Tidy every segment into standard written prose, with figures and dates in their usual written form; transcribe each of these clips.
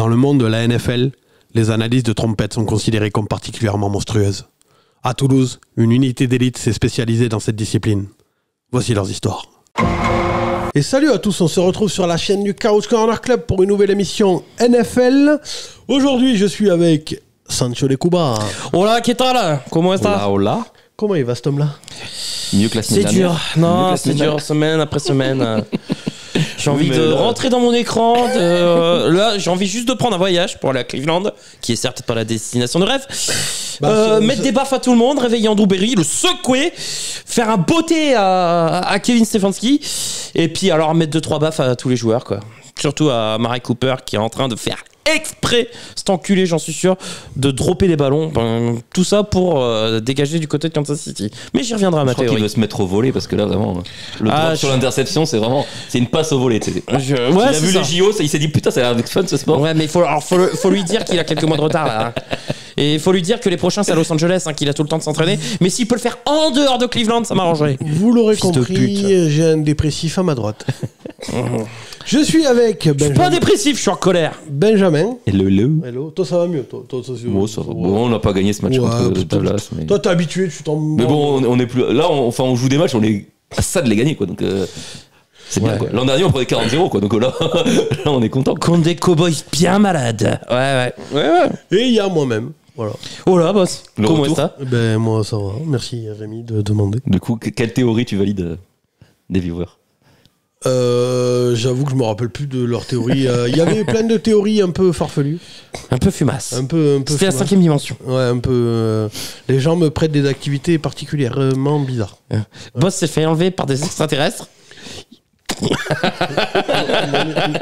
Dans le monde de la NFL, les analyses de trompettes sont considérées comme particulièrement monstrueuses. À Toulouse, une unité d'élite s'est spécialisée dans cette discipline. Voici leurs histoires. Et salut à tous, on se retrouve sur la chaîne du Couch Corner Club pour une nouvelle émission NFL. Aujourd'hui, je suis avec Sancho de Cuba. Hola, ¿qué tal? ¿Cómo estás? Hola. Comment il va cet homme-là? Mieux que la semaine C'est dur, dernière. non, c'est dur, semaine après semaine. J'ai envie mais de là- rentrer dans mon écran. Là, j'ai envie juste de prendre un voyage pour aller à Cleveland, qui est certes pas la destination de rêve. Mettre des baffes à tout le monde, réveiller Andrew Berry, le secouer, faire un beauté à Kevin Stefanski, et puis alors mettre 2-3 baffes à tous les joueurs, quoi. Surtout à Mari Cooper qui est en train de faire exprès, cet enculé, j'en suis sûr, de dropper des ballons. Tout ça pour dégager du côté de Kansas City. Mais j'y reviendrai à ma Je crois qu'il théorie. veut se mettre au volet parce que là vraiment le drop sur l'interception c'est une passe au volet. Tu sais. Il a c'est vu ça. les JO, il s'est dit putain ça a l'air fun ce sport. Ouais, mais faut lui dire qu'il a quelques mois de retard là. Hein. Et il faut lui dire que les prochains c'est à Los Angeles, hein, qu'il a tout le temps de s'entraîner. Mais s'il peut le faire en dehors de Cleveland, ça m'arrangerait. Vous l'aurez Fils de compris, pute. j'ai un dépressif à ma droite. Je suis avec Je suis pas Benjamin. dépressif, je suis en colère. Benjamin. Hello. Hello, toi ça va mieux, toi ça, Bon, ça va. Bon, on n'a pas gagné ce match Ouais, contre putain, Dallas. Mais, Toi t'es habitué, tu t'en... mais bon, on est plus là. On joue des matchs, on est à ça de les gagner quoi. Donc c'est bien Ouais. quoi. L'an dernier on prenait 40-0 quoi. Donc là on est content. Contre des cowboys bien malades. Ouais. Et il y a moi-même, voilà. Oh là, boss. Le Comment retour. est ça? Ben moi ça va, merci Rémi de demander. Du coup, quelle théorie tu valides des viewers? J'avoue que je me rappelle plus de leur théorie. Il y avait plein de théories un peu farfelues. Un peu fumasse. Un peu C'était la fumasse. 5ème dimension. Ouais, un peu. Les gens me prêtent des activités particulièrement bizarres. Boss s'est fait enlever par des extraterrestres.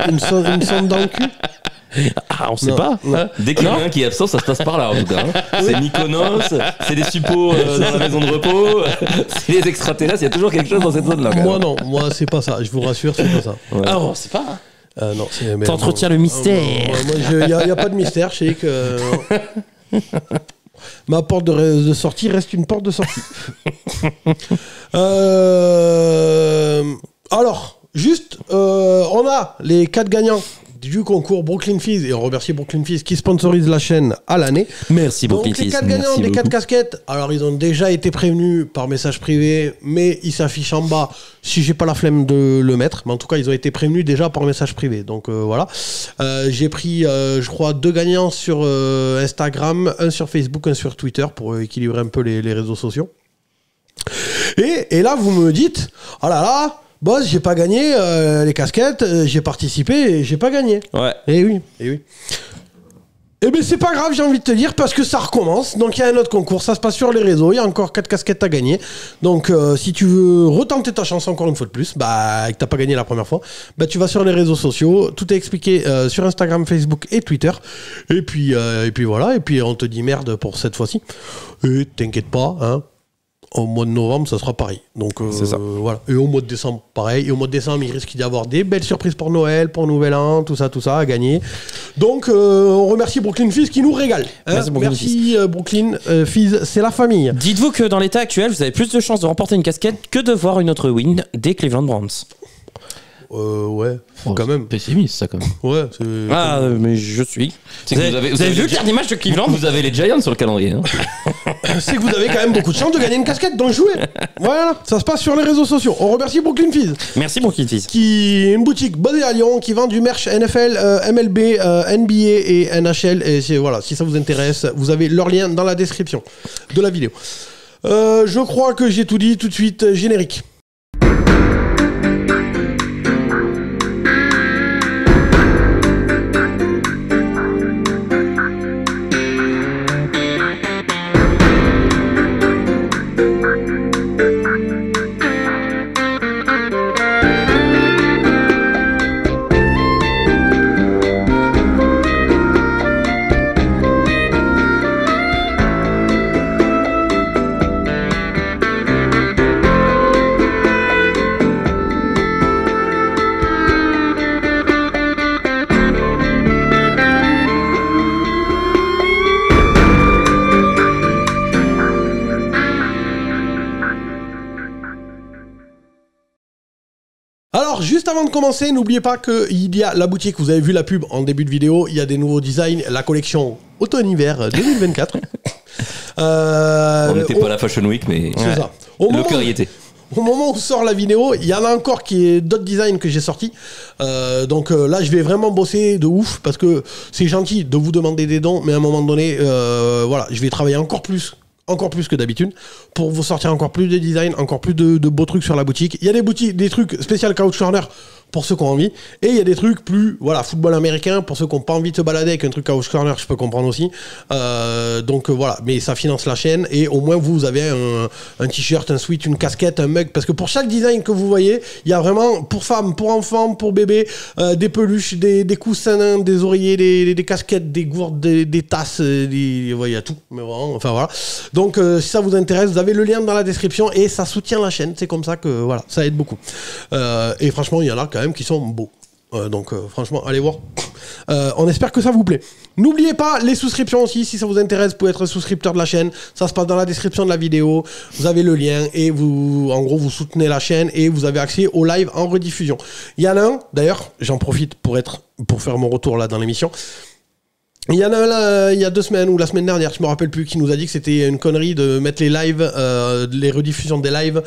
Une sonde dans le cul. Ah, on sait Non, pas. non. Hein. Dès qu'il y en a un qui est absent, ça se passe par là en tout cas. Hein. C'est Mykonos, c'est des suppos dans la maison de repos, c'est les extraterrestres, il y a toujours quelque chose dans cette zone-là. Moi non, moi c'est pas ça. Je vous rassure, c'est pas ça. Ouais. Ah, on sait pas. Non, c'est. mais T'entretiens moi- le mystère. Il y a pas de mystère. Je sais que ma porte de sortie reste une porte de sortie. Alors, juste, on a les 4 gagnants du concours Brooklyn Fizz et on remercie Brooklyn Fizz qui sponsorise la chaîne à l'année. Merci Donc beaucoup. les 4 gagnants Merci des 4 beaucoup. casquettes, alors ils ont déjà été prévenus par message privé, mais ils s'affichent en bas si j'ai pas la flemme de le mettre, mais en tout cas ils ont été prévenus déjà par message privé, donc voilà. J'ai pris je crois 2 gagnants sur Instagram, un sur Facebook, un sur Twitter pour équilibrer un peu les réseaux sociaux. Et là vous me dites, oh là là, boss, j'ai pas gagné les casquettes, j'ai participé et j'ai pas gagné. Ouais. Eh oui. Eh bien, c'est pas grave, j'ai envie de te dire, parce que ça recommence. Donc, il y a un autre concours, ça se passe sur les réseaux. Il y a encore 4 casquettes à gagner. Donc, si tu veux retenter ta chance encore une fois de plus, et que t'as pas gagné la première fois, tu vas sur les réseaux sociaux. Tout est expliqué sur Instagram, Facebook et Twitter. Et puis voilà. Et puis, on te dit merde pour cette fois-ci. Et t'inquiète pas, hein. Au mois de novembre, ça sera pareil. Donc, C'est ça. voilà. Et au mois de décembre, pareil. Et au mois de décembre, il risque d'y avoir des belles surprises pour Noël, pour Nouvel An, tout ça à gagner. Donc, on remercie Brooklyn Fizz qui nous régale. Hein. Merci, Brooklyn Merci, Brooklyn Fizz, c'est la famille. Dites-vous que dans l'état actuel, vous avez plus de chances de remporter une casquette que de voir une autre win des Cleveland Browns. Ouais, quand même. Pessimiste ça quand même. Ouais, c'est... Ah, mais je suis. C'est Vous que avez, vu le dernier match de Cleveland? Vous avez les Giants sur le calendrier. Hein. c'est que vous avez quand même beaucoup de chance de gagner une casquette, donc jouez. Voilà, ça se passe sur les réseaux sociaux. On remercie Brooklyn Fizz, Merci, Brooklyn Fizz. qui est une boutique basée à Lyon, qui vend du merch NFL, MLB, NBA et NHL. Et voilà, si ça vous intéresse, vous avez leur lien dans la description de la vidéo. Je crois que j'ai tout dit. Tout de suite, générique. juste avant de commencer, n'oubliez pas qu'il y a la boutique, vous avez vu la pub en début de vidéo, il y a des nouveaux designs, la collection automne-hiver 2024. On n'était pas à la Fashion Week, mais c'est ça. le cœur y était. Au moment où sort la vidéo, il y en a encore qui est d'autres designs que j'ai sortis. Donc là, je vais vraiment bosser de ouf parce que c'est gentil de vous demander des dons, mais à un moment donné, voilà, je vais travailler encore plus que d'habitude pour vous sortir encore plus de designs, encore plus de beaux trucs sur la boutique. Il y a des trucs spécial Couch Corner pour ceux qui ont envie, et il y a des trucs plus football américain pour ceux qui n'ont pas envie de se balader avec un truc Couch Corner, je peux comprendre aussi. Donc voilà, mais ça finance la chaîne, et au moins vous avez un t-shirt, un sweat, une casquette, un mug, parce que pour chaque design que vous voyez, il y a vraiment pour femmes, pour enfants, pour bébés, des peluches, des coussins, des oreillers, des casquettes, des gourdes, des tasses, il y a tout, mais vraiment, enfin voilà. Donc si ça vous intéresse, vous avez le lien dans la description, et ça soutient la chaîne, c'est comme ça que voilà, ça aide beaucoup. Et franchement, il y en a quand même qui sont beaux. Donc franchement, allez voir. On espère que ça vous plaît. N'oubliez pas les souscriptions aussi, si ça vous intéresse, vous pouvez être souscripteur de la chaîne. Ça se passe dans la description de la vidéo. Vous avez le lien et en gros, vous soutenez la chaîne et vous avez accès au live en rediffusion. Il y en a un, d'ailleurs, j'en profite pour faire mon retour là dans l'émission. Il y en a un là, il y a 2 semaines ou la semaine dernière, je me rappelle plus, qui nous a dit que c'était une connerie de mettre les lives, les rediffusions des lives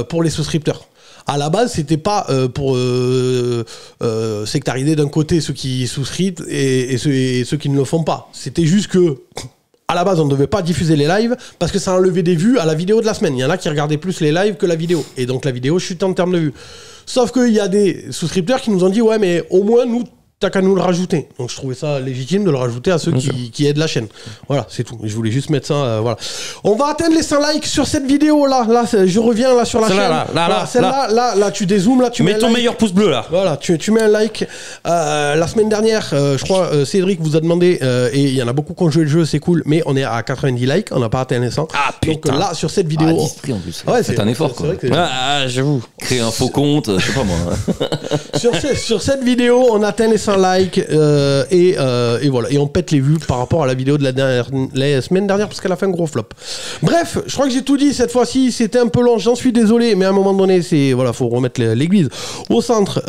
pour les souscripteurs. À la base, c'était pas pour sectariser d'un côté ceux qui souscrivent et ceux qui ne le font pas. C'était juste que, à la base, on ne devait pas diffuser les lives parce que ça enlevait des vues à la vidéo de la semaine. Il y en a qui regardaient plus les lives que la vidéo. Et donc la vidéo chute en termes de vues. Sauf qu'il y a des souscripteurs qui nous ont dit « Ouais, mais au moins, nous, t'as qu'à nous le rajouter. » Donc je trouvais ça légitime de le rajouter à ceux qui aident la chaîne. Voilà, c'est tout. Je voulais juste mettre ça. Voilà. On va atteindre les 100 likes sur cette vidéo là. Là, je reviens là sur la chaîne. Là, tu dézoomes là, tu mets ton meilleur pouce bleu là. Voilà, tu mets un like. La semaine dernière, je crois, Cédric vous a demandé, et il y en a beaucoup qui ont joué le jeu, c'est cool, mais on est à 90 likes, on n'a pas atteint les 100. Ah putain. Donc là, sur cette vidéo. Ah, 10 prix en plus. Ouais, c'est un effort quoi. J'avoue. Créer un faux compte, je sais pas moi. Sur cette vidéo, on atteint les 100 likes et voilà. Et on pète les vues par rapport à la vidéo de la semaine dernière parce qu'elle a fait un gros flop. Bref, je crois que j'ai tout dit cette fois-ci. C'était un peu long, j'en suis désolé, mais à un moment donné, faut remettre l'église au centre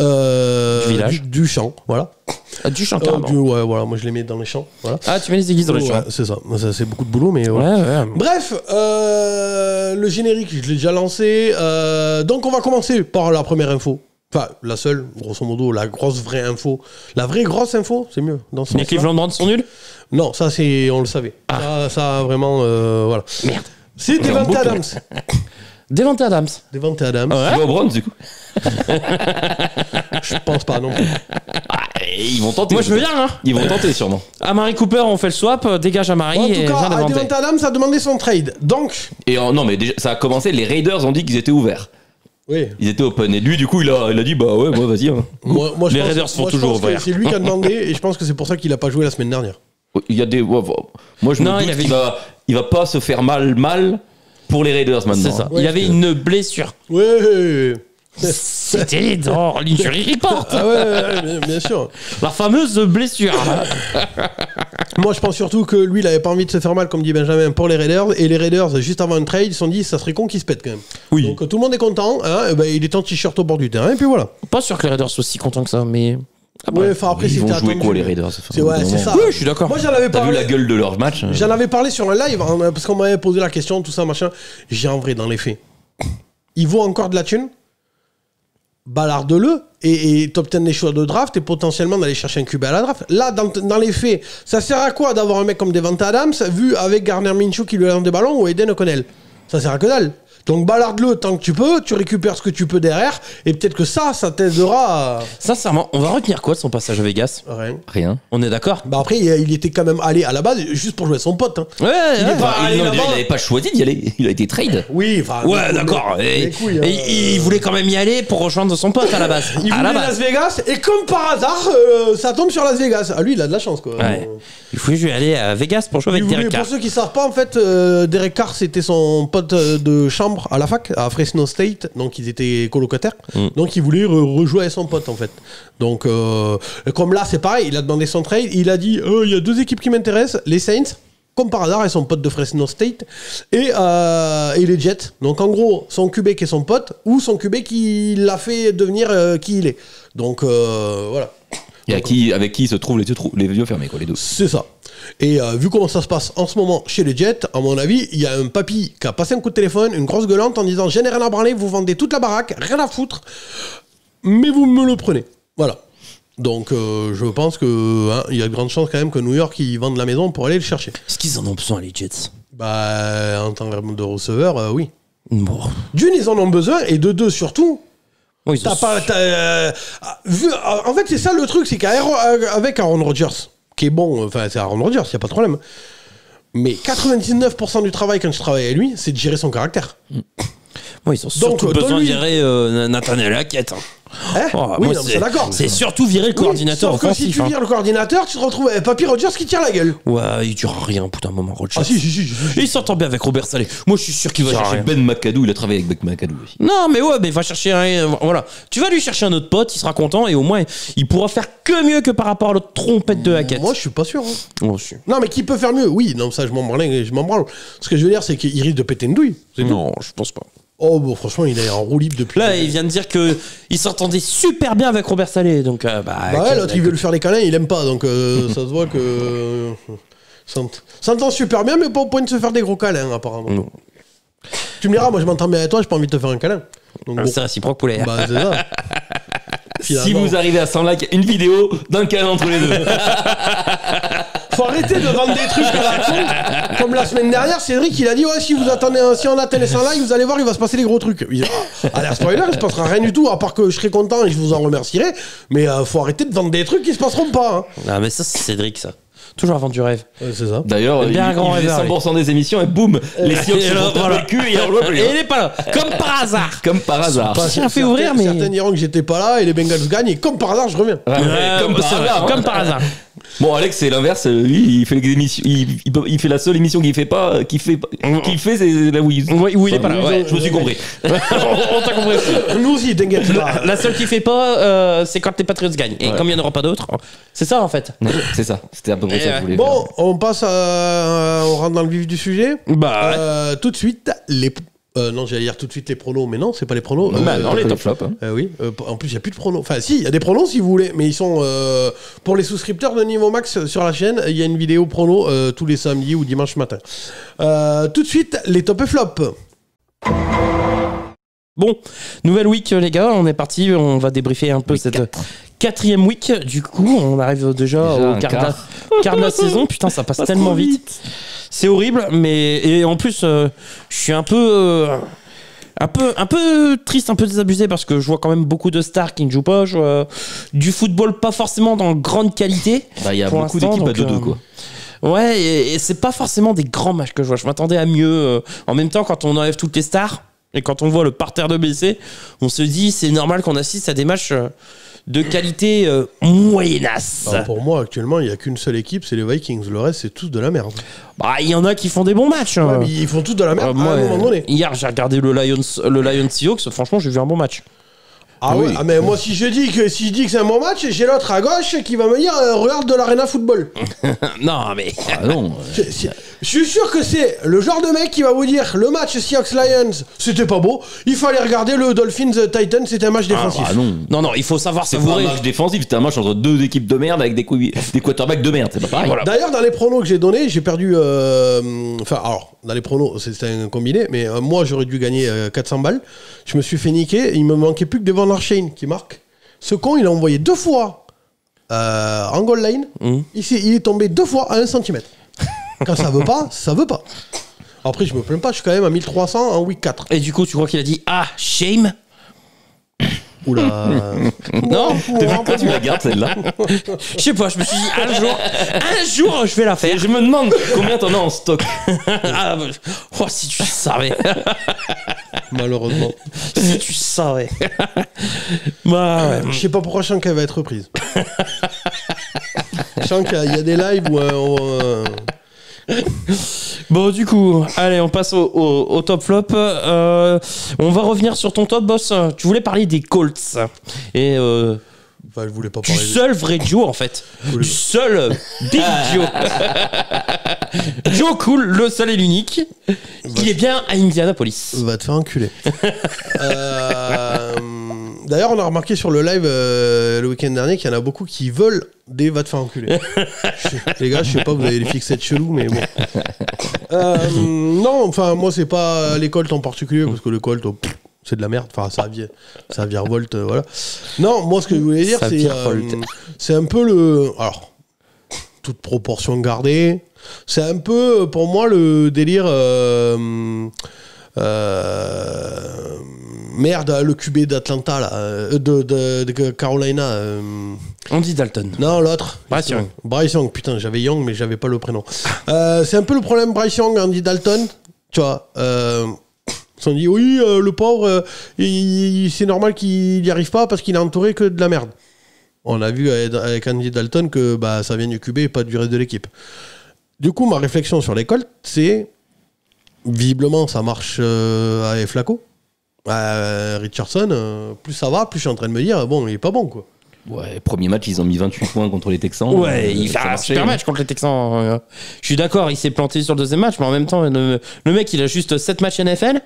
du village, du champ. Voilà. Du champ carrément. Ouais, voilà. Moi, je les mets dans les champs. Voilà. Ah, tu mets les églises dans les champs. Ouais, c'est ça. C'est beaucoup de boulot, mais voilà. Ouais. Bref, le générique, je l'ai déjà lancé. Donc, on va commencer par la première info. Enfin, la seule, grosso modo, la grosse vraie info. La vraie grosse info, c'est mieux. Les Cleveland Browns sont nuls ? Non, ça, on le savait. Ah. Ça vraiment, voilà. Merde. C'est Devante Adams. Devante Adams. Devante Adams. Tu vas au Browns du coup ? Je pense pas, non. Ils vont tenter. Moi, je veux bien, hein. Ils vont tenter sûrement. Amari Cooper, on fait le swap, dégage Amari. En tout cas, Devante Adams a demandé son trade. Donc. Et non, mais déjà, ça a commencé, les Raiders ont dit qu'ils étaient ouverts. Oui. Ils étaient open. Et lui, du coup, il a dit, bah ouais, moi, vas-y. Hein. Les Raiders sont toujours ouverts. C'est lui qui a demandé, et je pense que c'est pour ça qu'il a pas joué la semaine dernière. Il y a des. Moi, je me doute qu'il va pas se faire mal pour les Raiders maintenant. C'est ça. Ouais, il avait une blessure. Ouais. C'était dans l'Injury Report. Ah ouais, bien sûr. La fameuse blessure. Moi, je pense surtout que lui, il avait pas envie de se faire mal, comme dit Benjamin, pour les Raiders. Et les Raiders, juste avant un trade, ils se sont dit, ça serait con qu'ils se pètent quand même. Oui. Donc tout le monde est content. Hein, et ben, il est en t-shirt au bord du terrain. Et puis voilà. Pas sûr que les Raiders soient aussi contents que ça, mais. Ouais, enfin après, ils c'était vont jouer attendu. quoi les Raiders? C'est ça. Oui, je suis d'accord. Moi, j'en avais T'as parlé. vu la gueule de leur match? J'en avais parlé sur un live parce qu'on m'avait posé la question, tout ça, machin. J'ai en vrai, dans les faits, il vaut encore de la thune. Ballarde-le et t'obtiens des choix de draft et potentiellement d'aller chercher un QB à la draft. Là, dans les faits, ça sert à quoi d'avoir un mec comme Devante Adams vu avec Gardner Minshew qui lui lance des ballons ou Aiden O'Connell? Ça sert à que dalle. Donc ballarde-le tant que tu peux, tu récupères ce que tu peux derrière et peut-être que ça t'aidera à... Sincèrement, on va retenir quoi de son passage à Vegas? Rien. On est d'accord? Bah après, il était quand même allé à la base juste pour jouer son pote. Hein. Ouais, il n'avait pas choisi d'y aller. Il a été trade. Oui, enfin... Ouais, d'accord. Il voulait quand même y aller pour rejoindre son pote à la base. Il voulait Las Vegas et comme par hasard, ça tombe sur Las Vegas. Ah lui, il a de la chance quoi. Ouais. Il voulait aller à Vegas pour jouer avec Derek Carr. Pour ceux qui savent pas, en fait, Derek Carr c'était son pote de chambre à la fac, à Fresno State, donc ils étaient colocataires. Donc il voulait rejouer avec son pote en fait. Donc comme là c'est pareil, il a demandé son trade, il a dit il y a deux équipes qui m'intéressent, les Saints comme par hasard, et son pote de Fresno State, et les Jets. Donc en gros, son QB qui est son pote, ou son QB qui l'a fait devenir qui il est. Donc voilà. Et avec qui se trouvent les yeux fermés, quoi, les deux. C'est ça. Et vu comment ça se passe en ce moment chez les Jets, à mon avis, il y a un papy qui a passé un coup de téléphone, une grosse gueulante en disant « J'en ai rien à branler, vous vendez toute la baraque, rien à foutre, mais vous me le prenez. » Voilà. Donc je pense que il y a de grandes chances quand même que New York ils vendent la maison pour aller le chercher. Est-ce qu'ils en ont besoin, les Jets? Bah en tant de receveur, oui. Bon. D'une, ils en ont besoin, et de deux surtout. Bon, En fait, c'est ça le truc, c'est qu'avec Aaron Rodgers, qui est bon, enfin c'est Aaron Rodgers, il y a pas de problème. Mais 99% du travail quand je travaille avec lui, c'est de gérer son caractère. Bon, ils ont surtout besoin de virer Nathaniel Hackett. Oui, non, c'est d'accord. C'est surtout virer le coordinateur sauf offensif. Que si tu vires le coordinateur, tu te retrouves avec Papy Rodgers qui tire la gueule. Ouais, il dure rien, putain, un moment, Rodgers. Ah si. Il s'entend bien avec Robert Saleh. Moi, je suis sûr qu'il va chercher Ben McAdoo, il a travaillé avec Ben McAdoo aussi. Non, mais va chercher un. Voilà. Tu vas lui chercher un autre pote, il sera content et au moins, il pourra faire que mieux que par rapport à l'autre trompette de Hackett. Moi, je suis pas sûr. Moi aussi. Non, mais qui peut faire mieux? Oui, non, ça, je m'en branle. Ce que je veux dire, c'est qu'il risque de péter une douille. Non, je pense pas. Oh, bon, franchement, il est en roue libre depuis. Là, il vient de dire qu'il s'entendait super bien avec Robert Saleh. Donc, ouais, l'autre, il veut lui faire les câlins, il aime pas. Donc, ça se voit que. S'entend super bien, mais pas au point de se faire des gros câlins, apparemment. Non. Tu me diras, moi, je m'entends bien avec toi, j'ai pas envie de te faire un câlin. Donc, c'est réciproque, poulet. Bah, c'est ça. Si vous arrivez à 100 likes, une vidéo d'un câlin entre les deux. Faut arrêter de vendre des trucs à la con. Comme la semaine dernière, Cédric, il a dit ouais, si on atteint les 100 likes, vous allez voir, il va se passer des gros trucs. Allez, spoiler, il se passera rien du tout, à part que je serai content et je vous en remercierai. Mais faut arrêter de vendre des trucs qui se passeront pas. Hein. Ah, mais ça, c'est Cédric, ça. Toujours avant du rêve. Ouais, c'est ça. D'ailleurs, il faisait 100% des émissions et boum, les Seahawks se font taper le cul et il revoit plus. Et il est pas là. Comme par hasard. Comme par hasard. J'ai fait ouvrir, mais. Certains diront que j'étais pas là et les Bengals gagnent et comme par hasard, je reviens. Comme par hasard. Comme par hasard. Bon, Alex, c'est l'inverse. Lui, il fait les émissions. Il fait la seule émission qu'il fait pas. Qu'il fait, c'est là où il. Oui, où il est pas là. Ouais, je me suis compris. On t'a compris. Nous aussi, t'inquiète pas. La seule qu'il fait pas, c'est quand les Patriots gagnent. Et comme il n'y en aura pas d'autres, c'est ça en fait. C'est ça. C'était à peu près ça que je voulais faire. Bon, on passe on rentre dans le vif du sujet. Bah. Tout de suite, non, j'allais dire tout de suite les pronos, mais non, c'est pas les pronos. Non, les top flops. Oui, en plus, il n'y a plus de pronos. Enfin, si, il y a des pronos si vous voulez, mais ils sont pour les souscripteurs de Niveau Max sur la chaîne. Il y a une vidéo pronos tous les samedis ou dimanche matin. Tout de suite, les top et flops. Bon, nouvelle week, les gars, on est parti. On va débriefer un peu cette 4e week. Du coup, on arrive déjà au quart de la saison. Putain, ça passe tellement vite. C'est horrible, et en plus, je suis un peu triste, un peu désabusé parce que je vois quand même beaucoup de stars qui ne jouent pas. Je vois du football pas forcément dans grande qualité. Il y a beaucoup d'équipes à 2-2, quoi. Ouais, et c'est pas forcément des grands matchs que je vois. Je m'attendais à mieux. En même temps, quand on enlève toutes les stars et quand on voit le parterre de blessés, on se dit c'est normal qu'on assiste à des matchs de qualité moyennasse. Alors pour moi, actuellement, il n'y a qu'une seule équipe, c'est les Vikings. Le reste, c'est tous de la merde. Bah, il y en a qui font des bons matchs. Ouais, mais ils font tous de la merde à un moment donné. Hier, j'ai regardé le Lions Seahawks. Franchement, j'ai vu un bon match. Ah oui. Ah mais moi si je dis que c'est un bon match, j'ai l'autre à gauche qui va me dire regarde de l'Arena Football. Non mais non. Je suis sûr que c'est le genre de mec qui va vous dire le match Seahawks Lions c'était pas beau, il fallait regarder le Dolphins Titans, c'était un match défensif. Non, il faut savoir c'est pas un match défensif, c'était un match entre deux équipes de merde avec des quarterbacks de merde, c'est pas pareil. Voilà. D'ailleurs dans les pronos que j'ai donnés, j'ai perdu alors dans les pronos c'était un combiné, mais moi j'aurais dû gagner 400 balles. Je me suis fait niquer, il me manquait plus que Devon Arshane qui marque. Ce con, il a envoyé 2 fois en goal line. Il est tombé 2 fois à 1 cm. Quand ça veut pas, ça veut pas. Après, je me plains pas, je suis quand même à 1300 en week 4. Et du coup, tu crois qu'il a dit shame? Oula. Non, pourquoi tu la gardes celle-là? Je sais pas, je me suis dit un jour je vais la faire. Je me demande combien t'en as en stock. Si tu savais. Malheureusement. Si tu savais. Bah ouais. Je sais pas pourquoi je sens qu'elle va être reprise. Je sens qu'il y a des lives où Bon, du coup, allez, on passe au top flop. On va revenir sur ton top, boss. Tu voulais parler des Colts. Et je voulais pas parler du seul vrai duo, en fait. Du seul big duo. Joe Cool, le seul et l'unique. Il est bien à Indianapolis. Va te faire enculer. D'ailleurs, on a remarqué sur le live le week-end dernier qu'il y en a beaucoup qui veulent des va te faire enculer. Les gars, je sais pas, vous avez des fixettes chelous, mais bon. Non, enfin, moi, c'est pas les Colts en particulier, parce que le Colt, c'est de la merde. Enfin, ça virevolte, voilà. Non, moi, ce que je voulais dire, c'est un peu le... Alors, toute proportion gardée, c'est un peu, pour moi, le délire... merde, le QB d'Atlanta là, de Carolina. Andy Dalton. Non, l'autre. Bryce Young. Putain, j'avais Young, mais j'avais pas le prénom. C'est un peu le problème Bryce Young, Andy Dalton. Tu vois. Ils se sont dit oui, le pauvre, c'est normal qu'il n'y arrive pas parce qu'il est entouré que de la merde. On a vu avec Andy Dalton que bah ça vient du QB et pas du reste de l'équipe. Du coup, ma réflexion sur les Colts, c'est visiblement ça marche avec Flacco. Richardson, plus ça va, plus je suis en train de me dire bon, il est pas bon quoi. Ouais, premier match, ils ont mis 28 points contre les Texans. Ouais, il fait un super match contre les Texans. Je suis d'accord, il s'est planté sur le deuxième match, mais en même temps, le mec, il a juste 7 matchs NFL.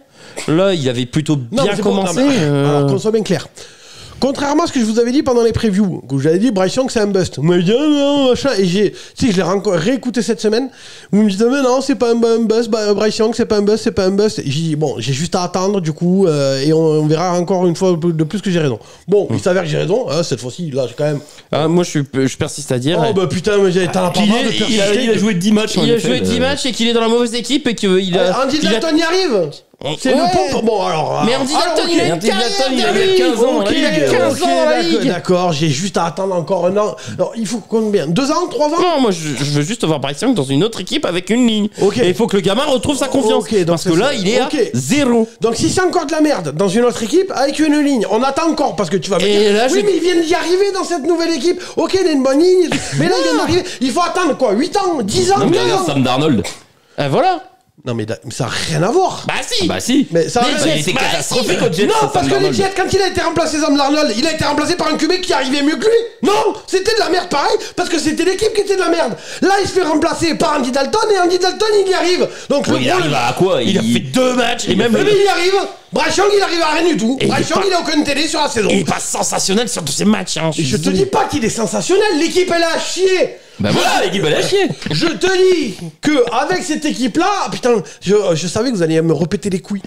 Là, il avait plutôt bien commencé. Alors, qu'on soit bien clair. Contrairement à ce que je vous avais dit pendant les previews, où j'avais dit Bryce Young c'est un bust. Vous m'avez dit non, machin. Et je l'ai réécouté cette semaine. Vous me dites mais non, c'est pas un bust. Bryce Young c'est pas un bust, c'est pas un bust. Et j'ai dit bon, j'ai juste à attendre du coup, et on verra encore une fois de plus que j'ai raison. Bon, il s'avère que j'ai raison. Cette fois-ci, là, j'ai quand même. Moi, je persiste à dire. Oh bah putain, mais j'ai t'en as pas marre de persister. Il a joué 10 matchs. Il a joué 10 matchs et qu'il est dans la mauvaise équipe et qu'il a. Andy Dalton y arrive. C'est le pompe. Bon, alors. Mais Andy Dalton, il a 15 ans dans la ligue. Il a 15 ans dans la ligue. D'accord, j'ai juste à attendre encore un an. Alors, il faut combien 2 ans 3 ans Non, moi, je veux juste voir Bryce Young dans une autre équipe avec une ligne. Ok. Et il faut que le gamin retrouve sa confiance. Ok, donc parce que là, il est à 0. Donc, si c'est encore de la merde dans une autre équipe avec une ligne, on attend encore parce que tu vas me dire. Là, oui, mais ils viennent d'y arriver dans cette nouvelle équipe. Ok, il a une bonne ligne. Mais là, il vient d'arriver. Il faut attendre quoi 8 ans 10 ans Non, mais regarde Sam Darnold. Voilà. Non mais ça n'a rien à voir. Bah si. Bah si. Mais ça il était catastrophique au Jets. Non, parce que les Jets, quand il a été remplacé Sam Darnold, il a été remplacé par un QB qui arrivait mieux que lui. Non, c'était de la merde pareil, parce que c'était l'équipe qui était de la merde. Là, il se fait remplacer par Andy Dalton et Andy Dalton, il y arrive. Donc il arrive à quoi? Il a fait 2 matchs et même. Mais il y arrive. Bryce Young, il arrive à rien du tout. Bryce Young, il a aucune télé sur la saison. Il est pas sensationnel sur tous ces matchs. Hein, je te dis pas qu'il est sensationnel. L'équipe, elle a chier. Bah voilà, l'équipe elle a chier. Je te dis que avec cette équipe-là, putain, je savais que vous alliez me répéter les couilles.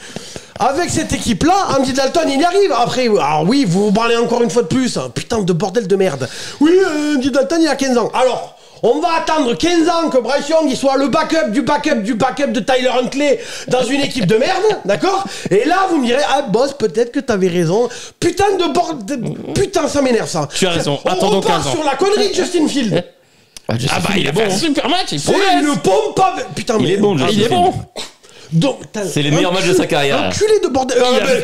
Avec cette équipe-là, Andy Dalton, il y arrive. Après, alors oui, vous parlez encore une fois de plus. Hein. Putain de bordel de merde. Oui, Andy Dalton, il a 15 ans. Alors, on va attendre 15 ans que Bryce Young il soit le backup de Tyler Huntley dans une équipe de merde, d'accord? Et là, vous me direz, ah boss, peut-être que t'avais raison. Putain de bordel, putain, ça m'énerve ça. Tu as raison. Attendons 15 ans. Sur la connerie de Justin Fields. Ah bah il a fait un super match, il ne pompe pas. Putain, il est bon, il est bon. Donc, c'est les meilleurs matchs de sa carrière. Enculé de bordel.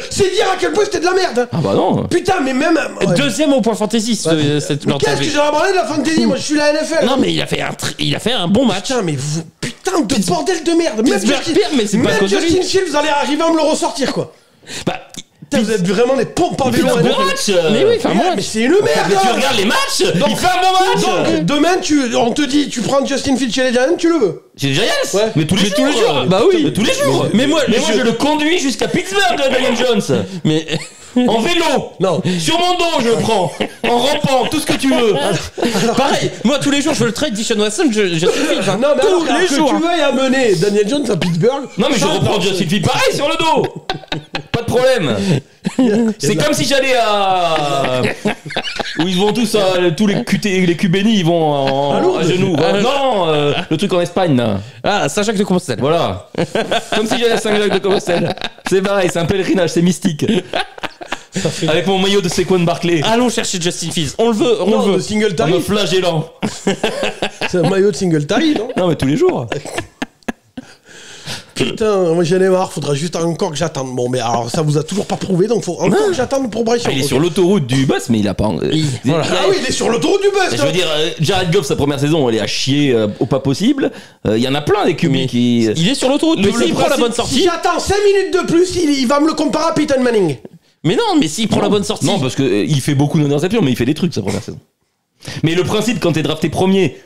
C'est dire à quel point c'était de la merde. Ah bah non. Putain, mais même. Deuxième au point fantasy. Qu'est-ce que j'ai parlé de la fantasy? Moi, je suis la NFL. Non, mais il a fait un bon match. Putain, mais vous. Putain de bordel de merde. Même Justin Fields, vous allez arriver à me le ressortir, quoi. Bah. Vous êtes vraiment des pompes à vélo. Mais oui, mais c'est une merde. Mais tu regardes les matchs. Donc, il fait un bon match. Donc demain, on te dit, tu prends Justin Fields chez les Giants, tu le veux? Chez les Giants? Ouais. Mais tous les jours. Bah oui. Tous les jours. Mais moi, je le conduis jusqu'à Pittsburgh, Daniel Jones. Mais en vélo. Non. Sur mon dos, je le prends. En rampant, tout ce que tu veux. Alors, pareil, moi tous les jours je le trade Deshaun Watson, je suis Fields. Non, mais tous les jours. Que tu veuilles amener Daniel Jones à Pittsburgh. Non, mais je reprends Justin Fields pareil sur le dos. Pas de problème. C'est comme si j'allais à. Où ils vont tous, tous les QBNI, ils vont à genoux. Non, le truc en Espagne là. Ah, Saint-Jacques de Compostelle. Voilà. Comme si j'allais à Saint-Jacques de Compostelle. C'est pareil, c'est un pèlerinage, c'est mystique. Avec mon maillot de Saquon Barkley. Allons chercher Justin Fields. On le veut, on le veut. Singletary. En me flagellant. C'est un maillot de Singletary, non? Non, mais tous les jours. Putain, moi j'en ai marre, faudra juste encore que j'attende. Bon, mais alors ça vous a toujours pas prouvé, donc faut encore que j'attende pour Bryce Young. Il est sur l'autoroute du buzz, mais il a pas. Voilà. Ah oui, il est sur l'autoroute du buzz. Je veux dire, Jared Goff, sa première saison, elle est à chier au pas possible. Il y en a plein des QB qui. Il est sur l'autoroute, mais s'il prend la bonne sortie. Si j'attends 5 minutes de plus, il va me le comparer à Peyton Manning. Mais non, mais s'il prend la bonne sortie. Non, parce qu'il fait beaucoup d'interceptions, mais il fait des trucs sa première saison. Mais le principe, quand t'es drafté premier,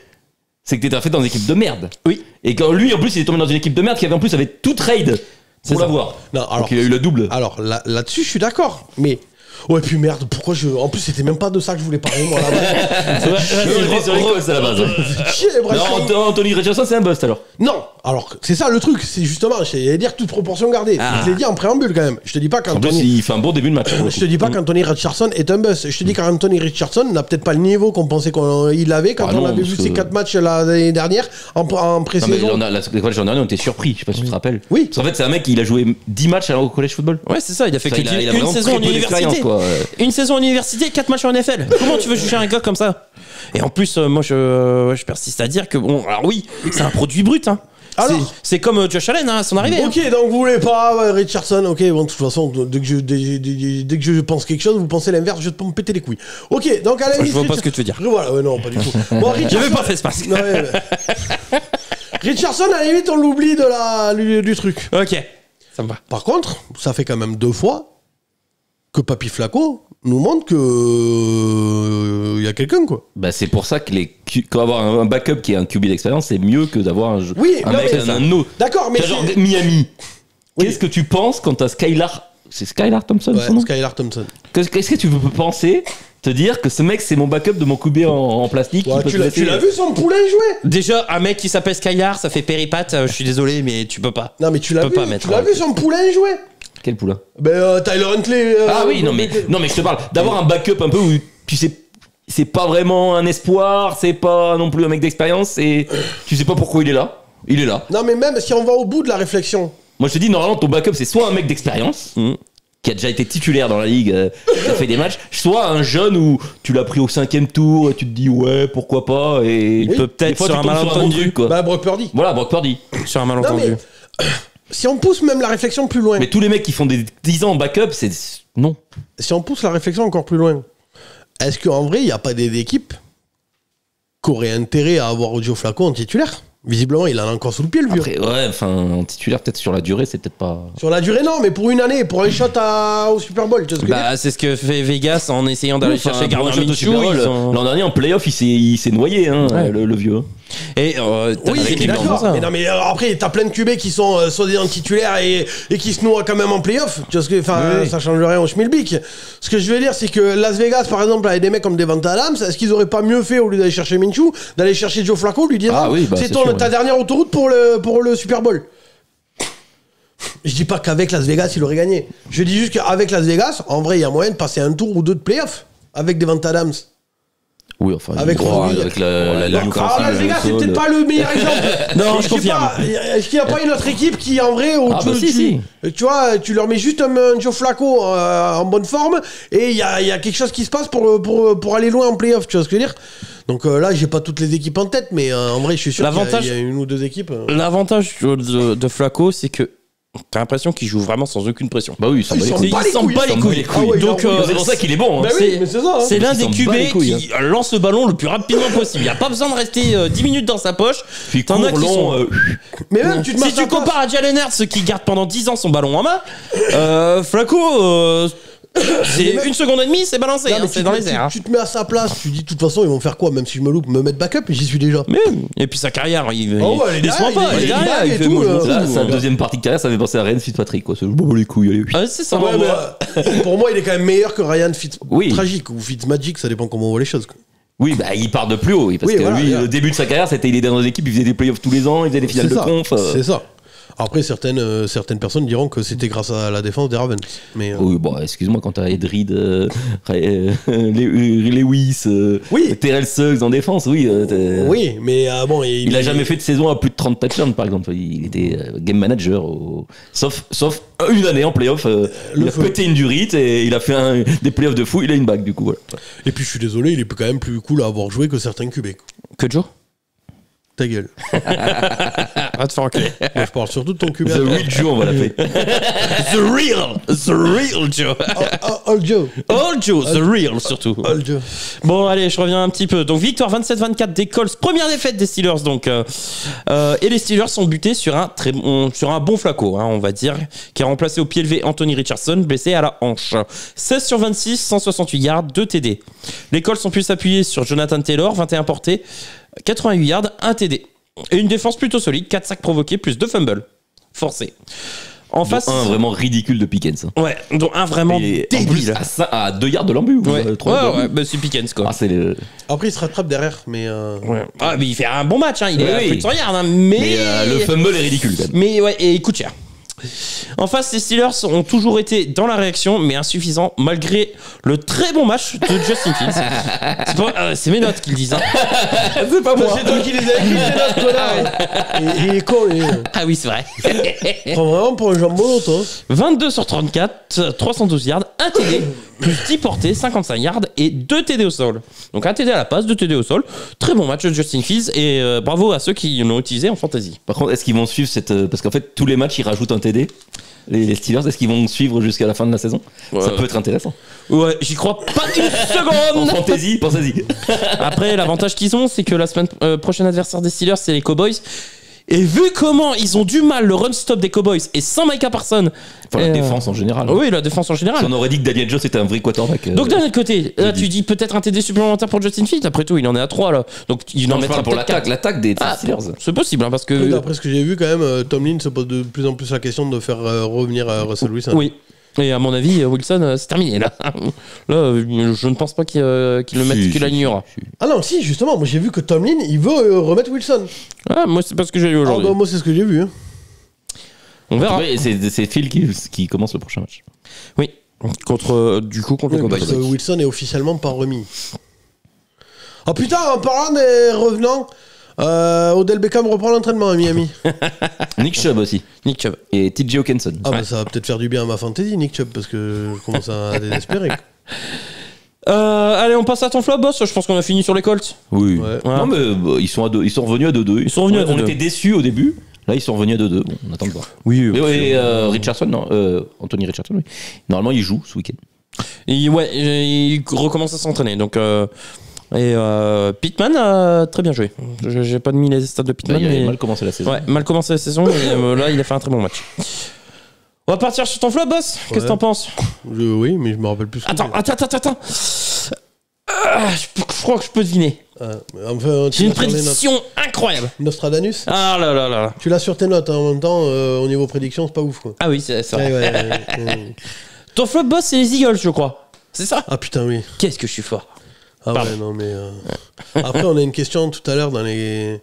C'est que t'étais fait dans une équipe de merde. Oui. Et quand lui, en plus, il est tombé dans une équipe de merde qui avait en plus avait tout trade pour l'avoir. Non, alors, donc il a eu le double. Alors là-dessus, je suis d'accord. Mais. Ouais, puis merde, pourquoi je. En plus, c'était même pas de ça que je voulais parler, moi, là-bas. C'est l'Écosse à la base. Non, Anthony Richardson, c'est un bust alors. Non, alors, c'est ça le truc. C'est justement, j'allais dire toute proportion gardée. Je l'ai dit en préambule quand même. Je te dis pas En plus, il fait un bon début de match. Je te dis pas qu'Anthony Richardson est un bust. Je te dis qu'Anthony Richardson n'a peut-être pas le niveau qu'on pensait qu'il avait quand on avait vu ses 4 matchs l'année dernière en pré-saison. La journée dernière, on était surpris. Je sais pas si tu te rappelles. Oui. Parce qu'en fait, c'est un mec, il a joué 10 matchs au collège football. Ouais, c'est ça. Il a fait une saison en université. Une saison en université, 4 matchs en NFL. Comment tu veux juger un gars comme ça? Et en plus, moi, je persiste à dire que bon, alors oui, c'est un produit brut. Hein. C'est comme Josh Allen à son arrivée. Ok, donc vous voulez pas Richardson. Ok, bon, de toute façon, dès que je pense quelque chose, vous pensez l'inverse, je vais me péter les couilles. Ok, donc à la limite. Je vois pas ce que tu veux dire. Voilà, ouais, non, pas du tout. Bon, j'avais pas fait ce passe. Richardson, à la limite, on l'oublie du truc. Ok, ça me va. Par contre, ça fait quand même 2 fois que Papy Flacco nous montre que il y a quelqu'un, quoi. Bah c'est pour ça que qu'avoir un backup qui est un QB d'expérience, c'est mieux que d'avoir un mec un autre. D'accord, mais genre Miami. Oui. Qu'est-ce que tu penses quand t'as Skylar? C'est Skylar Thompson, son nom? Skylar Thompson. Qu'est-ce que tu peux penser? Te dire que ce mec c'est mon backup de mon QB en plastique. Ouais, tu l'as vu son poulain jouer? Déjà un mec qui s'appelle Skylar, ça fait péripate. Je suis désolé, mais tu peux pas. Non mais tu l'as vu son poulain jouer? Quel poulain? Ben Tyler Huntley. Ah oui, non mais je te parle d'avoir un backup un peu où tu sais, c'est pas vraiment un espoir, c'est pas non plus un mec d'expérience, et tu sais pas pourquoi il est là. Il est là. Non mais même si on va au bout de la réflexion. Moi je te dis normalement ton backup c'est soit un mec d'expérience qui a déjà été titulaire dans la ligue, qui a fait des matchs, soit un jeune où tu l'as pris au 5e tour et tu te dis ouais pourquoi pas, et il peut peut-être sur un malentendu quoi. Bah Brock Purdy. Voilà, Brock Purdy. Sur un malentendu. Si on pousse même la réflexion plus loin. Mais tous les mecs qui font des 10 ans en backup, c'est non. Si on pousse la réflexion encore plus loin, est-ce qu'en vrai il n'y a pas des équipes qui auraient intérêt à avoir Joe Flacco en titulaire? Visiblement, il en a encore sous le pied, le vieux. Après, ouais, enfin, en titulaire, peut-être sur la durée, c'est peut-être pas. Sur la durée, non, mais pour une année, pour un shot au Super Bowl. C'est ce que fait Vegas en essayant d'aller chercher Gardner Minshew. L'an dernier, en playoff, il s'est noyé, hein, le vieux. Et oui, d'accord. Mais non, mais après, t'as plein de QB qui sont soi-disant titulaires et qui se noient quand même en playoff. Tu vois, ça change rien au schmilblick. Ce que je veux dire, c'est que Las Vegas, par exemple, avec des mecs comme Devonta Adams, est-ce qu'ils auraient pas mieux fait, au lieu d'aller chercher Minshew, d'aller chercher Joe Flacco, lui dire c'est ta dernière autoroute pour le Super Bowl? Je dis pas qu'avec Las Vegas, il aurait gagné. Je dis juste qu'avec Las Vegas, en vrai, il y a moyen de passer un tour ou deux de playoff avec Devonta Adams. Oui, enfin, avec la ligne. Las Vegas, c'est peut-être pas le meilleur exemple. Non, je confirme. Est-ce qu'il n'y a pas une autre équipe qui, en vrai, tu vois, tu leur mets juste un Joe Flacco en bonne forme et il y a quelque chose qui se passe pour aller loin en playoff, tu vois ce que je veux dire? Donc là, j'ai pas toutes les équipes en tête, mais en vrai, je suis sûr qu'il y a une ou deux équipes. L'avantage de Flacco, c'est que t'as l'impression qu'il joue vraiment sans aucune pression. Bah oui, il s'en bat les couilles. Donc c'est pour ça qu'il est bon. Bah oui, mais c'est ça. C'est l'un des QB qui lance le ballon le plus rapidement possible. Il n'y a pas besoin de rester 10 minutes dans sa poche. Puis t'en as qui sont. Mais même, si tu compares à Jalen Hurts qui garde pendant 10 ans son ballon en main, Flacco. C'est 1 seconde et demie, c'est balancé, c'est dans les airs. Tu te mets à sa place, tu dis de toute façon ils vont faire quoi, même si je me loupe, me mettre backup, j'y suis déjà. Mais, et puis sa carrière, il se rend pas, il est derrière, il fait là, sa deuxième partie de carrière, ça fait penser à Ryan Fitzpatrick, quoi. C'est bon les couilles, allez. Ah, c'est ça. Pour moi, il est quand même meilleur que Ryan Fitzmagic ou Fitzmagic, ça dépend comment on voit les choses. Oui, bah il part de plus haut, parce que lui, le début de sa carrière, c'était il était dans des équipes, il faisait des playoffs tous les ans, il faisait des finales de conf. C'est ça. Après, certaines personnes diront que c'était grâce à la défense des Ravens. Mais, oui, bon, excuse-moi, quand t'as Edrid, Lewis, Terrell Suggs en défense, oui. Oui, mais bon... Il a jamais fait de saison à plus de 30 touchdowns, par exemple. Il était game manager, sauf une année en playoff. Il a pété une durite et il a fait des playoffs de fou, il a une bague, du coup. Voilà. Et puis, je suis désolé, il est quand même plus cool à avoir joué que certains QB. Que Joe? Ta gueule. Va te faire enculer. Moi, je parle surtout de ton QB. The Real Joe, on va l'appeler. The Real Joe. All Joe. All Joe, The Real surtout. All Joe. Bon, allez, je reviens un petit peu. Donc, victoire 27-24 des Colts. Première défaite des Steelers, donc. Et les Steelers sont butés sur un bon Flacco, hein, on va dire, qui a remplacé au pied levé Anthony Richardson, blessé à la hanche. 16 sur 26, 168 yards, 2 TD. Les Colts ont pu s'appuyer sur Jonathan Taylor, 21 portées. 88 yards, 1 TD. Et une défense plutôt solide, 4 sacs provoqués, plus 2 fumbles forcés. En face, un vraiment ridicule de Pickens. Ouais, dont un vraiment débile. À 2 yards de l'ambu ou 3 ouais, bah c'est Pickens quoi. Après il se rattrape derrière, mais Ah mais il fait un bon match, hein. Il est à plus de 100 yards, hein, mais le fumble est ridicule quand même. Mais ouais, et il coûte cher. En face, les Steelers ont toujours été dans la réaction, mais insuffisants malgré le très bon match de Justin Fields. C'est mes notes qui le disent. Hein. C'est pas moi. C'est toi qui les as écrits, ces notes, connard. Il est con, lui. Ah oui, c'est vrai. Prends vraiment pour un jambon, toi. 22 sur 34, 312 yards, 1 TD, plus 10 portées, 55 yards et 2 TD au sol. Donc 1 TD à la passe, 2 TD au sol. Très bon match de Justin Fields et bravo à ceux qui l'ont utilisé en fantasy. Par contre, est-ce qu'ils vont suivre cette... Parce qu'en fait, tous les matchs, ils rajoutent un TD. Les Steelers, est-ce qu'ils vont suivre jusqu'à la fin de la saison? Ça peut être intéressant. Ouais, j'y crois pas une seconde. En fantasy, pensez-y. Après, l'avantage qu'ils ont, c'est que la semaine prochaine adversaire des Steelers, c'est les Cowboys. Et vu comment ils ont du mal le run stop des Cowboys et sans Micah Parsons, la défense en général. Oui, la défense en général. Si on aurait dit que Daniel Jones était un vrai quarterback. Donc d'un autre côté, là tu dis peut-être un TD supplémentaire pour Justin Fields. Après tout, il en est à 3 là. Donc il en mettra pour l'attaque des Steelers. C'est possible hein, parce que d'après ce que j'ai vu quand même, Tomlin se pose de plus en plus la question de faire revenir Russell Wilson. Oui. Et à mon avis, Wilson, c'est terminé là. Là, je ne pense pas qu'il le mette, qu'il alignera. Ah non, si, justement, moi j'ai vu que Tomlin, il veut remettre Wilson. Ah, moi c'est pas ce que j'ai lu aujourd'hui. Ah, bah, moi c'est ce que j'ai vu. Hein. On verra. Oui, c'est Phil qui commence le prochain match. Oui, contre le Cowboys. Parce que Wilson est officiellement pas remis. Ah putain, en parlant des revenants, Odell Beckham reprend l'entraînement à Miami. Nick Chubb aussi. Nick Chubb. Et TJ Hawkinson. Ah bah ça va peut-être faire du bien à ma fantasy, Nick Chubb, parce que je commence à désespérer. Allez, on passe à ton flop, boss. Je pense qu'on a fini sur les Colts. Oui. Ouais. Non, mais ils sont revenus à 2-2. Ils sont revenus à 2-2. On était déçus au début. Là, ils sont revenus à 2-2. Bon, on attend de voir. Oui. Richardson, non. Anthony Richardson, oui. Normalement, il joue ce week-end. Il recommence à s'entraîner. Donc, Pittman a très bien joué. J'ai pas mis les stats de Pittman. Il a mal commencé la saison. Ouais, mal commencé la saison. Mais là, il a fait un très bon match. On va partir sur ton flop, boss. Qu'est-ce que t'en penses? Oui, mais je me rappelle plus. Attends. Je crois que je peux deviner. Enfin, j'ai une prédiction incroyable. Nostradamus. Ah là. Tu l'as sur tes notes, hein, en même temps, au niveau prédiction, c'est pas ouf, quoi. Ah oui, c'est vrai. Ouais. Ton flop, boss, c'est les Eagles, je crois. C'est ça? Ah putain, oui. Qu'est-ce que je suis fort. Ah Pardon. ouais, non, mais... Après, on a une question tout à l'heure dans les...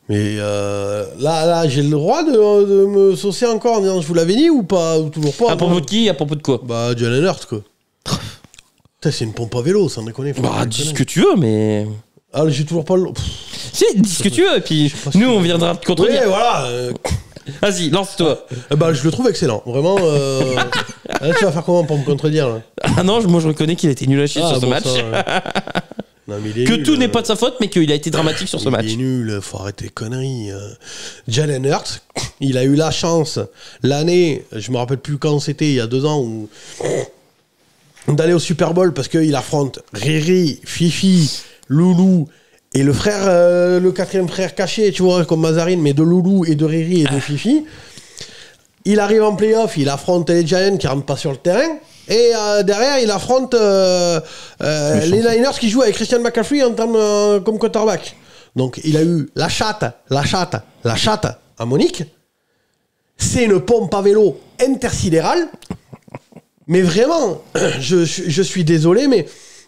Mais là, j'ai le droit de me saucer encore en disant je vous l'avais dit ou pas, ou toujours pas. À propos de qui? À propos de quoi? Bah, Jalen Hurts, quoi. Putain, c'est une pompe à vélo, sans déconner. Bah, dis ce que tu veux, mais... Ah, j'ai toujours pas le... Si, dis ce que tu veux, et puis nous, on viendra te contredire. Oui, voilà. Vas-y, lance-toi. Bah, je le trouve excellent. Vraiment, là, tu vas faire comment pour me contredire, là? Ah non, moi je reconnais qu'il a été nul à chier sur ce match. Non, mais il est que nul, tout n'est pas de sa faute, mais qu'il a été dramatique sur ce match. Il est nul, faut arrêter les conneries. Jalen Hurts, il a eu la chance, l'année, je me rappelle plus quand c'était, il y a 2 ans, d'aller au Super Bowl parce qu'il affronte Riri, Fifi, Loulou et le frère, le 4e frère caché, tu vois, comme Mazarine, mais de Loulou et de Riri et de Fifi. Il arrive en playoff, il affronte les Giants qui rentrent pas sur le terrain. Et derrière, il affronte les Niners qui jouent avec Christian McCaffrey comme quarterback. Donc, il a eu la chatte à Monique. C'est une pompe à vélo intersidérale. Mais vraiment, je suis désolé, mais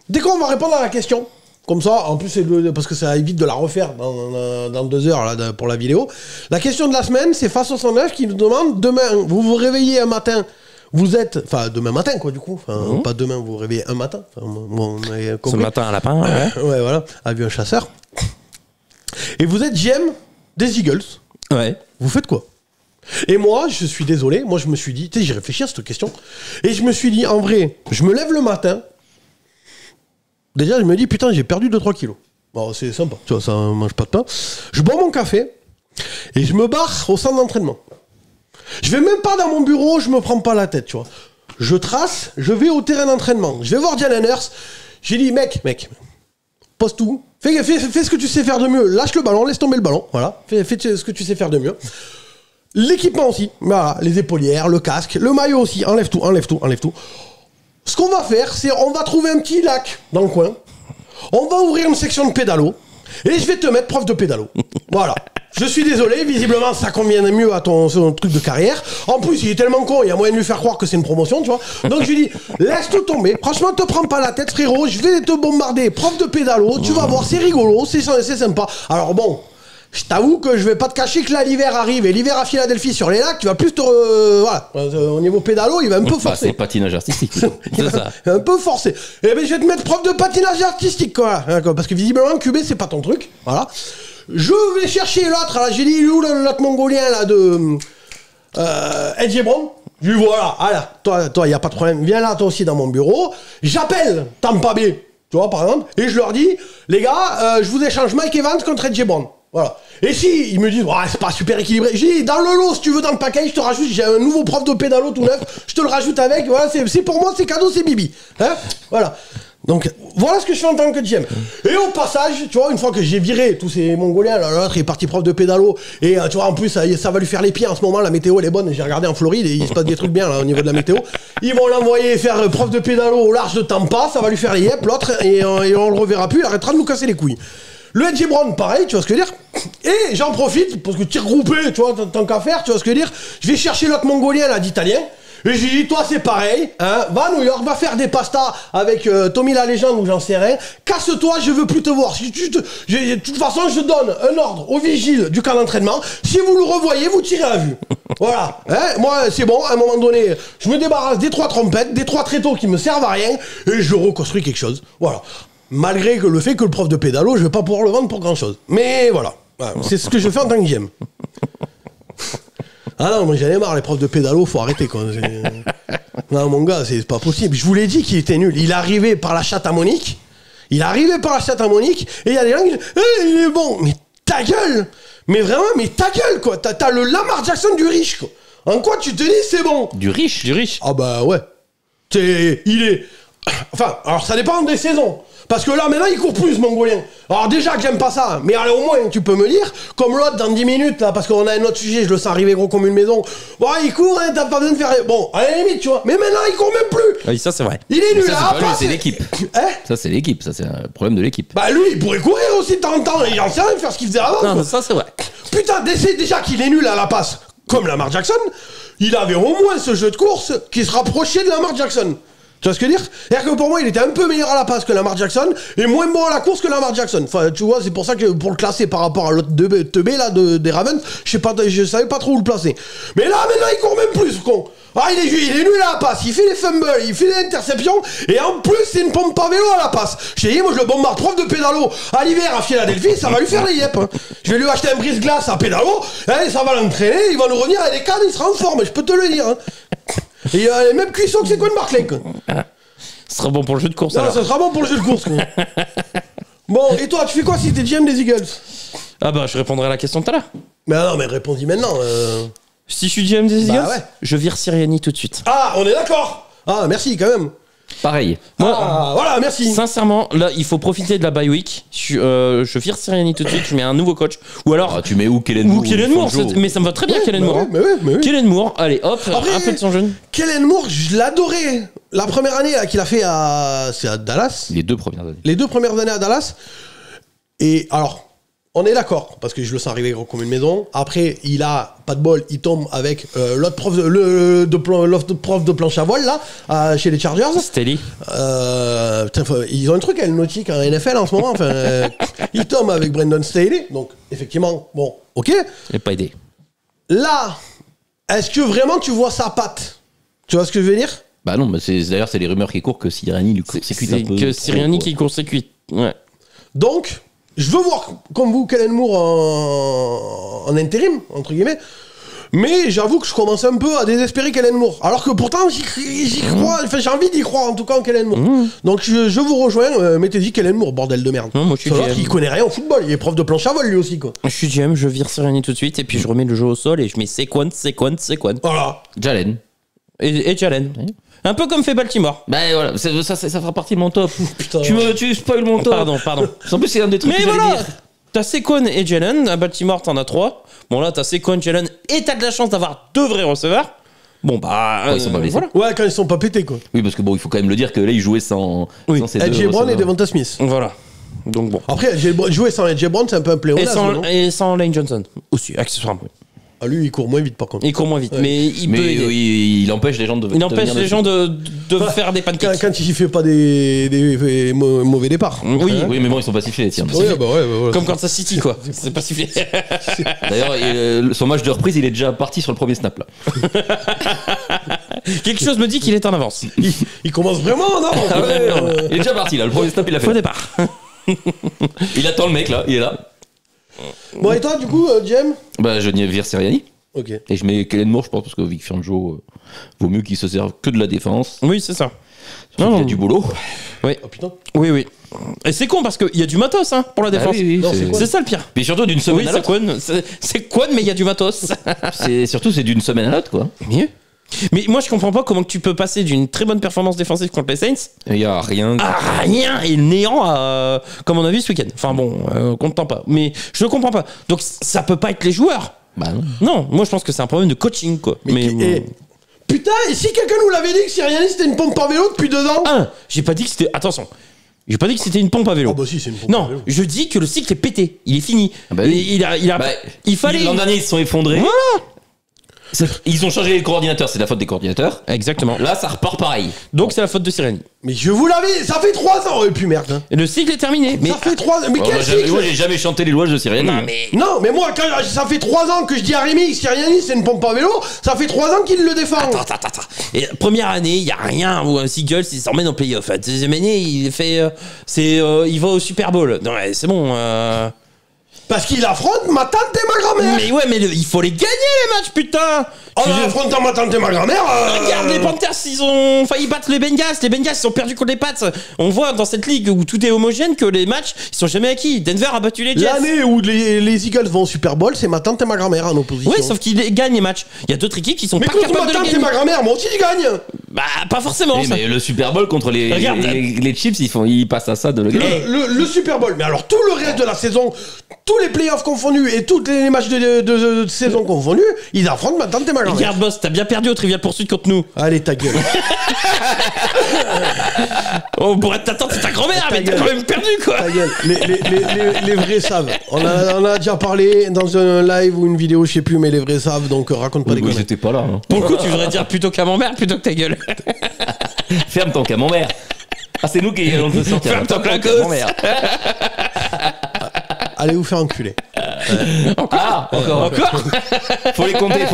dès qu'on va répondre à la question, comme ça, en plus, parce que ça évite de la refaire dans 2 heures là, pour la vidéo. La question de la semaine, c'est Face au 109 qui nous demande, demain, vous vous réveillez un matin... Vous êtes, enfin demain matin quoi du coup, pas demain vous vous réveillez un matin. Ce matin un lapin, ouais. Ouais voilà, a vu un chasseur. Et vous êtes GM des Eagles. Ouais. Vous faites quoi? Et moi je suis désolé, moi je me suis dit, tu sais j'ai réfléchi à cette question et je me suis dit en vrai, je me lève le matin. Déjà je me dis putain j'ai perdu 2-3 kilos. Bon c'est sympa, tu vois ça mange pas de pain. Je bois mon café et je me barre au centre d'entraînement. Je vais même pas dans mon bureau, je me prends pas la tête, tu vois. Je trace, je vais au terrain d'entraînement. Je vais voir Jalen Hurts. J'ai dit, mec, pose tout. Fais ce que tu sais faire de mieux. Lâche le ballon, laisse tomber le ballon. Voilà. Fais ce que tu sais faire de mieux. L'équipement aussi. Voilà. Les épaulières, le casque, le maillot aussi. Enlève tout. Ce qu'on va faire, c'est on va trouver un petit lac dans le coin. On va ouvrir une section de pédalo. et je vais te mettre prof de pédalo. Voilà. Je suis désolé, visiblement ça convient mieux à ton truc de carrière. En plus, il est tellement con, il y a moyen de lui faire croire que c'est une promotion, tu vois. Donc je lui dis, laisse tout tomber. Franchement, te prends pas la tête, frérot. Je vais te bombarder, prof de pédalo. Tu vas voir, c'est rigolo, c'est sympa. Alors bon, je t'avoue que je vais pas te cacher que là l'hiver arrive et l'hiver à Philadelphie sur les lacs, tu vas plus voilà. Au niveau pédalo, il va un peu forcer. C'est patinage artistique. C'est ça. Un peu forcé. Eh ben je vais te mettre prof de patinage artistique, quoi. Parce que visiblement, QB, c'est pas ton truc. Voilà. Je vais chercher l'autre, là, j'ai dit, il est où l'autre mongolien, là, de Edge Brown. Je lui voilà, alors, toi, y a pas de problème, viens là, toi aussi, dans mon bureau. J'appelle Tampa Bay, tu vois, par exemple, et je leur dis, les gars, je vous échange Mike Evans contre Edge Brown. Voilà. Et si ils me disent, ouais, c'est pas super équilibré, j'ai dit, dans le lot, si tu veux, dans le package, je te rajoute, j'ai un nouveau prof de pédalo tout neuf, je te le rajoute avec, voilà, c'est pour moi, c'est cadeau, c'est bibi. Hein, voilà. Donc, voilà ce que je fais en tant que GM. Et au passage, tu vois, une fois que j'ai viré tous ces Mongoliens, là, l'autre est parti prof de pédalo, et tu vois, en plus, ça va lui faire les pieds en ce moment, la météo, elle est bonne, j'ai regardé en Floride, et il se passe des trucs bien, là, au niveau de la météo. Ils vont l'envoyer faire prof de pédalo au large de Tampa, ça va lui faire les yep, l'autre, et on le reverra plus, il arrêtera de nous casser les couilles. Le Edge Brown, pareil, tu vois ce que je veux dire. Et j'en profite, parce que tir groupé, tu vois, tant qu'à faire, tu vois ce que je veux dire. Je vais chercher l'autre Mongolien, là, d'italien. Et j'ai dit, toi c'est pareil, hein, va à New York, va faire des pastas avec Tommy la légende ou j'en sais rien. Casse-toi, je veux plus te voir. De toute façon, je donne un ordre au vigile du camp d'entraînement. Si vous le revoyez, vous tirez à vue. Voilà. Hein, moi, c'est bon, à un moment donné, je me débarrasse des 3 trompettes, des 3 tréteaux qui me servent à rien, et je reconstruis quelque chose. Voilà. Malgré le fait que le prof de pédalo, je vais pas pouvoir le vendre pour grand chose. Mais voilà. C'est ce que je fais en tant que GM. Ah non, moi j'en ai marre, les profs de pédalo, faut arrêter quoi. Non, mon gars, c'est pas possible. Je vous l'ai dit qu'il était nul. Il est arrivé par la chatte à Monique. Et il y a des gens qui disent, il est bon. Mais ta gueule. Mais vraiment, mais ta gueule quoi. T'as le Lamar Jackson du riche quoi. En quoi tu te dis c'est bon? Du riche. Ah bah ouais. Il est. Enfin, alors ça dépend des saisons. Parce que là, maintenant, il court plus, Mongolien. Alors déjà que j'aime pas ça, mais allez, au moins, tu peux me dire, comme l'autre dans 10 minutes, là, parce qu'on a un autre sujet, je le sens arriver gros comme une maison. Bon, il court, hein, t'as pas besoin de faire... Bon, à la limite, tu vois. Mais maintenant, il court même plus. Oui, ça, c'est vrai. Il est nul, là. C'est l'équipe. Hein? Ça, c'est l'équipe. Ça, c'est un problème de l'équipe. Bah, lui, il pourrait courir aussi de temps en temps. Il en sait rien de faire ce qu'il faisait avant. Non, quoi. ça, c'est vrai. Putain, déjà qu'il est nul à la passe, comme Lamar Jackson, il avait au moins ce jeu de course qui se rapprochait de Lamar Jackson. Tu vois ce que je veux dire? C'est-à-dire que pour moi, il était un peu meilleur à la passe que Lamar Jackson et moins bon à la course que Lamar Jackson. Enfin, tu vois, c'est pour ça que pour le classer par rapport à l'autre teubé là des Ravens, je savais pas trop où le placer. Mais là, maintenant, il court même plus, con. Ah, il est nul à la passe, il fait des fumbles, il fait des interceptions et en plus, c'est une pompe à vélo à la passe. J'ai dit, moi, je le bombarde prof de pédalo à l'hiver à Philadelphie, ça va lui faire les yep. Hein. Je vais lui acheter un brise-glace à pédalo, hein, ça va l'entraîner, il va nous revenir avec des cannes, il sera en forme, je peux te le dire. Hein. Et il a les mêmes cuissons que c'est quoi de Barclay, quoi. Ce sera bon pour le jeu de course. Non, alors. ça sera bon pour le jeu de course. Quoi. Bon, et toi, tu fais quoi si t'es GM des Eagles? Ah bah, je répondrai à la question tout à l'heure. Mais non, mais réponds-y maintenant. Si je suis GM des Eagles, ouais. je vire Sirianni tout de suite. Ah, on est d'accord. Ah, merci quand même. Pareil. Moi, voilà, merci. Sincèrement, là, il faut profiter de la bye week. Je vire Sirianni tout de suite, je mets un nouveau coach. Ou alors... tu mets où Kellen Moore? Ou Kellen Moore, mais ça me va très bien, Kellen Moore. Mais oui. Kellen Moore, allez, hop, Après, un peu de son jeune. Kellen Moore, je l'adorais. La première année là, qu'il a fait c'est à Dallas. Les 2 premières années. Les 2 premières années à Dallas. Et alors, on est d'accord, parce que je le sens arriver gros comme une maison. Après, il a pas de bol, il tombe avec l'autre prof de planche à voile là, chez les Chargers. Staley. Ils ont un truc à nautique en NFL en ce moment. Enfin, il tombe avec Brandon Staley. Donc, effectivement, bon, ok. Il n'est pas aidé. Là, est-ce que vraiment tu vois sa patte? Tu vois ce que je veux dire? Bah non, mais d'ailleurs, c'est les rumeurs qui courent que Sirianni lui court-circuite un peu. Que Sirianni qui court-circuite. Ouais. Donc, je veux voir, comme vous, Kellen Moore en intérim, entre guillemets. Mais j'avoue que je commence un peu à désespérer Kellen Moore. Alors que pourtant, j'y crois. Enfin, j'ai envie d'y croire, en tout cas, en Kellen Moore. Donc, je vous rejoins. Mettez-y Kellen Moore, bordel de merde. Non, moi, je suis GM. Il connaît rien au football. Il est prof de planche à voile, lui aussi, quoi. Je suis GM, je vire Sirianni tout de suite, et puis je remets le jeu au sol, et je mets Saquon. Voilà. Jalen. Et Jalen. Un peu comme fait Baltimore. Bah voilà, ça fera partie de mon top. Putain. Tu spoil mon top. Pardon. En plus, c'est un des trucs Mais que j'allais voilà, dire. t'as Saquon et Jalen. À Baltimore, t'en as 3. Bon, là, t'as Saquon, Jalen, et t'as de la chance d'avoir 2 vrais receveurs. Bon, bah. Ouais, ils sont pas blessés. Voilà. Ouais, quand ils sont pas pétés, quoi. Oui, parce que bon, il faut quand même le dire que là, il jouait sans ses 2 Edge Brown et receveurs. Devonta Smith. Voilà. Donc bon. Après, jouer sans AJ Brown, c'est un peu un pléonasme. Et sans Lane Johnson aussi, accessoirement. Ah, lui, il court moins vite par contre. Il court moins vite, mais il empêche les gens de. Il empêche les gens de faire des pancakes. Quand il fait pas des mauvais départs. Oui, oui, mais bon, ils sont pas sifflés, tiens. Comme Kansas City, quoi. C'est pas sifflé. D'ailleurs, son match de reprise, il est déjà parti sur le premier snap là. Quelque chose me dit qu'il est en avance. Il commence vraiment en avance. Il est déjà parti là, le premier snap, il a fait. Au départ. Il attend le mec là, il est là. Bon, et toi, du coup, Jem? Bah, je vire Sirianni. Ok. Et je mets Kellen Moore, je pense, parce que Vic Fangio vaut mieux qu'il se serve que de la défense. Oui, c'est ça. Il y a du boulot. Oui. Oh putain. Oui. Et c'est con parce qu'il y a du matos pour la défense. Oui, c'est ça le pire. Puis surtout d'une semaine à l'autre. C'est Quan, mais il y a du matos. c'est d'une semaine à l'autre, quoi. Mieux. Mais moi, je comprends pas comment tu peux passer d'une très bonne performance défensive contre les Saints il y a rien à rien et néant comme on a vu ce week-end. Enfin bon, content pas. Mais je ne comprends pas. Donc ça peut pas être les joueurs. Bah non. Non, moi je pense que c'est un problème de coaching, quoi. Putain, et si quelqu'un nous l'avait dit que Sirianni c'était une pompe à vélo depuis 2 ans? J'ai pas dit que c'était. Attention. J'ai pas dit que c'était une pompe à vélo. Ah bah si, c'est une pompe à vélo. Non, je dis que le cycle est pété. Il est fini. Il fallait. L'an dernier, ils se sont effondrés. Voilà. Ils ont changé les coordinateurs, c'est la faute des coordinateurs. Exactement. Là, ça repart pareil. Donc c'est la faute de Sirianni. Mais je vous l'avais, ça fait 3 ans. Et puis merde. Hein. Et le cycle est terminé. Ça fait 3 ans. Mais quel cycle? Moi, j'ai jamais chanté les louanges de Sirianni. Non, mais moi, ça fait 3 ans que je dis à Rémi, Sirianni c'est une pompe à vélo. Ça fait 3 ans qu'il le défend. Attends. Et première année, il y a rien où un Seagulls il s'emmène en playoff. Deuxième année, il fait, il va au Super Bowl. Non, c'est bon. Parce qu'il affronte ma tante et ma grand-mère. Mais ouais, mais il faut les gagner les matchs, putain. En affrontant ma tante et ma grand-mère. Regarde les Panthers, ils ont failli battre les Bengals. Les Bengals ils ont perdu contre les Pats. On voit dans cette ligue où tout est homogène que les matchs ils sont jamais acquis. Denver a battu les Jets. L'année où les Eagles vont au Super Bowl, c'est ma tante et ma grand-mère en opposition. Oui, sauf qu'ils gagnent les matchs. Il y a d'autres équipes qui sont pas capables de les gagner. Mais ma tante et ma grand-mère, moi aussi je gagne. Bah pas forcément. Mais le Super Bowl contre les Chiefs, ils passent à ça de le gagner. Le Super Bowl, mais alors tout le reste de la saison, tous les playoffs confondus et tous les matchs de saison confondus, ils affrontent ma tante et ma grand-mère. Regarde boss, t'as bien perdu au Trivial Poursuite contre nous. Allez ta gueule. On pourrait être ta tante et ta grand-mère, mais t'as quand même perdu quoi. Ta gueule. Les vrais savent. On a déjà parlé dans un live ou une vidéo, je sais plus, mais les vrais savent, donc raconte pas les conneries. J'étais pas là. Hein. Pour le coup, tu voudrais dire plutôt camembert plutôt que ta gueule. Ferme ton camembert. Ah, c'est nous qui allons te sortir. Ferme ton clacos. Allez vous faire enculer. Encore. Faut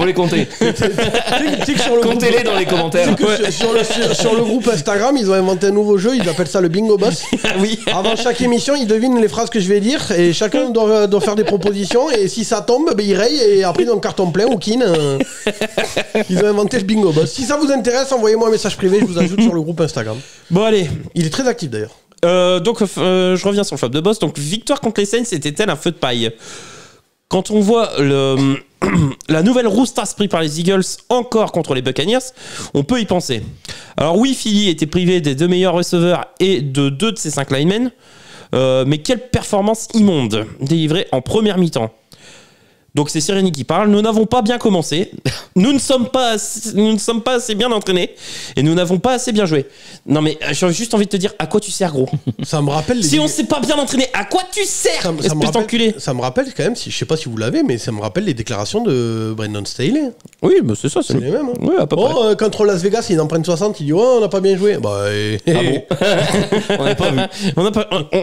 les compter. Comptez-les dans les commentaires. Sur le groupe Instagram, ils ont inventé un nouveau jeu, ils appellent ça le Bingo Boss. Oui. Avant chaque émission, ils devinent les phrases que je vais dire et chacun doit faire des propositions et si ça tombe, ben, ils rayent et après ils ont le carton plein ou kin. Ils ont inventé le Bingo Boss. Si ça vous intéresse, envoyez-moi un message privé, je vous ajoute sur le groupe Instagram. Bon allez. Il est très actif d'ailleurs. Donc je reviens sur le flop de boss. Donc victoire contre les Saints, c'était-elle un feu de paille? Quand on voit la nouvelle roustasse prise par les Eagles encore contre les Buccaneers, on peut y penser. Alors oui, Philly était privé des 2 meilleurs receveurs et de 2 de ses 5 linemen, mais quelle performance immonde délivrée en première mi-temps. Donc c'est Sirianni qui parle. Nous n'avons pas bien commencé. Nous ne sommes pas assez bien entraînés et nous n'avons pas assez bien joué. Non mais j'ai juste envie de te dire à quoi tu sers gros. Ça me rappelle. Si on s'est pas bien entraîné, à quoi tu sers, espèce d'enculé. Ça me rappelle quand même, je sais pas si vous l'avez, mais ça me rappelle les déclarations de Brandon Staley. Oui, mais c'est ça, c'est les mêmes. Hein. Oui, à peu près. Contre Las Vegas, ils en prennent 60. Il dit on n'a pas bien joué. Bah, ah bon. On n'a pas vu.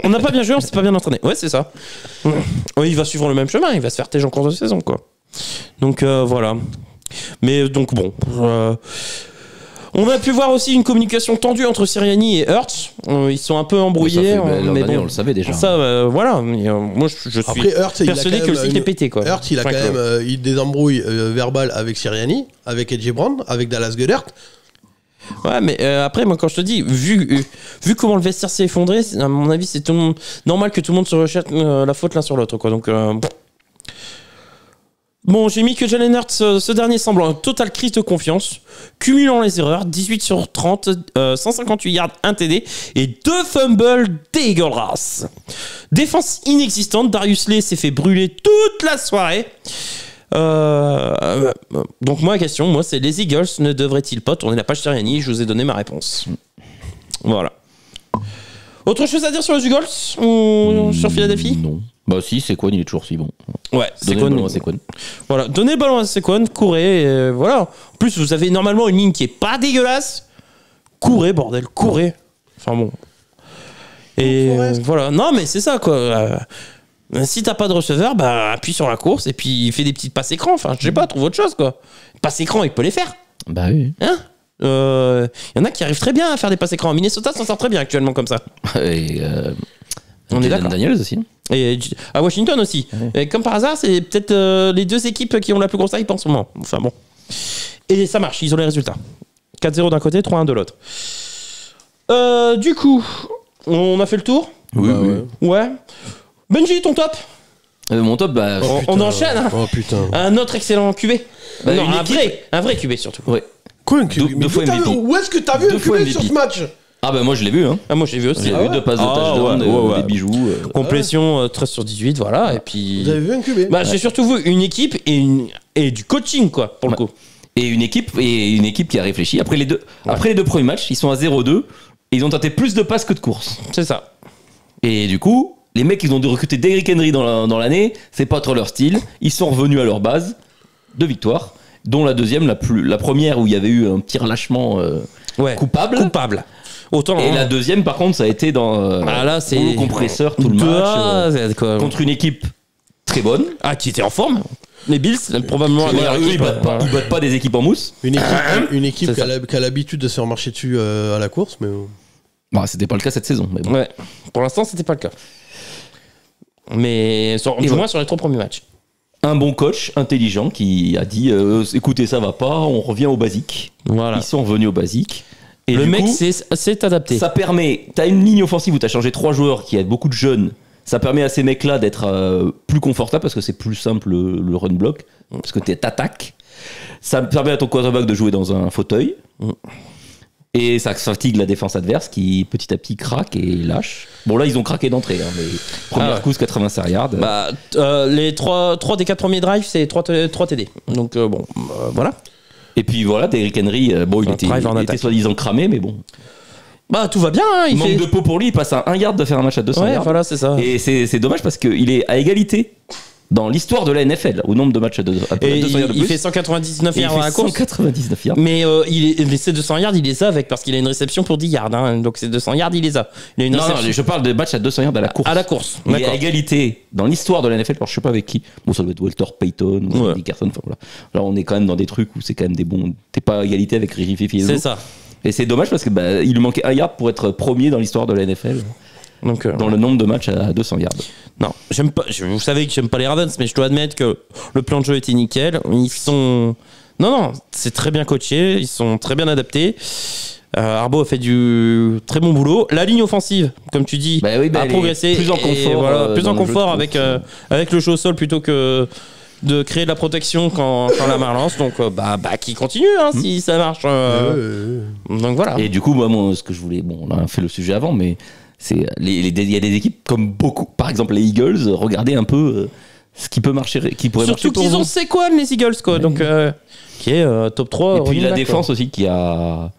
On n'a pas bien joué, on s'est pas bien entraîné. Ouais, c'est ça. Oui, il va suivre le même chemin. Il va se faire têche en cours de saison, quoi. Donc voilà. Mais donc bon. On a pu voir aussi une communication tendue entre Sirianni et Hurts. Ils sont un peu embrouillés. Mais bon, on le savait déjà. Ça, voilà. Moi, je suis persuadé que le cycle est pété, quoi. Hurts, il a quand même des embrouilles verbales avec Sirianni, avec AJ Brown, avec Dallas Goedert. Ouais, mais après, moi, quand je te dis, vu comment le vestiaire s'est effondré, à mon avis, c'est normal que tout le monde se rejette la faute l'un sur l'autre, quoi. Donc. Bon, j'ai mis que Jalen Hurts, ce dernier semble en totale crise de confiance, cumulant les erreurs, 18 sur 30, 158 yards, 1 TD et 2 fumbles dégueulasses. Défense inexistante, Darius Slay s'est fait brûler toute la soirée. Donc ma question, c'est les Eagles ne devraient-ils pas tourner la page Sirianni? Je vous ai donné ma réponse. Voilà. Autre chose à dire sur les Eagles ou sur Philadelphie? Non. Bah si, Saquon il est toujours si bon. Ouais, Donnez le ballon à Saquon. Voilà, donnez le ballon à Saquon, courez, voilà. En plus, vous avez normalement une ligne qui est pas dégueulasse. Courez, bordel, courez. Enfin bon. Et voilà, non mais c'est ça quoi. Si t'as pas de receveur, bah appuie sur la course et puis fais des petites passes écran. Enfin, je sais pas, trouve autre chose quoi. Passes écran, il peut les faire. Bah oui. Hein? Y en a qui arrivent très bien à faire des passes écran. Minnesota s'en sort très bien actuellement comme ça. Et On est d'accord. Daniels aussi. Et à Washington aussi. Ouais. Et comme par hasard, c'est peut-être les deux équipes qui ont la plus grosse hype en ce moment. Enfin bon. Et ça marche, ils ont les résultats. 4-0 d'un côté, 3-1 de l'autre. Du coup, on a fait le tour? Oui. Ouais. Benji, ton top? Mon top, bah. On enchaîne. Hein. Oh putain. Un autre excellent QB. Bah, non, une un vrai QB surtout. Ouais. Quoi un QB? Deux fois MVP. Où est-ce que t'as vu Deux un fois QB sur MVP. ce match? Ah bah moi je l'ai vu hein. Ah, moi j'ai vu aussi. J'ai vu 2 passes de touchdown, ouais. des bijoux. Complétion 13 sur 18, voilà. Et puis. Vous avez vu un QB? Bah, j'ai surtout vu une équipe et du coaching, quoi, pour le coup. Et une équipe qui a réfléchi. Après les deux premiers matchs, ils sont à 0-2 et ils ont tenté plus de passes que de courses. C'est ça. Et du coup, les mecs, ils ont dû recruter Derrick Henry dans l'année. C'est pas trop leur style. Ils sont revenus à leur base de victoire, dont la deuxième, la première où il y avait eu un petit relâchement coupable. Autant. Et la deuxième, par contre, ça a été dans là, c'est rouleau compresseur tout le match contre une équipe très bonne. Ah, qui était en forme. Les Bills, probablement. Voilà, eux, ils battent pas des équipes en mousse. Une équipe C'est qui a l'habitude de se faire marcher dessus à la course, mais. Bah, c'était pas le cas cette saison. Mais bon. Ouais. Pour l'instant, c'était pas le cas. Mais du moins sur les 3 premiers matchs. Un bon coach intelligent qui a dit écoutez, ça va pas, on revient au basique. Voilà. Ils sont revenus au basique. Et le du mec coup, c'est adapté. ça permet, t'as une ligne offensive où t'as changé 3 joueurs qui aident beaucoup de jeunes. Ça permet à ces mecs-là d'être plus confortables parce que c'est plus simple le run block, parce que t'attaques. Ça permet à ton quarterback de jouer dans un fauteuil. Et ça fatigue la défense adverse qui petit à petit craque et lâche. Bon là ils ont craqué d'entrée, hein, mais première course 85 yards. Bah, les 3 des 4 premiers drives, c'est 3 TD. Donc voilà. Et puis voilà, Derrick Henry, il était soi-disant cramé, mais bon. Bah tout va bien. Hein, Il manque de peau pour lui, il passe à 1 yard de faire un match à 200 yards. Voilà, c'est ça. Et c'est dommage parce qu'il est à égalité dans l'histoire de la NFL au nombre de matchs à 200 yards de plus. Il fait 199 yards à la course. 199 yards. Mais ces 200 yards, il les a avec parce qu'il a une réception pour 10 yards. Hein, donc ces 200 yards, il les a. Il a une réception. Je parle de matchs à 200 yards à la course. À la course. Il est à égalité dans l'histoire de la NFL. Alors je sais pas avec qui. Bon, ça doit être Walter Payton ou Andy Carson. Enfin voilà. Là, on est quand même dans des trucs où c'est quand même des bons. T'es pas à égalité avec Ricky Fields. C'est ça. Et c'est dommage parce que il lui manquait 1 yard pour être premier dans l'histoire de la NFL. Donc, dans le nombre de matchs à 200 yards. Non, j'aime pas. Vous savez que j'aime pas les Ravens, mais je dois admettre que le plan de jeu était nickel. Ils sont. Non, c'est très bien coaché. Ils sont très bien adaptés. Harbaugh a fait du très bon boulot. La ligne offensive, comme tu dis, a progressé. Plus en confort. Plus en confort avec le jeu au sol plutôt que de créer de la protection quand la main lance. Donc, qui continue si ça marche. Donc voilà. Et du coup, moi, ce que je voulais. Bon, on a fait le sujet avant, mais. Il y a des équipes comme beaucoup, par exemple les Eagles, regardez un peu ce qui peut marcher, qui pourrait marcher pour vous. Surtout qu'ils ont Saquon, les Eagles, quoi, donc qui est top 3. Et puis la défense aussi qui a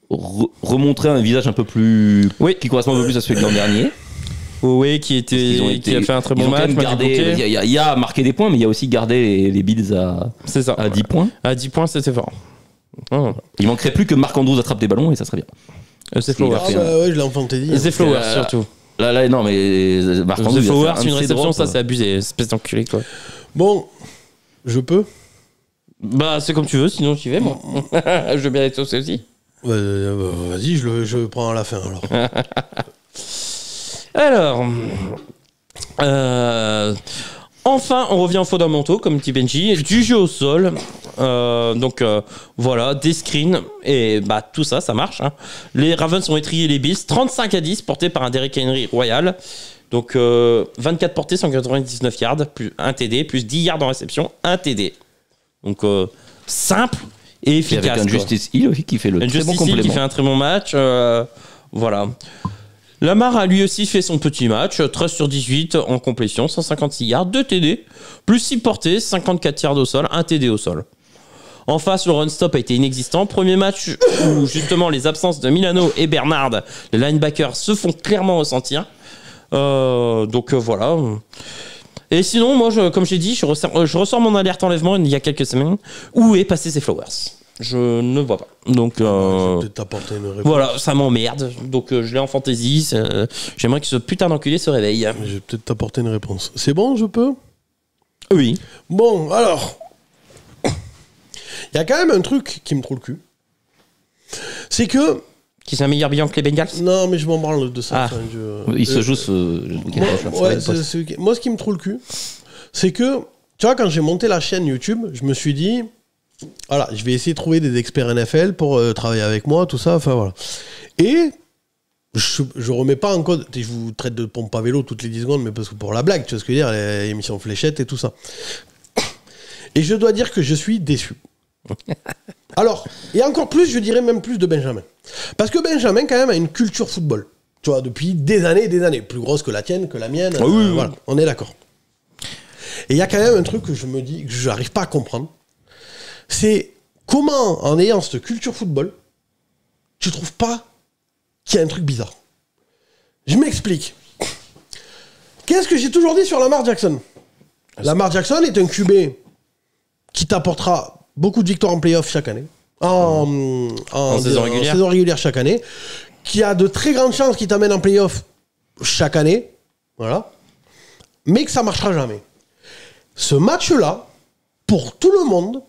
remontré un visage un peu plus, qui correspond un peu plus à celui de l'an dernier. Oui, qui a fait un très bon match. Il y a marqué des points, mais il y a aussi gardé les Bills à 10 points. À 10 points, c'était fort. Il manquerait plus que Marc Andrews attrape des ballons et ça serait bien. C'est Flowers. Ouais, je l'ai entendu. C'est Flowers surtout. Là, non, mais Marc Andrews. C'est Flowers, une réception, ça c'est abusé, espèce d'enculé quoi. Bon, je peux. Bah, c'est comme tu veux, sinon j'y vais, moi. Je veux bien être aussi. Vas-y, je prends à la fin alors. Enfin, on revient aux fondamentaux, comme dit Benji, du jeu au sol. Voilà, des screens, et tout ça, ça marche. Hein. Les Ravens ont étrié les Bills, 35-10, portés par un Derrick Henry royal. Donc, 24 portées, 199 yards, plus 1 TD, plus 10 yards en réception, 1 TD. Donc, simple et efficace. Et avec un Justice Hill aussi qui fait le très bon complément. Qui fait un très bon match. Voilà. Lamar a lui aussi fait son petit match, 13 sur 18 en complétion, 156 yards, 2 TD, plus 6 portées, 54 yards au sol, 1 TD au sol. En face, le run-stop a été inexistant. Premier match où justement les absences de Milano et Bernard, les linebackers, se font clairement ressentir. Donc voilà. Et sinon, moi, comme j'ai dit, je ressors mon alerte enlèvement il y a quelques semaines. Où est passé Zay Flowers ? Je ne vois pas. Donc, je vais peut-être t'apporter une réponse. Voilà, ça m'emmerde. Donc, je l'ai en fantasy. J'aimerais que ce putain d'enculé se réveille. Je vais peut-être t'apporter une réponse. C'est bon, je peux ? Oui. Bon, alors. Il y a quand même un truc qui me trouve le cul. C'est que. Qui c'est un meilleur bilan que les Bengals ? Non, mais je m'en branle de ça. Ah. Enfin, Il se joue ce. Moi, ce qui me trouve le cul, c'est que, tu vois, quand j'ai monté la chaîne YouTube, je me suis dit, voilà, je vais essayer de trouver des experts NFL pour travailler avec moi, tout ça, enfin voilà. Et je remets pas en cause, je vous traite de pompe à vélo toutes les 10 secondes, mais parce que pour la blague, tu vois ce que je veux dire, les émissions fléchettes et tout ça. Et je dois dire que je suis déçu. Alors, et encore plus, je dirais même plus de Benjamin. Parce que Benjamin, quand même, a une culture football. Tu vois, depuis des années, plus grosse que la tienne, que la mienne. Oui. Voilà, on est d'accord. Et il y a quand même un truc que je me dis, que je n'arrive pas à comprendre. C'est comment, en ayant cette culture football, tu trouves pas qu'il y a un truc bizarre. Je m'explique. Qu'est-ce que j'ai toujours dit sur Lamar Jackson ? Lamar Jackson est un QB qui t'apportera beaucoup de victoires en playoff chaque année. En saison régulière chaque année. Qui a de très grandes chances qu'il t'amène en playoff chaque année. Voilà. Mais que ça ne marchera jamais. Ce match-là, pour tout le monde,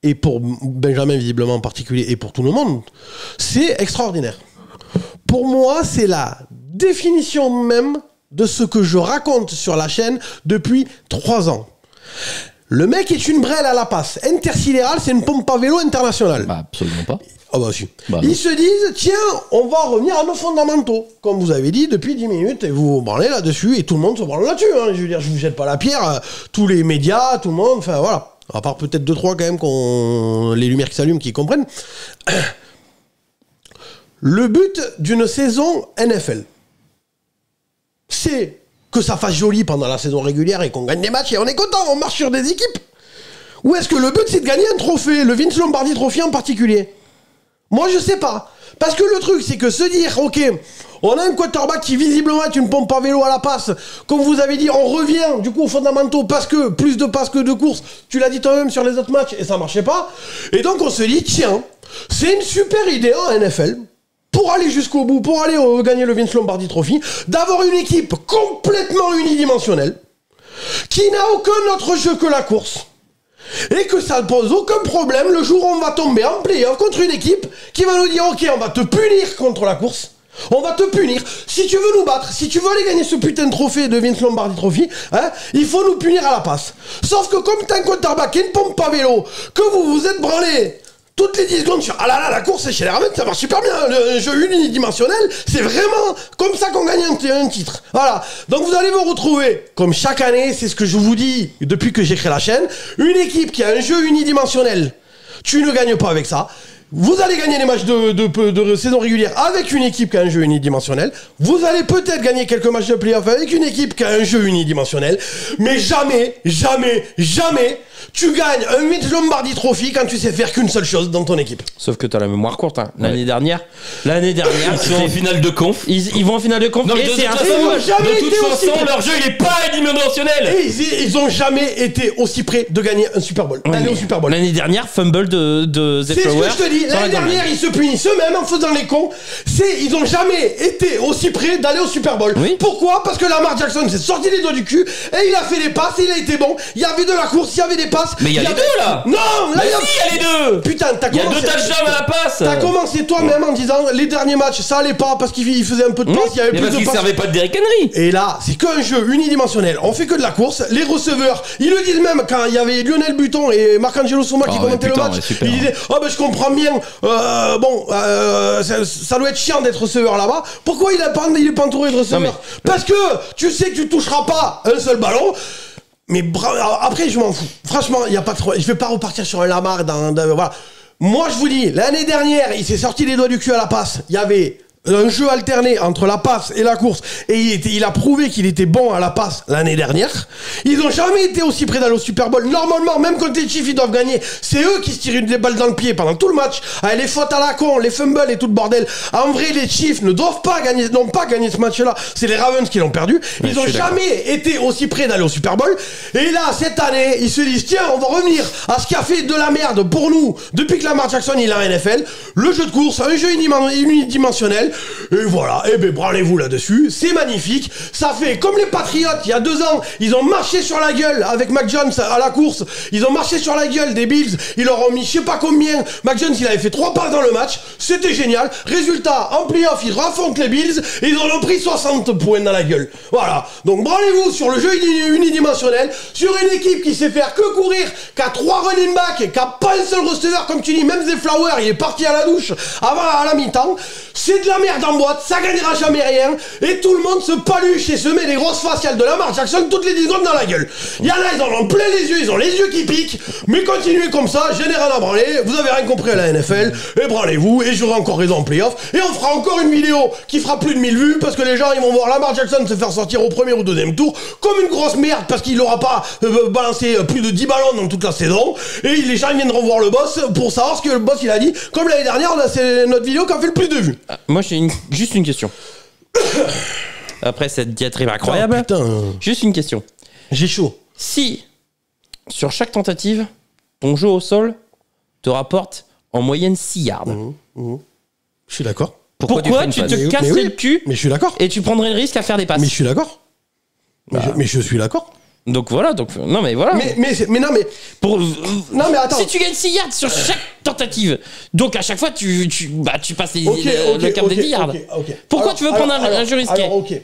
et pour Benjamin visiblement en particulier, et pour tout le monde, c'est extraordinaire. Pour moi, c'est la définition même de ce que je raconte sur la chaîne depuis 3 ans. Le mec est une brêle à la passe. Intersidéral, c'est une pompe à vélo internationale. Bah, absolument pas. Ah bah si. Ils se disent, tiens, on va revenir à nos fondamentaux. Comme vous avez dit depuis 10 minutes, et vous vous branlez là-dessus, et tout le monde se branle là-dessus. Hein. Je veux dire, je vous jette pas la pierre. Tous les médias, tout le monde, enfin voilà. À part peut-être 2-3 quand même, les lumières qui s'allument, qui comprennent. Le but d'une saison NFL, c'est que ça fasse joli pendant la saison régulière et qu'on gagne des matchs et on est content, on marche sur des équipes. Ou est-ce que le but c'est de gagner un trophée, le Vince Lombardi Trophy en particulier ? Moi je sais pas. Parce que le truc c'est que se dire, ok, on a un quarterback qui visiblement est une pompe à vélo à la passe, comme vous avez dit, on revient du coup aux fondamentaux parce que plus de passes que de courses, tu l'as dit toi-même sur les autres matchs et ça marchait pas. Et donc on se dit, tiens, c'est une super idée en NFL. Pour aller jusqu'au bout, pour aller gagner le Vince Lombardi Trophy, d'avoir une équipe complètement unidimensionnelle, qui n'a aucun autre jeu que la course, et que ça ne pose aucun problème le jour où on va tomber en play-off contre une équipe qui va nous dire, ok, on va te punir contre la course, on va te punir, si tu veux nous battre, si tu veux aller gagner ce putain de trophée de Vince Lombardi Trophy, hein, il faut nous punir à la passe. Sauf que comme t'as un quarterback et une pompe à vélo, que vous vous êtes branlé toutes les 10 secondes sur, ah là là, la course chez les Ravens, ça marche super bien. Le jeu unidimensionnel, c'est vraiment comme ça qu'on gagne un titre. Voilà. Donc vous allez vous retrouver, comme chaque année, c'est ce que je vous dis depuis que j'ai créé la chaîne, une équipe qui a un jeu unidimensionnel. Tu ne gagnes pas avec ça. Vous allez gagner les matchs de saison régulière avec une équipe qui a un jeu unidimensionnel. Vous allez peut-être gagner quelques matchs de playoff avec une équipe qui a un jeu unidimensionnel. Mais jamais, jamais, jamais, tu gagnes un Vince Lombardi Trophy quand tu sais faire qu'une seule chose dans ton équipe. Sauf que t'as la mémoire courte. Hein. L'année dernière, ils sont en finale de conf. Ils vont en finale de conf. Non, mais de toute façon, leur jeu il est pas unidimensionnel. Ils ont jamais été aussi près de gagner un Super Bowl. D'aller au Super Bowl. L'année dernière, fumble de Zay Flowers. C'est ce que je te dis. L'année dernière, ils se punissent eux-mêmes en faisant les cons. Ils ont jamais été aussi près d'aller au Super Bowl. Oui. Pourquoi ? Parce que Lamar Jackson s'est sorti les doigts du cul et il a fait des passes, il a été bon. Il y avait de la course, il y avait des passes. Mais il y a les deux là. Non, là il y a les deux. Putain, il y a 2 touchdowns à la passe. T'as commencé toi-même en disant les derniers matchs, ça allait pas parce qu'il faisait un peu de passes, il y avait plus de passes. Parce qu'il servait pas de Derrick Henry. Et là, c'est qu'un jeu unidimensionnel. On fait que de la course. Les receveurs, ils le disent même quand il y avait Lionel Buton et Marc-Angelo Souma qui commentaient le match. Ils disaient, oh ben je comprends bien. Ça doit être chiant d'être receveur là-bas. Pourquoi il est pas entouré de receveurs ? Parce que tu sais que tu toucheras pas un seul ballon. Mais après, je m'en fous. Franchement, il y a pas trop. Je vais pas repartir sur un Lamar voilà. Moi, je vous dis, l'année dernière, il s'est sorti les doigts du cul à la passe. Il y avait un jeu alterné entre la passe et la course, et il a prouvé qu'il était bon à la passe l'année dernière. Ils ont jamais été aussi près d'aller au Super Bowl. Normalement, même quand les Chiefs ils doivent gagner, c'est eux qui se tirent des balles dans le pied pendant tout le match, avec les fautes à la con, les fumbles et tout le bordel. En vrai, les Chiefs n'ont pas gagné ce match-là. C'est les Ravens qui l'ont perdu. Ils ont jamais été aussi près d'aller au Super Bowl. Et là, cette année, ils se disent, tiens, on va revenir à ce qui a fait de la merde pour nous depuis que Lamar Jackson il a un NFL. Le jeu de course, un jeu unidimensionnel. Et voilà, et ben branlez-vous là-dessus, c'est magnifique. Ça fait comme les Patriots, il y a 2 ans, ils ont marché sur la gueule avec Mac Jones à la course. Ils ont marché sur la gueule des Bills, ils leur ont mis je sais pas combien. Mac Jones, il avait fait 3 passes dans le match, c'était génial. Résultat, en playoff, ils raffrontent les Bills et ils en ont pris 60 points dans la gueule. Voilà, donc branlez-vous sur le jeu unidimensionnel, sur une équipe qui sait faire que courir, qui a 3 running backs, qui a pas un seul receveur, comme tu dis, même Zay Flowers, il est parti à la douche avant à la mi-temps. C'est de la merde en boîte, ça gagnera jamais rien, et tout le monde se paluche et se met des grosses faciales de Lamar Jackson toutes les 10 secondes dans la gueule. Il y en a, ils en ont plein les yeux, ils ont les yeux qui piquent, mais continuez comme ça, je n'ai rien à branler, vous avez rien compris à la NFL, et branlez-vous, et j'aurai encore raison en playoff, et on fera encore une vidéo qui fera plus de 1000 vues, parce que les gens, ils vont voir Lamar Jackson se faire sortir au premier ou deuxième tour, comme une grosse merde, parce qu'il n'aura pas balancé plus de 10 ballons dans toute la saison, et les gens, ils viendront voir le boss pour savoir ce que le boss, il a dit, comme l'année dernière, c'est notre vidéo qui a fait le plus de vues. Moi, j'ai juste une question. Après cette diatribe incroyable, juste une question. J'ai chaud. Si, sur chaque tentative, ton jeu au sol te rapporte en moyenne 6 yards, Je suis d'accord. pourquoi tu te casserais le cul Mais je suis d'accord. et tu prendrais le risque à faire des passes? Mais je suis d'accord. Mais je suis d'accord. Donc voilà, non mais voilà. Mais non mais non mais attends. Si tu gagnes 6 yards sur chaque tentative, donc à chaque fois tu passes le cap des 10 yards. Pourquoi alors, tu veux prendre un jeu risqué? Alors, ok.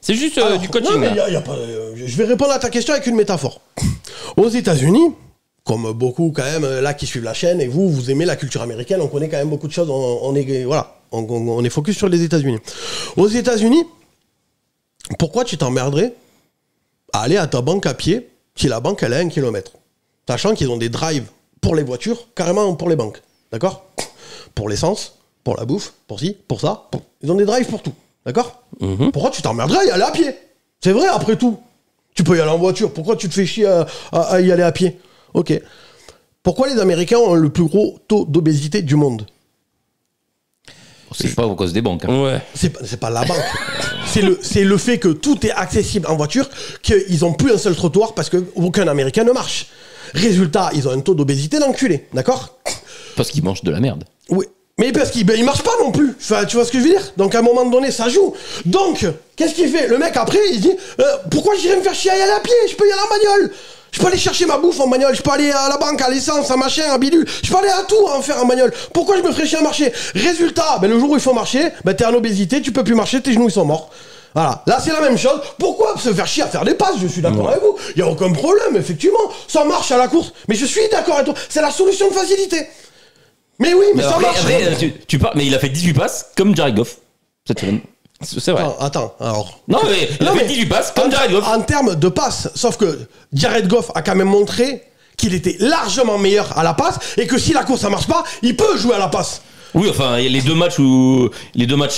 C'est juste du coaching. Non, mais y a pas, je vais répondre à ta question avec une métaphore. Aux États-Unis, comme beaucoup quand même là qui suivent la chaîne, et vous aimez la culture américaine, on connaît quand même beaucoup de choses. On est focus sur les États-Unis. Aux États-Unis, pourquoi tu t'emmerderais à aller à ta banque à pied si la banque elle est à 1 km, sachant qu'ils ont des drives pour les voitures, carrément pour les banques, d'accord? Pour l'essence, pour la bouffe, pour ci, pour ça, ils ont des drives pour tout, d'accord? Pourquoi tu t'emmerderais à y aller à pied? C'est vrai, après tout. Tu peux y aller en voiture, pourquoi tu te fais chier à y aller à pied? Ok. Pourquoi les Américains ont le plus gros taux d'obésité du monde? C'est pas à cause des banques. Hein. Ouais. C'est pas la banque. c'est le fait que tout est accessible en voiture, qu'ils ont plus un seul trottoir parce qu'aucun Américain ne marche. Résultat, ils ont un taux d'obésité d'enculé, d'accord? Parce qu'ils mangent de la merde. Oui. Mais parce qu'il marche pas non plus. Enfin, tu vois ce que je veux dire? Donc à un moment donné, ça joue. Donc, qu'est-ce qu'il fait? Le mec après, il dit pourquoi j'irais me faire chier à y aller à pied? Je peux y aller en bagnole. Je peux aller chercher ma bouffe en bagnole, je peux aller à la banque, à l'essence, à machin, à bidule, je peux aller à tout en faire en bagnole. Pourquoi je me ferais chier à marcher? Résultat, le jour où il faut marcher, t'es en obésité, tu peux plus marcher, tes genoux ils sont morts. Voilà, là c'est la même chose. Pourquoi se faire chier à faire des passes? Je suis d'accord avec vous, il y a aucun problème, effectivement, ça marche à la course. Mais je suis d'accord avec toi, c'est la solution de facilité. Mais oui, mais ça marche. Tu parles, mais il a fait 18 passes comme Jared Goff cette semaine. C'est vrai. Attends, alors. Non, mais il a fait 18 passes comme Jared Goff. En termes de passes, sauf que Jared Goff a quand même montré qu'il était largement meilleur à la passe et que si la course ça marche pas, il peut jouer à la passe. Oui, enfin, les deux matchs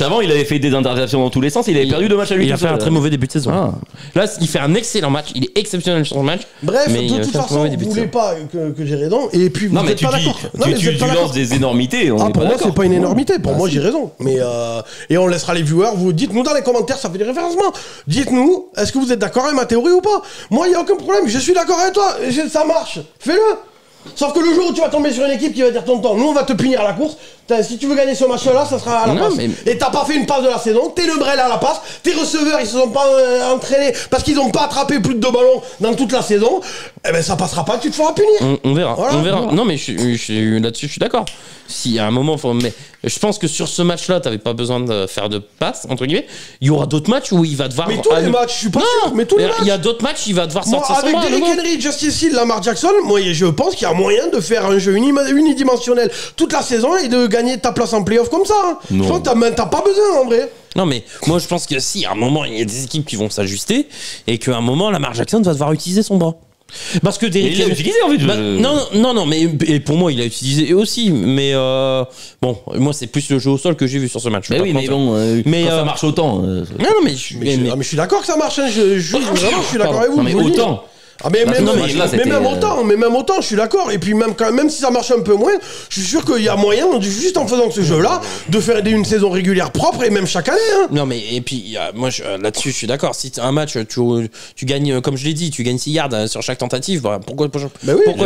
avant, il avait fait des interceptions dans tous les sens, il avait perdu 2 matchs à lui. Il a fait un très mauvais début de saison. Ah. Là, il fait un excellent match, il est exceptionnel sur son match. Bref, de toute façon, vous voulez pas que j'ai raison, et puis vous n'êtes pas d'accord. Tu lances des énormités. Pour moi, c'est pas une énormité. Pour moi, j'ai raison. Mais et on laissera les viewers. Vous dites-nous dans les commentaires, ça fait des référencements. Dites-nous, est-ce que vous êtes d'accord avec ma théorie ou pas? Moi, il y a aucun problème. Je suis d'accord avec toi. Ça marche. Fais-le. Sauf que le jour où tu vas tomber sur une équipe qui va dire tonton, nous on va te punir à la course, si tu veux gagner ce match-là, ça sera à la passe. Et t'as pas fait une passe de la saison, t'es le Brel à la passe, tes receveurs ils se sont pas entraînés parce qu'ils ont pas attrapé plus de 2 ballons dans toute la saison, eh ben ça passera pas, tu te feras punir. On verra, voilà. on verra. Non mais là-dessus je suis d'accord. Si à un moment, mais je pense que sur ce match-là, t'avais pas besoin de faire de passe entre guillemets. Il y aura d'autres matchs où il va devoir. Mais tous les matchs, je suis pas sûr. Mais tous les matchs. Il y a d'autres matchs, il va devoir sortir son avec Derrick Henry, Justice Hill, Lamar Jackson, moi je pense qu'il y a moyen de faire un jeu unidimensionnel toute la saison et de gagner ta place en playoff comme ça. Hein. Je pense que t'as pas besoin en vrai. Non mais moi je pense que si à un moment il y a des équipes qui vont s'ajuster et qu'à un moment Lamar Jackson va devoir utiliser son bras. Parce que Et Derrick il l'a Henry... utilisé en fait. Bah, non, mais et pour moi, il a utilisé aussi. Mais bon, moi, c'est plus le jeu au sol que j'ai vu sur ce match. Mais oui, mais bon, Mais, quand ça marche autant. Non, mais je suis d'accord que ça marche. Hein. Vraiment, je suis d'accord avec vous. Non, mais je vous le dis. autant. Ah mais même, Non, mais là, c'était, même autant, je suis d'accord. Et puis même si ça marche un peu moins, je suis sûr qu'il y a moyen, juste en faisant ce jeu-là, de faire une saison régulière propre et même chaque année. Hein. Non mais et puis moi là-dessus je suis d'accord. Si un match tu gagnes, comme je l'ai dit, tu gagnes 6 yards sur chaque tentative, bah, pourquoi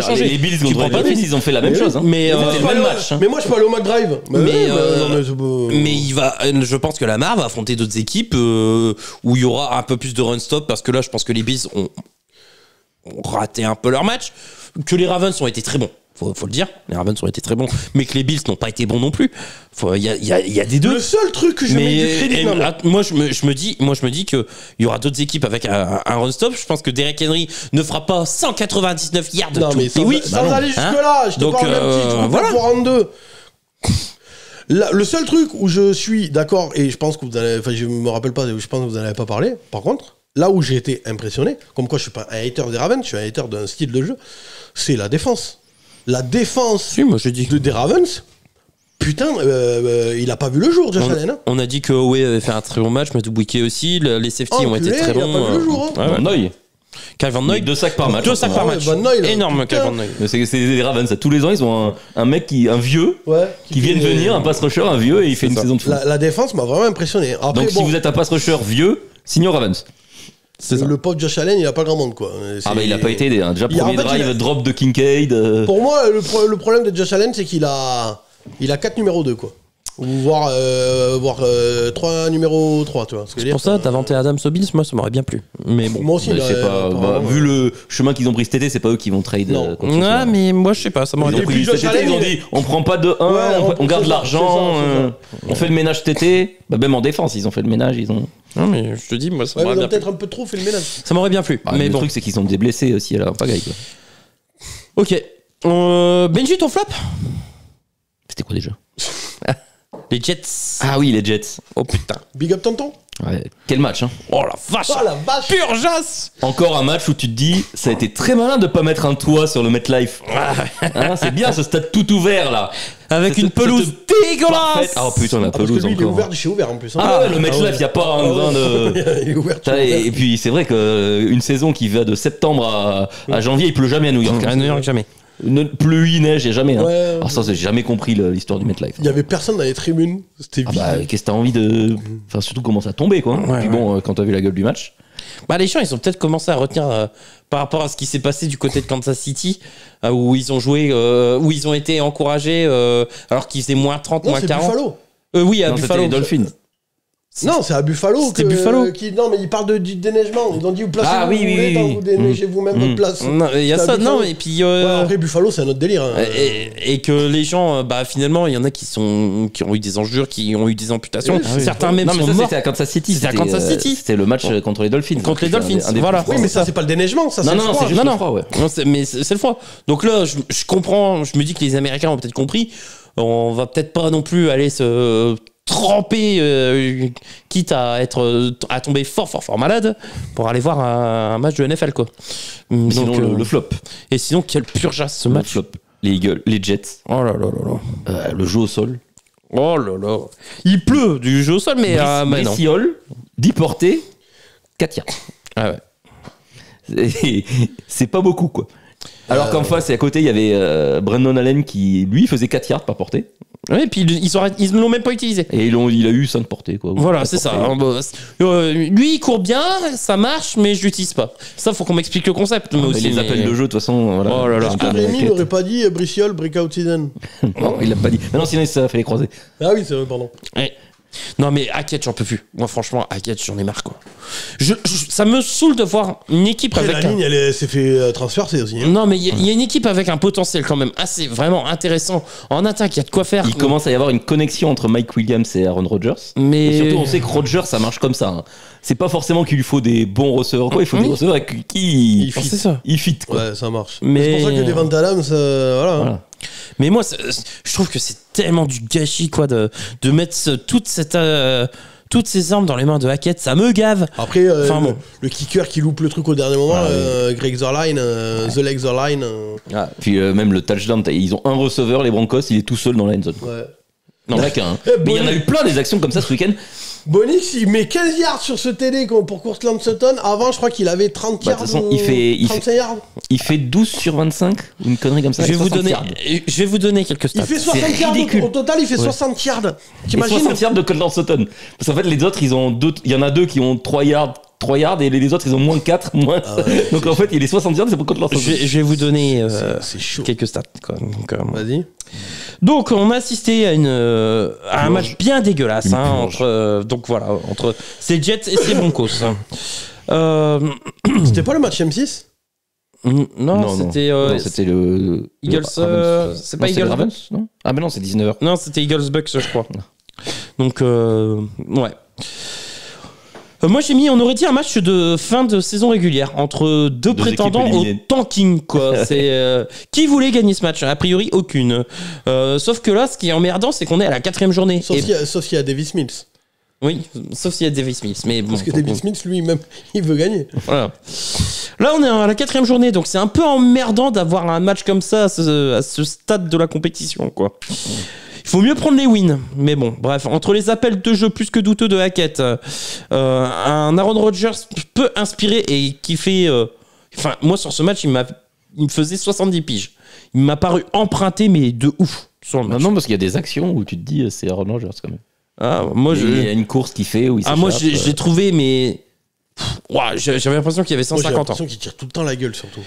changer? Les Bills contre les Dolphins, ils ont fait la même chose. Mais c'était le même match. Mais moi je peux aller au McDrive. Mais il va, je pense que Lamar va affronter d'autres équipes où il y aura un peu plus de run stop, parce que là je pense que les Bills ont raté un peu leur match, que les Ravens ont été très bons. Faut le dire, les Ravens ont été très bons, mais que les Bills n'ont pas été bons non plus. Il y a des deux. Le seul truc que je mets du crédit, moi je me dis que il y aura d'autres équipes avec un run stop. Je pense que Derrick Henry ne fera pas 199 yards. Non mais sans aller jusque là, je te parle même petit voilà. Pour en deux. Là, le seul truc où je suis d'accord, et je pense que vous allez, enfin je me rappelle pas, je pense que vous n'en avez pas parlé. Par contre, là où j'ai été impressionné, comme quoi je suis pas un hater des Ravens, je suis un hater d'un style de jeu, c'est la défense. La défense des Ravens, putain, il a pas vu le jour, Josh Allen. Hein. On a dit que Howe avait fait un très bon match, mais Bouquet aussi, les safety ont été très bons. Il a pas vu le jour. Van Noy. Kyle Van Noy, 2 sacs par match. 2 sacs par match. Énorme, Kyle Van Noy. C'est les Ravens. Tous les ans, ils ont un mec un vieux qui vient de venir, un pass rusher, un vieux, et il fait une saison de fou. La défense m'a vraiment impressionné. Après, donc si vous êtes un pass rusher vieux, signez Ravens. Le pauvre Josh Allen, il a pas grand monde quoi. Il a pas été déjà premier drive, drop de Kincaid. Pour moi, le problème de Josh Allen, c'est qu'il a 4 numéros 2 quoi. Ou voire 3 numéros 3, tu vois. C'est pour ça, Davante Adams au Bills, moi ça m'aurait bien plu. Mais bon. Moi aussi, vu le chemin qu'ils ont pris cet été, c'est pas eux qui vont trade. Ouais, mais moi je sais pas, ça m'aurait bien plu. Cet été, ils ont dit on prend pas de 1, on garde l'argent, on fait le ménage cet été. Même en défense, ils ont fait le ménage, ils ont. Non mais je te dis, moi ça m'aurait bien plu. Peut-être un peu trop fait le ménage. Ça m'aurait bien plu. Mais le truc c'est qu'ils ont des blessés aussi à la pagaille. Ok. Benji, ton flop? C'était quoi déjà? Les Jets. Ah oui, les Jets. Oh putain. Big up tonton. Ouais, quel match, hein. Oh la vache. Oh la vache. Pure jasse. Encore un match où tu te dis, ça a été très malin de pas mettre un toit sur le MetLife. Hein, c'est bien ce stade tout ouvert là. Avec une pelouse dégueulasse. Oh putain, la pelouse parce que lui, encore. il est ouvert de chez ouvert en plus. Hein. Ah ouais, le MetLife, y a pas un grain de. Il est ouvert. Et puis c'est vrai qu'une saison qui va de septembre à janvier, il pleut jamais à New York. À New York, jamais. Pluie, neige, il n'y a jamais. Hein. Ouais. Alors ça, j'ai jamais compris l'histoire du MetLife. Il y avait personne dans les tribunes. C'était vide. Qu'est-ce que t'as envie de. Enfin, surtout commence à tomber, quoi. Ouais, puis bon, quand t'as vu la gueule du match. Les gens, ils ont peut-être commencé à retenir par rapport à ce qui s'est passé du côté de Kansas City, où ils ont joué, où ils ont été encouragés alors qu'ils faisaient moins 30, moins 40. Buffalo. Oui, à non, Buffalo. Les Dolphins. Non, c'est à Buffalo. C'était Buffalo. Non, mais ils parlent du déneigement. Ils ont dit, vous placez vous déneigez vous-même votre place. Non, il y a ça, non, et puis. Après, Buffalo, c'est un autre délire. Hein. Et que les gens, finalement, il y en a qui ont eu des enjures, qui ont eu des amputations. Certains même sont morts. C'était à Kansas City. C'était à Kansas City. C'était le match contre les Dolphins. Contre les Dolphins, voilà. Oui, mais ça, c'est pas le déneigement, ça, c'est le froid. C'est juste le froid, ouais. Mais c'est le froid. Donc là, je comprends, je me dis que les Américains ont peut-être compris. On va peut-être pas non plus aller se tremper, quitte à tomber fort malade pour aller voir un match de NFL quoi. Donc sinon le flop. Et sinon quel purgeasse ce match. Flop. Les Eagles, les Jets. Oh là là là. Le jeu au sol. Oh là là. Il pleut du jeu au sol mais Brice Hall, 10 portées, 4 yards. Ah ouais. C'est pas beaucoup quoi. Alors qu'en face et à côté il y avait Brandon Allen qui lui faisait 4 yards par portée. Ouais, et puis ils ne l'ont même pas utilisé. Et il a eu 5 portées quoi. Voilà, c'est ça. Lui il court bien, ça marche, mais je l'utilise pas. Ça faut qu'on m'explique le concept. Mais aussi, les appels de jeu de toute façon. Voilà, oh là là. Est-ce que Rémi n'aurait pas dit Brice Hall breakout season? Non, il l'a pas dit. Non, sinon ça fait les croiser. Ah oui, c'est vrai, pardon. Ouais. Non mais Hackett j'en peux plus. Moi franchement Hackett j'en ai marre quoi. Ça me saoule de voir une équipe après, avec la ligne elle s'est fait transpercer aussi. Hein. Non mais il y a une équipe avec un potentiel quand même assez vraiment intéressant en attaque. Il y a de quoi faire. Il commence à y avoir une connexion entre Mike Williams et Aaron Rodgers. Mais et surtout on sait que Rodgers ça marche comme ça. Hein. C'est pas forcément qu'il lui faut des bons receveurs quoi. Il faut des receveurs avec qui il fit quoi. Ouais ça marche. Mais c'est pour ça que Devante Adams voilà. Mais moi, je trouve que c'est tellement du gâchis quoi de mettre toute toutes ces armes dans les mains de Hackett, ça me gave. Après, Bon. le kicker qui loupe le truc au dernier moment, Greg Zuerlein, The Leg Zuerlein. Puis même le touchdown, ils ont un receveur, les Broncos, il est tout seul dans la end zone. Ouais. Non, là qu'un. Mais il y en a eu plein des actions comme ça ce week-end. Bonix, il met 15 yards sur ce TD pour Courtland Sutton. Avant, je crois qu'il avait 30 yards. De toute façon, il fait 35 yards. Il fait 12 sur 25, une connerie comme ça. Je vais vous donner quelques stats. Il fait 60 yards. Au total, il fait 60 yards. T'imagines 60 yards de Courtland Sutton. Parce qu'en fait, les autres, il y en a 2 qui ont 3 yards et les autres, ils ont moins 4. Donc en fait, il est 60 yards, c'est pour Courtland Sutton. Je vais vous donner c'est chaud. quelques stats. Vas-y. Donc, on a assisté à un match bien dégueulasse entre ces Jets et ces Broncos. C'était pas le match M6 ? Non, c'était le Eagles. C'est pas Eagles Ravens, non ? Ah, mais non, c'est 19h. Non, c'était Eagles Bucks, je crois. Donc, ouais. Moi, on aurait dit un match de fin de saison régulière entre deux prétendants au tanking, quoi. C'est qui voulait gagner ce match ? A priori, aucune. Sauf que là, ce qui est emmerdant, c'est qu'on est à la 4e journée. Sauf s'il y a Davis Mills. Oui, sauf s'il y a Davis Mills. Mais bon, parce que Davis Mills, lui-même, il veut gagner. Voilà. Là, on est à la 4e journée, donc c'est un peu emmerdant d'avoir un match comme ça à ce stade de la compétition, quoi. Il faut mieux prendre les wins. Mais bon, bref, entre les appels de jeu plus que douteux de Hackett, un Aaron Rodgers peut inspirer et qui fait... moi, sur ce match, il me faisait 70 piges. Il m'a paru emprunté, mais de ouf, sur le match. Non, parce qu'il y a des actions où tu te dis, c'est Aaron Rodgers, quand même. Ah, moi, il y a une course qu'il fait où il s'échappe. Moi, j'ai trouvé, mais... j'avais l'impression qu'il y avait 150 ans. J'ai l'impression qu'il tire tout le temps la gueule, surtout.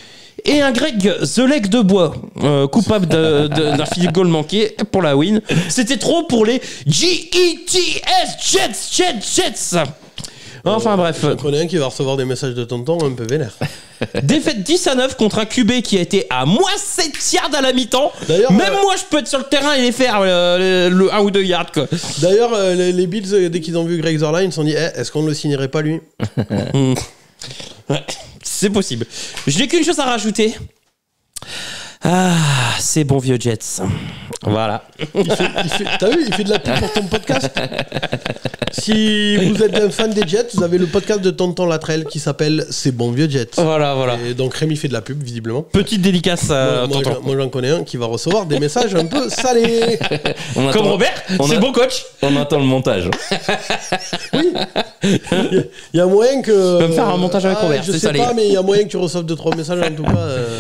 Et un Greg The Leg de bois, coupable d'un field goal manqué pour la win. C'était trop pour les Jets. Enfin bref. J'en connais un qui va recevoir des messages de tonton un peu vénère. Défaite 10-9 contre un QB qui a été à moins 7 yards à la mi-temps. D'ailleurs, même moi je peux être sur le terrain et les faire le 1 ou 2 yards, quoi. D'ailleurs, les Bills, dès qu'ils ont vu Greg Zuerlein, ils se sont dit est-ce qu'on ne le signerait pas lui? Ouais, c'est possible. Je n'ai qu'une chose à rajouter. C'est bon vieux Jets. Voilà. T'as vu, il fait de la pub pour ton podcast. Si vous êtes un fan des Jets, vous avez le podcast de Tonton Latrelle qui s'appelle C'est bon vieux Jets. Voilà. Et donc Rémi fait de la pub, visiblement. Petite dédicace à Tonton. Moi j'en connais un qui va recevoir des messages un peu salés. Comme Robert, c'est bon coach. On attend le montage. Oui. Il y a moyen que... Tu peux me faire un montage avec Robert, c'est salé. Je sais pas, mais il y a moyen que tu reçoives 2-3 messages en tout cas.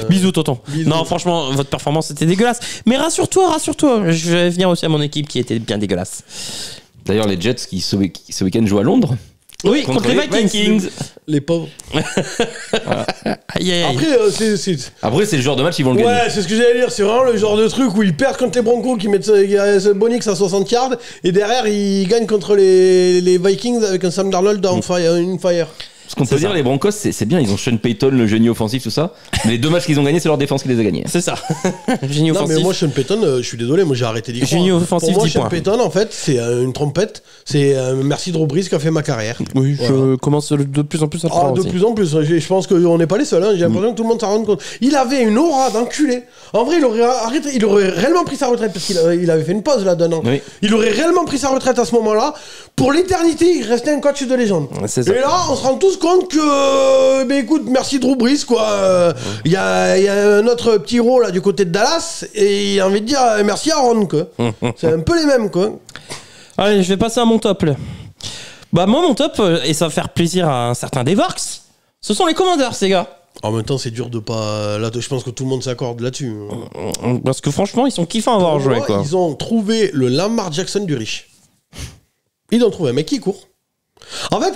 Bisous Tonton. Bisous. Non, franchement, votre performance était dégueulasse. Mais rassure-toi, je vais venir aussi à mon équipe qui était bien dégueulasse. D'ailleurs, les Jets qui ce week-end jouent à Londres. Oui, contre les Vikings. Les pauvres. Voilà. Après, Après, c'est le genre de match, ils vont le gagner. Ouais, c'est ce que j'allais dire. C'est vraiment le genre de truc où ils perdent contre les Broncos qui mettent Bonix à 60 yards et derrière, ils gagnent contre les Vikings avec un Sam Darnold on fire. Ce qu'on peut dire, les Broncos, c'est bien, ils ont Sean Payton, le génie offensif, tout ça. Mais les 2 matchs qu'ils ont gagnés, c'est leur défense qui les a gagnés. C'est ça. Génie offensif. Non, mais moi, Sean Payton, je suis désolé, moi j'ai arrêté d'y croire. Génie offensif, pour moi, 10 Sean points. Payton, en fait, c'est une trompette. C'est merci Drew Brees qui a fait ma carrière. Oui, voilà. Je commence de plus en plus à le croire. De plus en plus. Je pense qu'on n'est pas les seuls. Hein. J'ai l'impression que tout le monde s'en rend compte. Il avait une aura d'enculé. En vrai, il aurait réellement pris sa retraite parce qu'il avait fait une pause là d'un an. Oui. Il aurait réellement pris sa retraite à ce moment-là. Pour l'éternité, il restait un coach de légende. Et là, on se rend tous compte que, écoute, merci Drew Brees, quoi. Il y a un autre petit héros là du côté de Dallas et il a envie de dire merci Aaron, quoi. C'est un peu les mêmes, quoi. Allez, je vais passer à mon top là. Moi, mon top, et ça va faire plaisir à un certain Devarx, ce sont les Commanders, ces gars. En même temps, c'est dur de pas. Là, je pense que tout le monde s'accorde là-dessus. Parce que franchement, ils sont kiffants à avoir joué, quoi. Ils ont trouvé le Lamar Jackson du riche. Ils ont trouvé un mec qui court. En fait,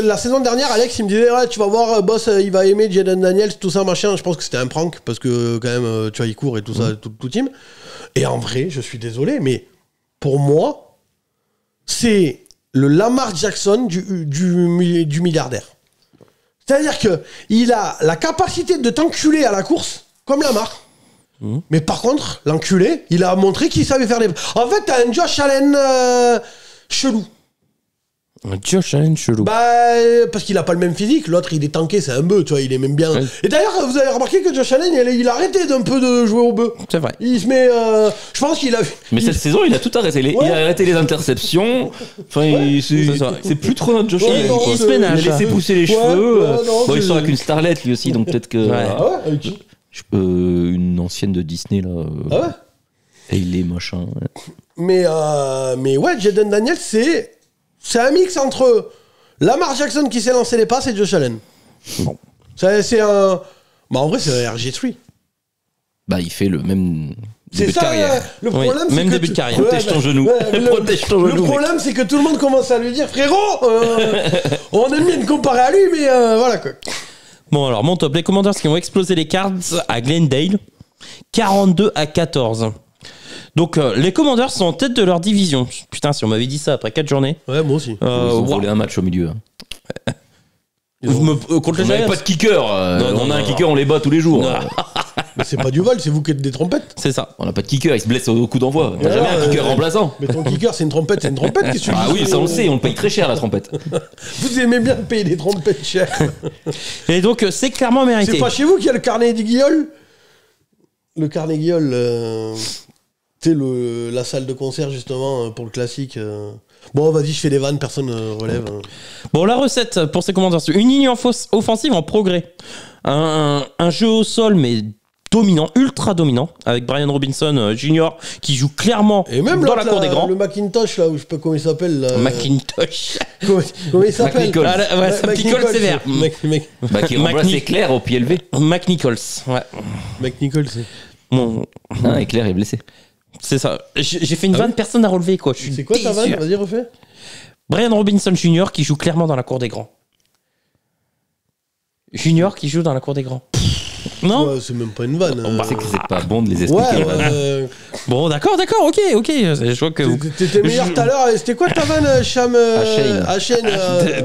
la saison dernière, Alex, il me disait tu vas voir, boss, il va aimer Jaden Daniels, tout ça, machin. Je pense que c'était un prank parce que, quand même, tu vois, il court et tout ça, tout team. Et en vrai, je suis désolé, mais pour moi, c'est le Lamar Jackson du milliardaire. C'est-à-dire qu'il a la capacité de t'enculer à la course, comme Lamar. Mais par contre, l'enculé, il a montré qu'il savait faire des... En fait, t'as un Josh Allen chelou. Josh Allen chelou. Parce qu'il a pas le même physique, l'autre il est tanké, c'est un bœuf, tu vois, il est même bien. Ouais. Et d'ailleurs, vous avez remarqué que Josh Allen, il a arrêté d'un peu de jouer au bœuf. C'est vrai. Il se met. Je pense qu'il a. Mais cette saison, il a tout arrêté. Il a arrêté les interceptions. Enfin, c'est plus trop notre Josh Allen. non, Il se ménage. Il a laissé pousser les cheveux. non, Bon, il sort avec une starlette lui aussi, donc peut-être que. Ouais. Ah ouais, avec qui Une ancienne de Disney là. Ah ouais. Et il est machin. Mais ouais, Jaden Daniels, c'est un mix entre Lamar Jackson qui s'est lancé les passes et Josh Allen. Bon. C'est un. Bah en vrai, c'est un RG3. Bah, il fait le même. C'est début de ça, carrière. le problème, Oui, c'est même que début de carrière. Protège ton genou. Protège ton Le genou. problème, c'est que tout le monde commence à lui dire, frérot, on aime bien te comparer à lui, mais voilà quoi. Bon, alors, mon top. Les Commanders qui ont explosé les Cards à Glendale. 42-14. Donc, les Commanders sont en tête de leur division. Putain, si on m'avait dit ça après 4 journées. Ouais, moi aussi. Ils ont wow. volé un match au milieu. Contre les On n'avait Giants. pas de kicker. On a un kicker, on les bat tous les jours. Mais c'est pas du vol, c'est vous qui êtes des trompettes. C'est ça. On n'a pas de kicker, il se blesse au coup d'envoi. On n'a jamais un kicker remplaçant. Mais ton kicker, c'est une trompette, qu'est-ce que tu Ah dis oui, ça on le sait, on le paye très cher la trompette. Vous aimez bien payer des trompettes chères. Et donc, c'est clairement mérité. C'est pas chez vous qu'il y a le Carnegie Hall. Le Carnegie Hall, tu sais, la salle de concert justement pour le classique. Bon, vas-y, je fais des vannes, personne relève. Bon, la recette pour ces Commanders. Une ligne offensive en progrès. Un jeu au sol, mais dominant, ultra dominant, avec Brian Robinson Jr. qui joue clairement Et même dans l'autre, la cour des grands. le Macintosh, là, où je sais pas comment il s'appelle. Là, Macintosh. comment il s'appelle McNichols. Ah, là, ouais, ça picole sévère. Bah, qui remplace Éclair au pied élevé. McNichols, ouais. McNichols, c'est. Bon, Ah, Éclair est blessé. c'est ça. J'ai fait une vanne, personne n'a relevé, quoi. Je suis C'est quoi ta vanne? déçu. Vas-y, refais. Brian Robinson Jr. qui joue clairement dans la cour des grands. Junior qui joue dans la cour des grands. Non. Ouais, c'est même pas une vanne. C'est que c'est pas bon de les Ouais, expliquer. Bon, d'accord, ok. Je vois que vous. T'étais meilleur tout à l'heure. C'était quoi ta vanne, Cham Hachane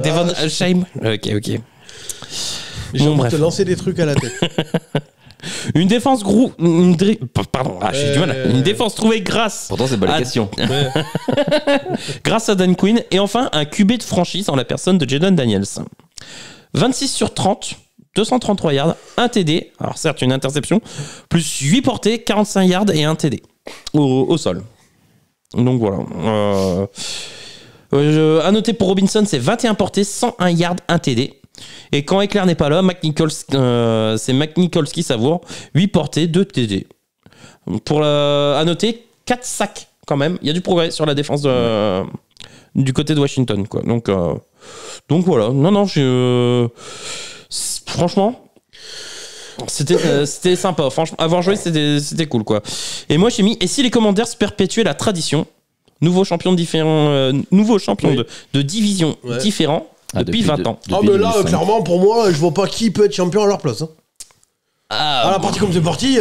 Devon Alsheim. Ok. J'ai Bon, envie de bref. te lancer des trucs à la tête. Une défense pardon, j'ai du mal. Une défense trouvée grâce Pourtant, c'est pas la Ah. question. grâce à Dan Quinn et enfin un QB de franchise en la personne de Jaden Daniels. 26 sur 30, 233 yards, 1 TD, alors certes une interception, plus 8 portées, 45 yards et 1 TD au sol. Donc voilà. À noter pour Robinson, c'est 21 portées, 101 yards, 1 TD. Et quand Éclair n'est pas là, c'est McNichols qui savoure, 8 portées, 2 TD. À noter, 4 sacs quand même. Il y a du progrès sur la défense du côté de Washington, quoi. Donc voilà. Non, franchement, c'était sympa. Franchement, avoir joué, c'était cool, quoi. Et moi, j'ai mis, et si les Commanders perpétuaient la tradition, nouveau champion Oui. de division différent depuis 20 ans. Ah, mais là, clairement, pour moi, je vois pas qui peut être champion à leur place. Hein. Ah, la partie comme c'est parti,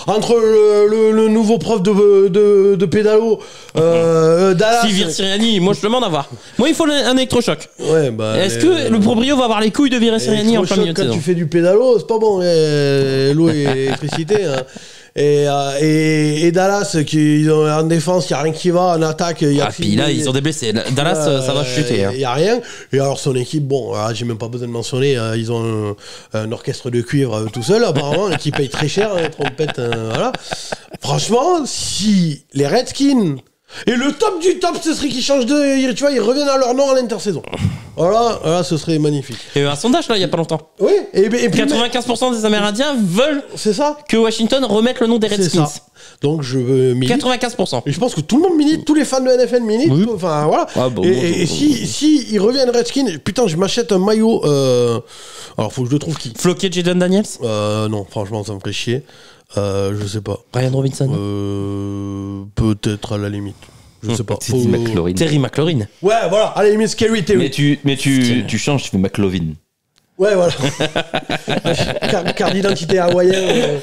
entre le nouveau prof de pédalo, Dallas. Sylvie Siriani, moi je demande à voir. Moi il faut un électrochoc. Ouais, bah. Est-ce que le proprio va avoir les couilles de virer Siriani en plein milieu de Quand saison? tu fais du pédalo, c'est pas bon, l'eau et l'électricité. Hein. Et Dallas, qui ont en défense, il n'y a rien qui va, en attaque, il y a puis là ils ont des blessés. Dallas ça va chuter. Il n'y a rien. Et alors son équipe, bon, j'ai même pas besoin de mentionner, ils ont un orchestre de cuivre tout seul, apparemment, qui paye très cher, trompette, voilà. Franchement, si les Redskins. Et le top du top, ce serait qu'ils changent tu vois, ils reviennent à leur nom à l'intersaison. Voilà, ce serait magnifique. Il y a eu un sondage là il y a pas longtemps. Oui, et puis 95% des Amérindiens veulent c'est ça. que Washington remette le nom des C'est Redskins. ça. Donc je milite. 95%. Et je pense que tout le monde milite, tous les fans de NFL militent. Oui. Enfin voilà. Ah, bon, et si ils reviennent Redskins, putain, je m'achète un maillot. Alors faut que je le trouve qui. Floqué Jaden Daniels. Non, franchement, ça me ferait chier. Je sais pas. Brian Robinson. Peut-être à la limite. Je sais pas. Teddy McLaurin. Terry McLaurin. Ouais, voilà. À la limite, Scary Terry. Mais tu changes, tu fais McLovin. Ouais, voilà. Carte d'identité hawaïenne.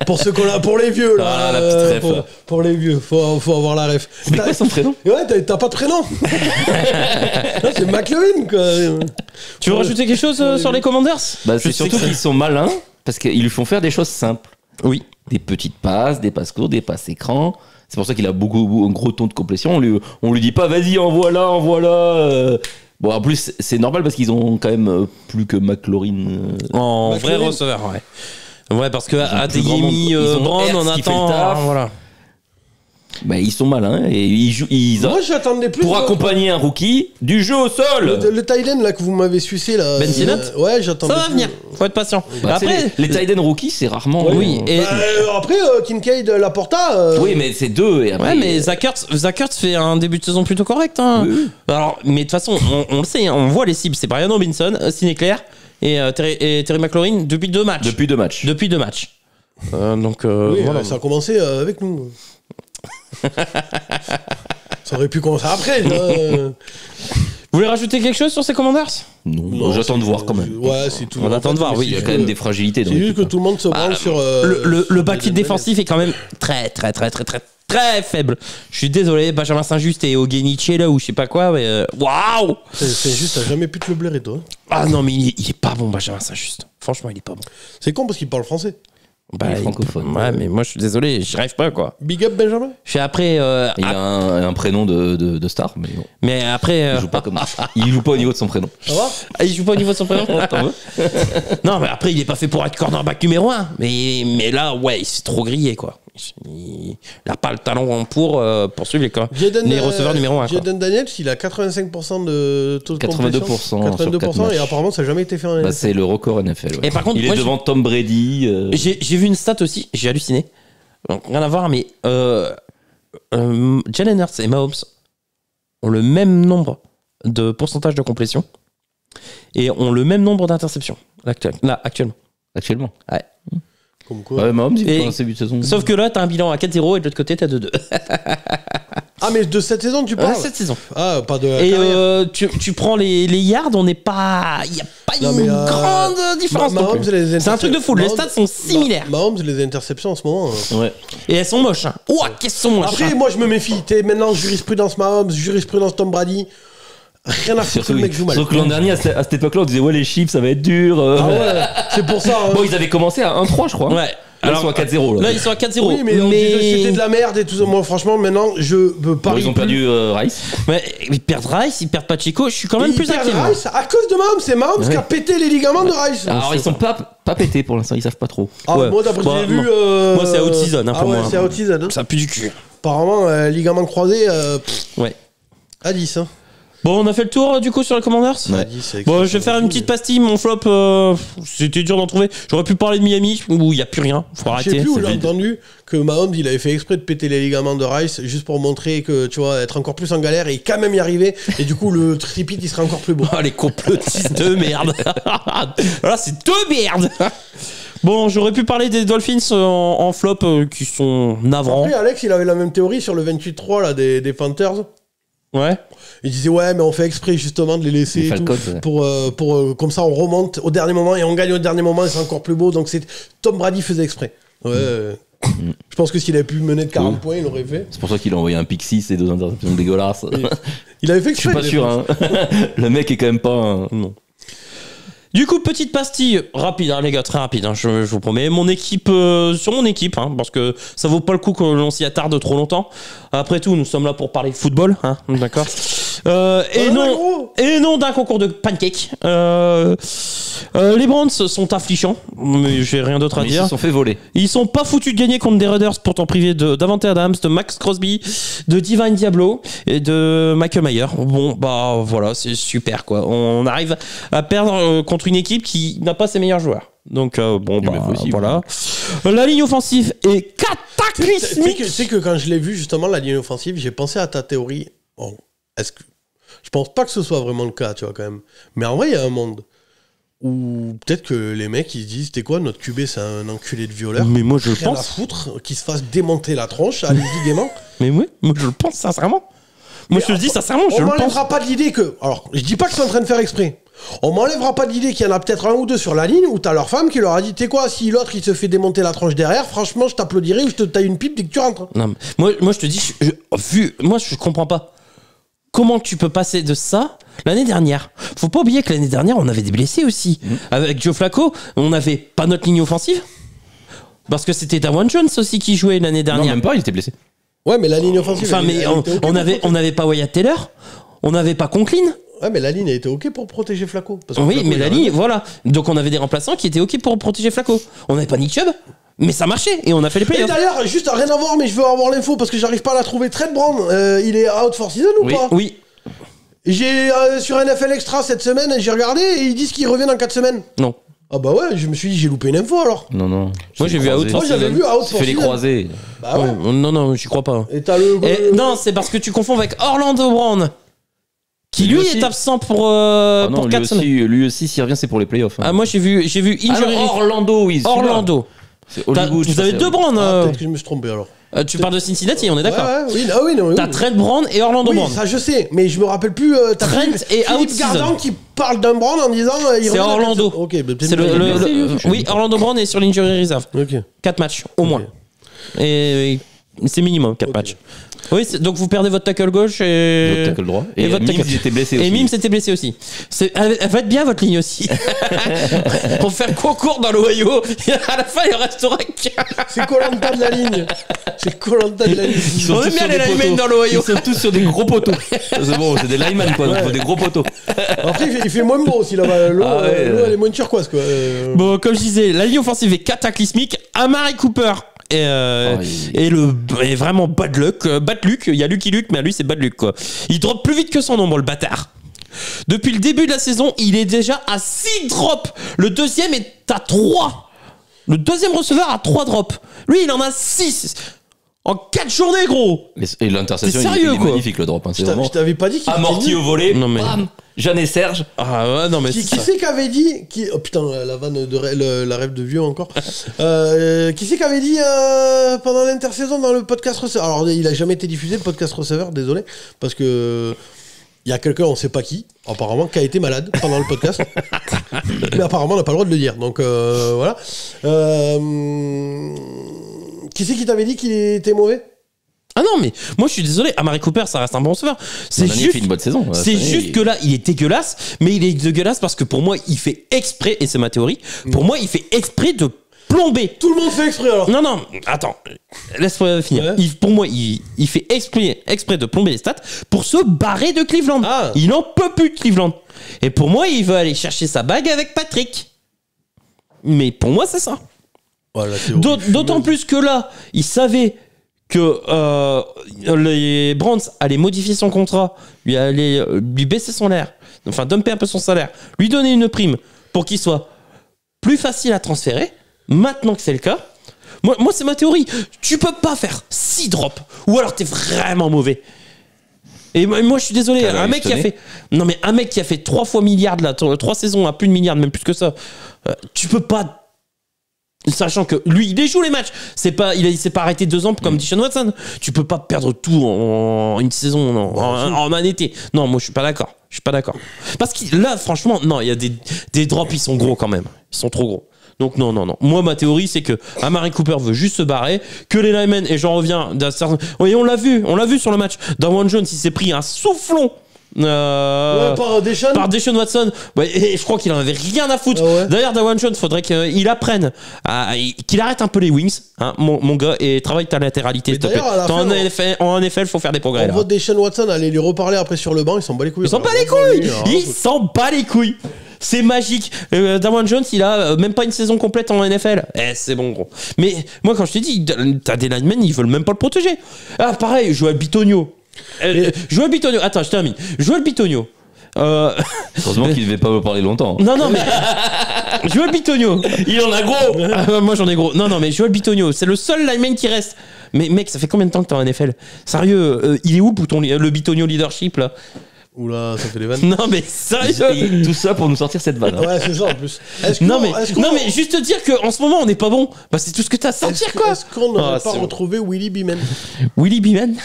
Pour ceux qu'on a, pour les vieux là. Ah, la petite ref, là. Pour les vieux, faut avoir la ref. C'est quoi son prénom? Ouais, t'as pas de prénom. Non, c'est McLovin quoi. Tu veux rajouter quelque chose sur les Commanders? Bah, Je c'est sais surtout que qu'ils sont malins parce qu'ils lui font faire des choses simples. Oui. Des petites passes, des passes courtes, des passes écran. C'est pour ça qu'il a un gros ton de complétion. On lui dit pas vas-y envoie là. Bon, en plus, c'est normal parce qu'ils ont quand même plus que McLaurin. En vrai receveur, ouais. Ouais, parce que Adeyemi, Brand, on attend. Voilà. Bah, ils sont malins et ils jouent. Moi, j'attendais plus. Pour accompagner un rookie du jeu au sol. Le tight end là que vous m'avez sucé là. Ben Sinnott ouais, j'attendais. Ça va venir. Faut être patient. Bah, après, les tight end rookies, c'est rarement. Oui. Et après, Kincaid, Laporta. Oui, mais c'est deux. Et après, ouais, mais Zach Ertz fait un début de saison plutôt correct. Hein. Oui. Alors, mais de toute façon, on le sait, hein, on voit les cibles. C'est Brian Robinson, Sidney Clair et Terry McLaurin depuis 2 matchs. Depuis 2 matchs. Donc, oui, voilà. ça a commencé avec nous. Ça aurait pu commencer après. Vous voulez rajouter quelque chose sur ces Commanders ? Non, j'attends de voir quand même. Ouais, c'est tout. On attend de voir, oui. Il y a quand même des fragilités. C'est juste que tout le monde se branle sur. Le backfield défensif est quand même très faible. Je suis désolé, Benjamin Saint-Just et Ogeniche là ou je sais pas quoi, mais waouh! C'est juste, t'as jamais pu te le blairer toi. Ah non, mais il est pas bon, Benjamin Saint-Just. Franchement, il est pas bon. C'est con parce qu'il parle français. Bah, il est francophone. Ouais, mais moi je suis désolé, j'y arrive pas quoi. Big up Benjamin. Je suis après. Il a un prénom de star, mais bon. Mais après. Il joue pas comme. Il joue pas au niveau de son prénom. Ça va? Il joue pas au niveau de son prénom. Non, mais après il est pas fait pour être cornerback numéro 1. Mais là, ouais, il s'est trop grillé quoi. Il a pas le talent pour suivre les receveurs numéro 1. Jaden Daniels, il a 85% de taux de 82%. 82% et apparemment ça n'a jamais été fait en NFL. Bah, c'est le record NFL. Ouais. Et par contre, il est devant Tom Brady. J'ai vu une stat aussi, j'ai halluciné. Donc, rien à voir, mais Jalen Hurts et Mahomes ont le même nombre de pourcentage de complétion et ont le même nombre d'interceptions actuellement. Actuellement. Ouais. Comme quoi. Ouais, Mahomes, il fait un début de saison. Sauf que là, t'as un bilan à 4-0 et de l'autre côté, t'as 2-2. Ah, mais de cette saison, tu parles? Cette saison. Ah, pas de. Et tu prends les yards, on n'est pas. Il n'y a pas une grande différence. C'est un truc de fou. Les stats sont similaires. Mahomes, les interceptions en ce moment. Ouais. Et elles sont moches. Hein. Ouah, qu'elles sont moches. Après, moi, je me méfie. T'es maintenant jurisprudence Mahomes, jurisprudence Tom Brady. Rien à foutre, le mec joue mal. Sauf que l'an dernier, à cette époque-là, on disait ouais, les Chiefs, ça va être dur. Ah ouais, c'est pour ça. Hein. Bon, ils avaient commencé à 1-3, je crois. Ouais. Alors, ils sont à 4-0. Là, ils sont à 4-0. Oui, mais on disait c'était de la merde et tout ça. Moi, franchement, maintenant, je peux pas. Bon, ils ont perdu Rice. Mais ils perdent Rice, ils perdent Pacheco. Je suis quand même plus inquiet. Rice à cause de Mahomes. C'est Mahomes qui a pété les ligaments de Rice. Alors, ils sont pas pétés pour l'instant, ils savent pas trop. Ah, ouais. Moi, d'après ce que j'ai vu. Moi, c'est out season. Ah, ouais, c'est out season. Ça pue du cul. Apparemment, ligament croisé. Ouais. À 10, hein. Bon, on a fait le tour du coup sur les Commanders. Ouais. Bon, je vais faire une petite pastille. Mon flop, c'était dur d'en trouver. J'aurais pu parler de Miami où il n'y a plus rien. Faut arrêter. Je sais plus où j'ai entendu que Mahomes il avait fait exprès de péter les ligaments de Rice juste pour montrer que tu vois être encore plus en galère et quand même y arriver. Et du coup le tripit il serait encore plus beau. Oh, les complotistes de merde. Voilà, c'est de merde. Bon, j'aurais pu parler des Dolphins en flop qui sont navrants. Après, Alex il avait la même théorie sur le 28-3 là des Panthers. Ouais. Il disait ouais mais on fait exprès justement de les laisser les Falcons, et tout, pour comme ça on remonte au dernier moment et on gagne au dernier moment et c'est encore plus beau donc c'est Tom Brady faisait exprès. Ouais. Je pense que s'il avait pu mener de 40 points il l'aurait fait. C'est pour ça qu'il a envoyé un pick 6 et 2 interceptions dégueulasses. Il avait fait exprès. Je suis pas sûr hein. Le mec est quand même pas non. Du coup, petite pastille rapide, hein, les gars, très rapide, hein, je vous promets. Mon équipe, sur mon équipe, hein, parce que ça vaut pas le coup que l'on s'y attarde trop longtemps. Après tout, nous sommes là pour parler football, hein, d'accord. Et non d'un concours de pancakes. Les Browns sont affligeants, mais j'ai rien d'autre à dire. Ils se sont fait voler. Ils sont pas foutus de gagner contre des Raiders, pourtant privés de Davante Adams, de Max Crosby, de Divine Diablo et de Michael Mayer. Bon, bah voilà, c'est super quoi. On arrive à perdre contre une équipe qui n'a pas ses meilleurs joueurs. Donc bon bah voilà. La ligne offensive est cataclysmique. Tu sais que quand je l'ai vu justement la ligne offensive, j'ai pensé à ta théorie. Bon, est-ce que je pense pas que ce soit vraiment le cas, tu vois quand même. Mais en vrai, il y a un monde où peut-être que les mecs ils se disent t'es quoi notre QB c'est un enculé de violeur. Mais moi je rien pense à foutre qu'il se fasse démonter la tronche allez-y gaiement. Mais oui, moi je le pense sincèrement. Moi je te le dis sincèrement, je le pense. On m'enlèvera pas de l'idée que alors je dis pas que c'est en train de faire exprès. On m'enlèvera pas de l'idée qu'il y en a peut-être un ou deux sur la ligne où t'as leur femme qui leur a dit t'es quoi si l'autre il se fait démonter la tronche derrière franchement je t'applaudirai ou je te taille une pipe dès que tu rentres. Non, moi je te dis moi je comprends pas. Comment tu peux passer de ça l'année dernière? Faut pas oublier que l'année dernière, on avait des blessés aussi. Avec Joe Flacco, on n'avait pas notre ligne offensive. Parce que c'était Dawan Jones aussi qui jouait l'année dernière. Non, même pas, il était blessé. Ouais, mais la ligne offensive... Enfin, mais on n'avait pas Wyatt Taylor. On n'avait pas Conklin. Ouais, mais la ligne a été OK pour protéger Flacco. Parce que Oui, Flacco, mais il la a ligne, rien. voilà. Donc on avait des remplaçants qui étaient OK pour protéger Flacco. On n'avait pas Nick Chubb, mais ça marchait et on a fait les Et playoffs. d'ailleurs, juste rien à voir, mais je veux avoir l'info parce que j'arrive pas à la trouver. Trent Brown, il est out for season ou pas? Oui. J'ai sur NFL Extra cette semaine, j'ai regardé et ils disent qu'il revient dans 4 semaines. Non. Ah bah ouais, je me suis dit j'ai loupé une info alors. Non. Moi j'ai vu out for Moi j'avais season. vu out Tu for fais les season. croisés. Bah ouais. Non, j'y crois pas. Et t'as le. Non, c'est parce que tu confonds avec Orlando Brown, qui Lui lui aussi. est absent pour Ah non, 4 semaines. lui aussi, s'il revient, c'est pour les playoffs. Ah, moi j'ai vu Ah injury. non, Orlando, oui. celui-là. Orlando. C'est Hollywood. Vous avez deux Brown. Ah, peut-être que je me suis trompé alors. Tu parles de Cincinnati, on est d'accord. Ouais, oui, ah oui, non, oui. T'as Trent Brown et Orlando Oui, Brown. ça je sais, mais je me rappelle plus. T'as Trent et out Philippe season. Gardan qui parle d'un Brown en disant. Il C'est revient dans Orlando. 4 Ok, bah, C'est oui, Orlando Brown est sur l'injury reserve. Ok. 4 matchs, au moins. Et c'est minimum, 4 matchs. Oui, donc vous perdez votre tackle gauche et. Votre tackle droit. Et votre Mims, tackle. il était blessé Et aussi. Mims était blessé aussi. Elle va être bien votre ligne aussi. Pour faire concours dans l'Ohio, à la fin il restera qu'un. C'est Koh-Lanta de la ligne. C'est Koh-Lanta de la ligne. Ils sont On tous aime bien sur les des linemen poteaux. dans l'Ohio. Ils sont tous sur des gros poteaux. C'est bon, c'est des linemen quoi, donc faut des gros poteaux. Après, il fait moins beau aussi là-bas. L'eau, Ah ouais, l'eau, elle est moins turquoise quoi. Bon, comme je disais, la ligne offensive est cataclysmique. Amari Cooper et vraiment bad luck. Bad luck, il y a Lucky Luke, mais à lui c'est bad luck quoi. Il drop plus vite que son ombre, le bâtard. Depuis le début de la saison, il est déjà à 6 drops. Le deuxième est à 3. Le deuxième receveur a 3 drops. Lui, il en a 6. En 4 journées, gros. Et l'interception, T'es il sérieux, est quoi. magnifique le drop. Hein, c'est Je vraiment t'avais pas dit qu'il amorti était au nul. volet. Non, mais- Bam, Jeanne et Serge. Ah ouais, non mais Qui c'est ça. c'est qu'avait dit oh putain, la vanne de la rêve de vieux encore. Qui c'est qu'avait dit pendant l'intersaison dans le podcast receveur. Alors il a jamais été diffusé le podcast receveur, désolé, parce que il y a quelqu'un, on sait pas qui, apparemment, qui a été malade pendant le podcast. Mais apparemment, on n'a pas le droit de le dire. Donc voilà. Qui c'est qui t'avait dit qu'il était mauvais? Ah non, mais moi je suis désolé, Amari Cooper ça reste un bon receveur. C'est L'année, il juste, fait une bonne saison. c'est Cette année, juste que là il est dégueulasse, mais il est dégueulasse parce que pour moi il fait exprès, et c'est ma théorie, pour moi il fait exprès de plomber. Tout le monde fait exprès alors. Non, attends, laisse-moi finir. Ouais. Pour moi, il fait exprès de plomber les stats pour se barrer de Cleveland. Ah. Il n'en peut plus de Cleveland. Et pour moi, il veut aller chercher sa bague avec Patrick. Mais pour moi, c'est ça. Voilà, théorie. D'autant plus que là, il savait que les Browns allaient modifier son contrat, lui allaient lui baisser son salaire, enfin dumper un peu son salaire, lui donner une prime pour qu'il soit plus facile à transférer. Maintenant que c'est le cas, moi c'est ma théorie. Tu peux pas faire 6 drops, ou alors t'es vraiment mauvais. Et moi je suis désolé, T'as un mec qui a étonné. fait, non mais un mec qui a fait 3 fois milliard là, 3 saisons à plus de milliard, même plus que ça, tu peux pas. Sachant que lui, il joue les matchs. Il s'est pas arrêté 2 ans comme Deshaun Watson. Tu peux pas perdre tout en une saison, en un été. Non, moi je suis pas d'accord. Parce que là, franchement, non, il y a des drops, ils sont gros quand même. Ils sont trop gros. Donc non. Moi, ma théorie, c'est que Amari Cooper veut juste se barrer, que les linemen, et j'en reviens, oui, on l'a vu sur le match. Dawan Jones, il s'est pris un soufflon. par Deshaun. Par Deshaun Watson, ouais, et je crois qu'il en avait rien à foutre. Ah ouais. D'ailleurs, Dawan Jones, faudrait qu'il apprenne, qu'il arrête un peu les wings, hein, mon gars, et travaille ta latéralité. Mais S'il te plaît. d'ailleurs, à la fin, En NFL, faut faire des progrès. On Là. voit Deshaun Watson aller lui reparler après sur le banc, il s'en bat les couilles. Il s'en bat les couilles. Il s'en bat les couilles. C'est magique. Dawan Jones, il a même pas une saison complète en NFL. C'est bon, gros. Mais moi, quand je t'ai dit, t'as des linemen, ils veulent même pas le protéger. Ah, pareil, Joel Bitonio. Joel Bitonio. Attends, je termine. Joel Bitonio. Heureusement qu'il devait pas me parler longtemps. Non, mais Joel Bitonio. Il en a gros. Moi j'en ai gros. Non, mais Joel Bitonio, c'est le seul lineman qui reste. Mais mec, ça fait combien de temps que t'es en NFL? Sérieux, il est où le Bitonio leadership là? Oula, ça fait des vannes. Non, mais sérieux. Tout ça pour nous sortir cette vanne. hein. Ouais, c'est ça en plus. Non mais juste te dire qu'en ce moment on n'est pas bon. Bah c'est tout ce que t'as à sortir quoi. Est-ce qu'on n'aurait Ah, pas c'est bon. retrouvé Willie Beeman? Willie Beeman.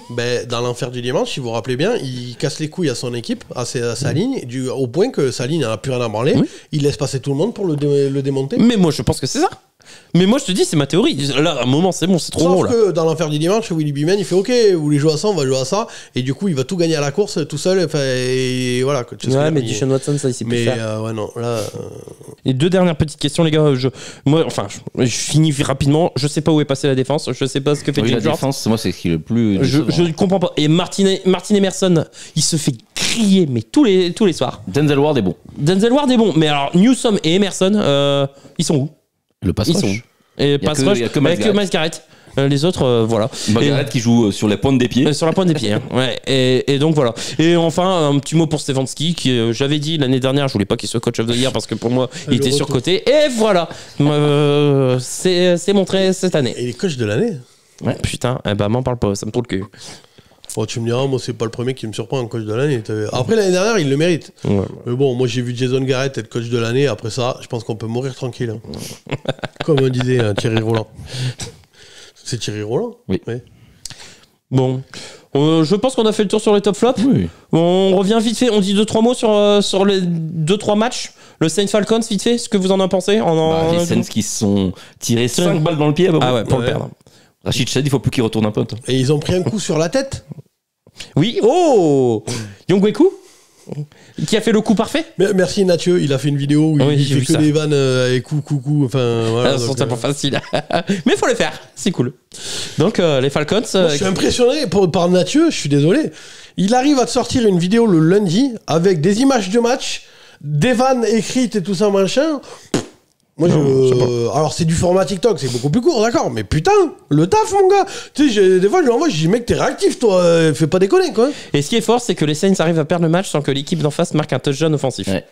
Ben, dans l'enfer du dimanche, si vous vous rappelez bien, il casse les couilles à son équipe, à sa ligne, au point que sa ligne n'a plus rien à branler. Oui. Il laisse passer tout le monde pour le démonter. Mais moi je pense que c'est ça. Mais moi je te dis c'est ma théorie. Là à un moment c'est bon, c'est trop Sauf gros là. que dans l'enfer du dimanche, Willie Beeman, il fait OK, vous voulez jouer à ça, on va jouer à ça. Et du coup, il va tout gagner à la course tout seul. Enfin, et voilà. Tu sais ce que je Ouais, veux mais dire. Deshaun Watson ça il sait plus Mais faire. ouais, non, là. Et 2 dernières petites questions les gars. Je finis rapidement. Je sais pas où est passée la défense. Je sais pas ce que fait Oui, la James Jones. défense, moi, c'est ce qui est le plus. Je ne comprends pas. Et Martin Emerson, il se fait crié, mais tous les soirs. Denzel Ward est bon. Denzel Ward est bon, mais alors Newsome et Emerson, ils sont où? Le pass Ils sont où? rush. Et pass rush, y a que avec Miles Miles Garrett. Les autres, voilà. Garrett qui joue sur les pointes des pieds. Sur la pointe des pieds, hein. Ouais. Et donc voilà. Et enfin, un petit mot pour Stefanski, qui j'avais dit l'année dernière, je voulais pas qu'il soit coach of the year parce que pour moi, il était surcoté. Et voilà, c'est montré cette année. Et il est coach de l'année. Ouais. Putain, m'en parle pas, ça me trouve le cul. Bon, tu me diras, moi, c'est pas le premier qui me surprend en coach de l'année. Après, l'année dernière, il le mérite. Ouais. Mais bon, moi, j'ai vu Jason Garrett être coach de l'année. Après ça, je pense qu'on peut mourir tranquille. Hein. Comme disait Thierry Roland. C'est Thierry Roland? Oui. Bon. Je pense qu'on a fait le tour sur les top flops. Oui. On revient vite fait. On dit 2-3 mots sur les 2-3 matchs. Le Saints Falcons, vite fait. Ce que vous en avez pensé? Les Saints qui se sont tirés 5 balles dans le pied. Ah ouais, pour le perdre. Rachid Shad, il faut plus qu'il retourne un peu. Et ils ont pris un coup sur la tête. Oui. Oh, Yongweku qui a fait le coup parfait. Merci Nathieu, il a fait une vidéo où il fait que des vannes et coucou. Enfin, voilà. C'est pas facile. Mais il faut le faire, c'est cool. Donc les Falcons. Moi, je suis impressionné par Nathieu, je suis désolé. Il arrive à te sortir une vidéo le lundi avec des images de match, des vannes écrites et tout ça, machin. Moi, alors, c'est du format TikTok, c'est beaucoup plus court, d'accord, mais putain, le taf, mon gars. Tu sais, des fois, je lui envoie, je dis, mec, t'es réactif, toi, fais pas déconner, quoi. Et ce qui est fort, c'est que les Saints arrivent à perdre le match sans que l'équipe d'en face marque un touchdown offensif. Ouais.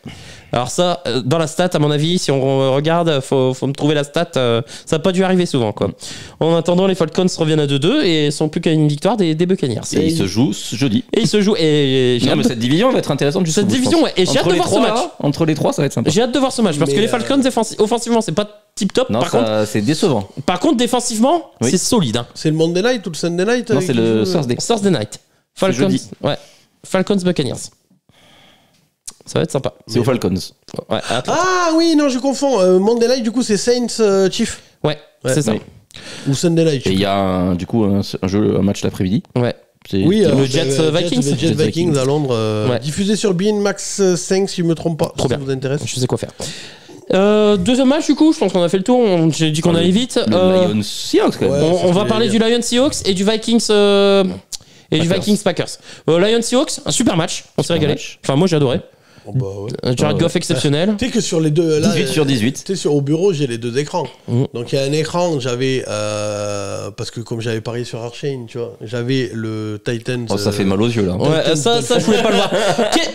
Alors, ça, dans la stat, à mon avis, si on regarde, faut me trouver la stat, ça n'a pas dû arriver souvent, quoi. En attendant, les Falcons reviennent à 2-2 et sont plus qu'à une victoire des Buccaneers. Et ils se jouent ce jeudi. Et ils se jouent. Non, mais cette division va être intéressante, cette division, ouais. Et j'ai hâte de voir ce match. Entre les trois, ça va être sympa. J'ai hâte de voir ce match parce que les Falcons, offensivement, c'est pas tip top. Non, par contre, c'est décevant. Par contre, défensivement, c'est solide. Hein. C'est le Monday Night ou le Sunday Night? Non, c'est le Thursday. Thursday Night. Falcons. Ouais. Falcons Buccaneers. Ça va être sympa. C'est aux Falcons. Ouais, ah oui, non, je confonds. Monday Night, du coup, c'est Saints Chiefs. Ouais, c'est ça. Oui. Ou Sunday Night. Et il y a du coup un match l'après-midi. Ouais. Oui, le Jets Vikings. Le Jets Vikings à Londres. Diffusé sur beIN Max 5, si je me trompe pas. Trop bien. Ça vous intéresse? Je sais quoi faire. Deuxième match, du coup, je pense qu'on a fait le tour. J'ai dit qu'on allait vite. Lions Seahawks, quand même. On va parler du Lions Seahawks et du Vikings. Du Vikings Packers. Lions Seahawks, un super match. On s'est régalé. Enfin, moi, j'ai adoré. Oh bah ouais. Jared Goff exceptionnel. Tu sais que sur les deux. Là, 18 sur 18. Tu sais, au bureau, j'ai les deux écrans. Donc il y a un écran, j'avais. Parce que comme j'avais parié sur Arshane, tu vois, j'avais le Titans. Oh, ça fait mal aux yeux, là. Ouais, ça, je voulais pas le voir.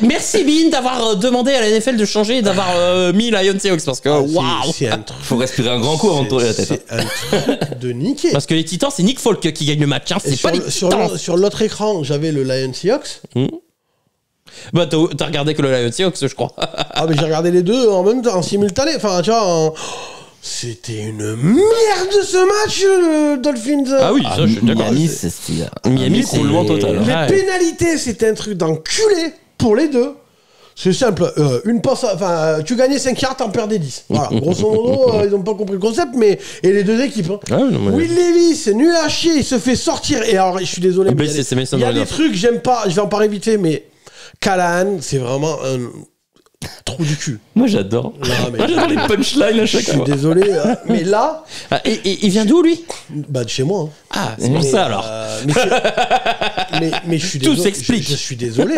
Merci, Bean, d'avoir demandé à la NFL de changer et d'avoir mis Lions Seahawks parce que. Waouh! C'est un truc. Faut respirer un grand coup avant de tourner la tête. C'est un truc de niquer. Parce que les Titans, c'est Nick Folk qui gagne le match. Hein. C'est pas les Titans. Sur l'autre écran, j'avais le Lions Seahawks. Bah, t'as regardé que le Lions Seahawks, je crois. Ah, mais j'ai regardé les deux en même temps, en simultané. Enfin, tu vois, c'était une merde ce match, le Dolphins. Ah oui, ça, je suis d'accord. Miami, c'est loin total. Les pénalités, c'était un truc d'enculé pour les deux. C'est simple, une passe, enfin, tu gagnais 5 yards, t'en perdais 10. Voilà, grosso modo, ils n'ont pas compris le concept, mais. Et les deux équipes. Hein. Ah, non, mais... Will Levis, nul à chier, il se fait sortir. Et alors, je suis désolé, mais il y a des trucs, j'aime pas, je vais en parler vite fait, mais. Callahan, c'est vraiment un trou du cul. Moi, j'adore. Moi, j'adore les punchlines à chaque fois. Je suis désolé, mais là... Et il vient d'où, lui? Bah, de chez moi. Hein. Ah, c'est pour ça, alors. Mais je suis désolé. Tout s'explique. Je suis désolé.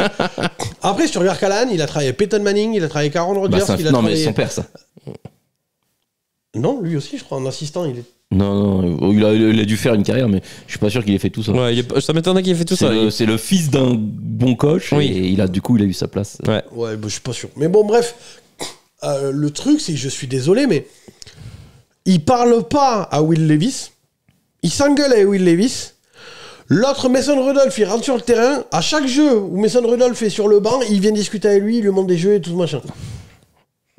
Après, si tu regardes Callahan, il a travaillé avec Peyton Manning, il a travaillé avec Aaron Rodgers. Non, mais son père, ça. Non, lui aussi, je crois, en assistant, il est... Non, il a dû faire une carrière, mais je suis pas sûr qu'il ait fait tout ça. Ouais, ça m'étonnerait qu'il ait fait tout ça. C'est le fils d'un bon coach, et il a eu sa place. Ouais, bah, je suis pas sûr. Mais bon, bref, le truc, c'est que je suis désolé, mais il parle pas à Will Levis, il s'engueule avec Will Levis. L'autre, Mason Rudolph, il rentre sur le terrain. À chaque jeu où Mason Rudolph est sur le banc, il vient discuter avec lui, il lui montre des jeux et tout ce machin.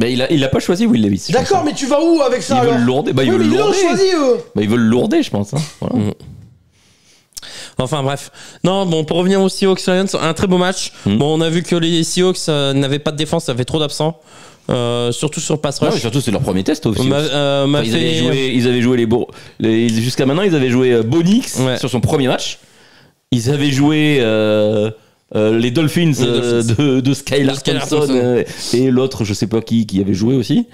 Mais il a pas choisi Will Levis. D'accord, mais tu vas où avec ça? Ils veulent lourder. Bah, ils veulent lourder. Choisi, eux. Bah, ils veulent lourder, je pense. Hein. Voilà. Enfin bref. Non, bon, pour revenir aux Seahawks Lions, un très beau match. Bon, on a vu que les Seahawks n'avaient pas de défense, ça avait trop d'absents. Surtout sur le pass rush. Non, surtout c'est leur premier test aussi. Ils avaient joué jusqu'à maintenant, ils avaient joué Bonix sur son premier match. Ils avaient joué les Dolphins, de Skylar Thompson et l'autre, je sais pas qui avait joué aussi.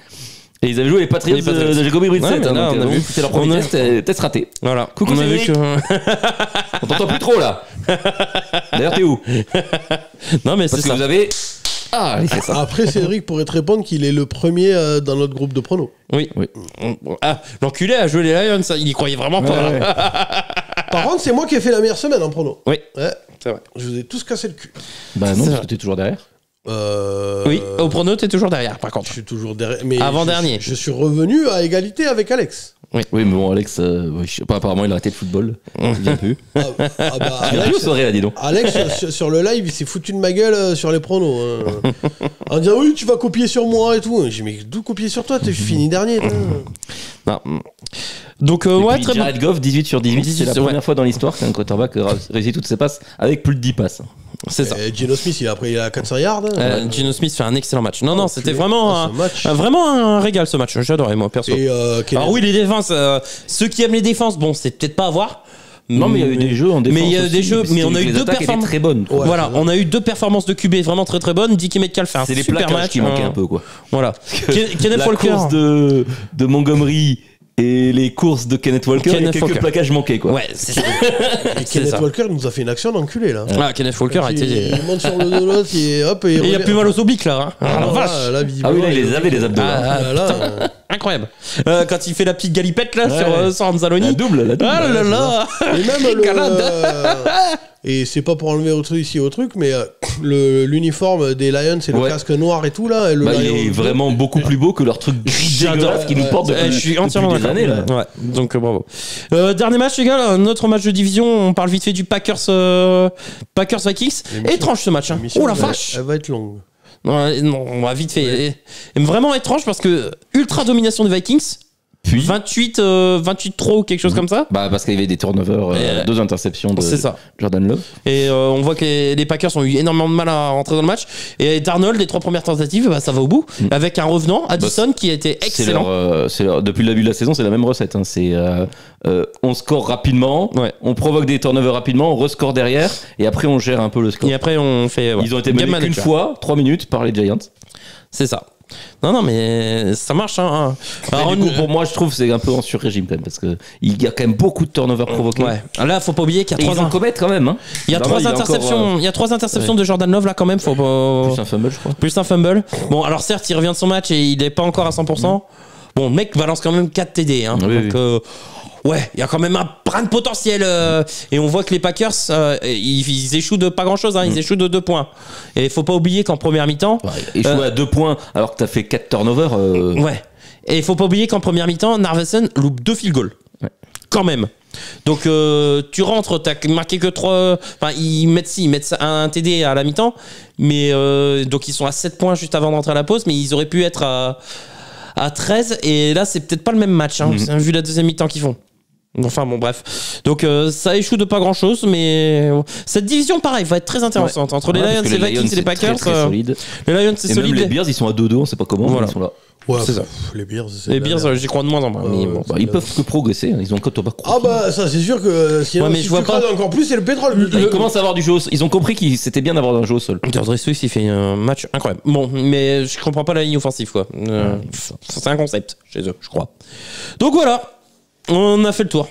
Et ils avaient joué les Patriots de Jacoby Brissett. Ouais, là, on a vu. C'était leur premier test raté. Voilà. Coucou, on a vu Cédric. On t'entend plus trop là. D'ailleurs, t'es où? Non, mais c'est Parce que ça. vous avez. Ah, il fait ça. Après, Cédric pourrait te répondre qu'il est le premier dans notre groupe de pronos. Oui. Oui. Ah, l'enculé a joué les Lions, il y croyait vraiment pas. Ouais. Par contre, c'est moi qui ai fait la meilleure semaine en pronos. Oui, Ouais. c'est vrai. Je vous ai tous cassé le cul. Bah non, parce que t'es toujours derrière. Oui, au prono, t'es toujours derrière, par Je contre. suis toujours derrière. Mais Avant-dernier. Je suis revenu à égalité avec Alex. Oui, mais bon, Alex, je sais pas, apparemment, il a arrêté le football. Il vient plus. Bah, Il vient plus aux soirées, là, dis donc. Alex, sur le live, il s'est foutu de ma gueule sur les pronos. Hein. En disant, oui, tu vas copier sur moi et tout. J'ai dit, mais d'où copier sur toi? T'es fini dernier. Non. Donc, Et ouais, puis, très bon. Jared Goff, 18 sur 18. C'est la 18, première fois dans l'histoire qu'un quarterback réussit toutes ses passes avec plus de 10 passes. C'est ça. Et Geno Smith, il a 400 yards. Hein. Geno Smith fait un excellent match. Non, c'était vraiment, ce match. vraiment un régal ce match. J'adorais, moi, perso. Et Alors, oui, les défenses, ceux qui aiment les défenses, bon, c'est peut-être pas à voir. Non, mais il y a eu des jeux en défense. Mais il y a eu des aussi, jeux, mais on a eu les deux attaques étaient performances très bonnes. Ouais. Voilà, on a eu deux performances de QB vraiment très très bonnes. Dicky Metcalf fait un C'est les super plaquages match. qui manquaient un peu, quoi. Voilà. Kenneth La Walker. course de Montgomery et les courses de Kenneth Walker, il y a Kenneth quelques Walker. plaquages manqués, quoi. Ouais, c'est ça. Et C'est Kenneth ça. Walker nous a fait une action d'enculé là. Ah, Kenneth Walker a été. Il monte sur le dos de l'autre et hop. Et il y a plus mal aux obliques là. Hein. Ah, la vache. Là, Ah visiblement, oui, là, il les avait, les abdos. Ah, là, là, putain. Incroyable. Quand il fait la petite galipette là Ouais. sur Anzaloni. La double. Ah là là. Et même Galade. et c'est pas pour enlever au truc ici au truc, mais l'uniforme des Lions, c'est le Ouais. casque noir et tout là. Et le Bah, il Lion est bleu. vraiment beaucoup plus beau que leur truc dégueulasse qui nous porte Je suis entièrement depuis des d'accord. années, là. Ouais, donc bravo. Dernier match, les gars, notre match de division. On parle vite fait du Packers Vikings. Étrange ce match. Hein. L'émission, Oh la elle va- vache. Elle va être longue. Non, on va vite fait. Et vraiment étrange parce que ultra domination des Vikings. Puis 28-3 ou quelque chose comme ça. bah parce qu'il y avait des turnovers, 2 interceptions de C'est ça. Jordan Love. Et on voit que les Packers ont eu énormément de mal à rentrer dans le match. Et Darnold, les 3 premières tentatives, bah, ça va au bout. Avec un revenant, Addison, qui a été excellent. Depuis le début de la saison, c'est la même recette. Hein. C'est on score rapidement, Ouais. on provoque des turnovers rapidement, on rescore derrière, et après on gère un peu le score. Et après, on fait. Ils ont été game menés qu'une manager. fois, 3 minutes par les Giants. C'est ça. Non, mais ça marche. Hein. Mais du coup, pour moi, je trouve que c'est un peu en sur-régime quand même, parce qu'il y a quand même beaucoup de turnovers provoqués. Ouais. Là, faut pas oublier qu'il y Et a ils 3 en commettent quand même. Hein. Il y a Vraiment, 3 il est interceptions. encore, Il y a 3 interceptions de Jordan Love là quand même. Faut pas. plus un fumble, je crois. Plus un fumble. Bon, alors certes, il revient de son match et il est pas encore à 100%. Bon, le mec balance quand même 4 TD. Hein. Oui, Donc, ouais, il y a quand même un brin de potentiel. Et on voit que les Packers, ils échouent de pas grand chose. Hein. Ils échouent de 2 points. Et il faut pas oublier qu'en première mi-temps. Échouer à 2 points alors que t'as fait 4 turnovers. Ouais. Et il faut pas oublier qu'en première mi-temps, Narveson loupe 2 field goals. Ouais. Quand même. Donc tu rentres, t'as marqué que 3. Enfin, ils mettent un TD à la mi-temps. Mais donc ils sont à 7 points juste avant d'entrer à la pause. Mais ils auraient pu être à 13. Et là, c'est peut-être pas le même match. Hein, vu la deuxième mi-temps qu'ils font. Enfin bon bref, donc ça échoue de pas grand chose, mais cette division pareil va être très intéressante entre les Lions, les Vikings et les Packers. Très solide. Les Lions c'est Et même solide, les Bears, ils sont à 2-2, on sait pas comment, Voilà. mais ils sont là. Ouais, C'est ça. Les Bears, c'est les de la Bears merde. j'y crois de moins en moins. mais bon. Bah, ils peuvent que progresser, hein. Ils ont quand on va Ah bah ça c'est sûr que sinon Ouais, mais si je vois tu pas- crades encore plus c'est le pétrole. Ils commencent à avoir du jeu au sol. Ils ont compris que c'était bien d'avoir un jeu au sol. DeAndre Swift il fait un match incroyable. Bon, mais je comprends pas la ligne offensive quoi. C'est un concept chez eux, je crois. Donc voilà, on a fait le tour.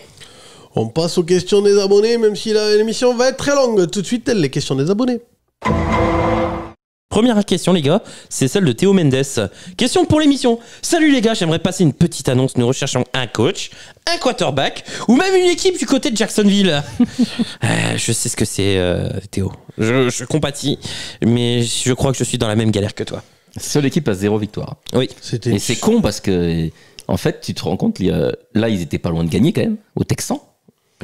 On passe aux questions des abonnés, même si l'émission va être très longue. Tout de suite, les questions des abonnés. Première question, les gars, c'est celle de Théo Mendes. Question pour l'émission. Salut les gars, j'aimerais passer une petite annonce. Nous recherchons un coach, un quarterback ou même une équipe du côté de Jacksonville. Je sais ce que c'est, Théo. Je compatis, mais je crois que je suis dans la même galère que toi. Seule équipe à 0 victoire. Oui. Et c'est con parce que, en fait, tu te rends compte, là, ils étaient pas loin de gagner quand même, aux Texans.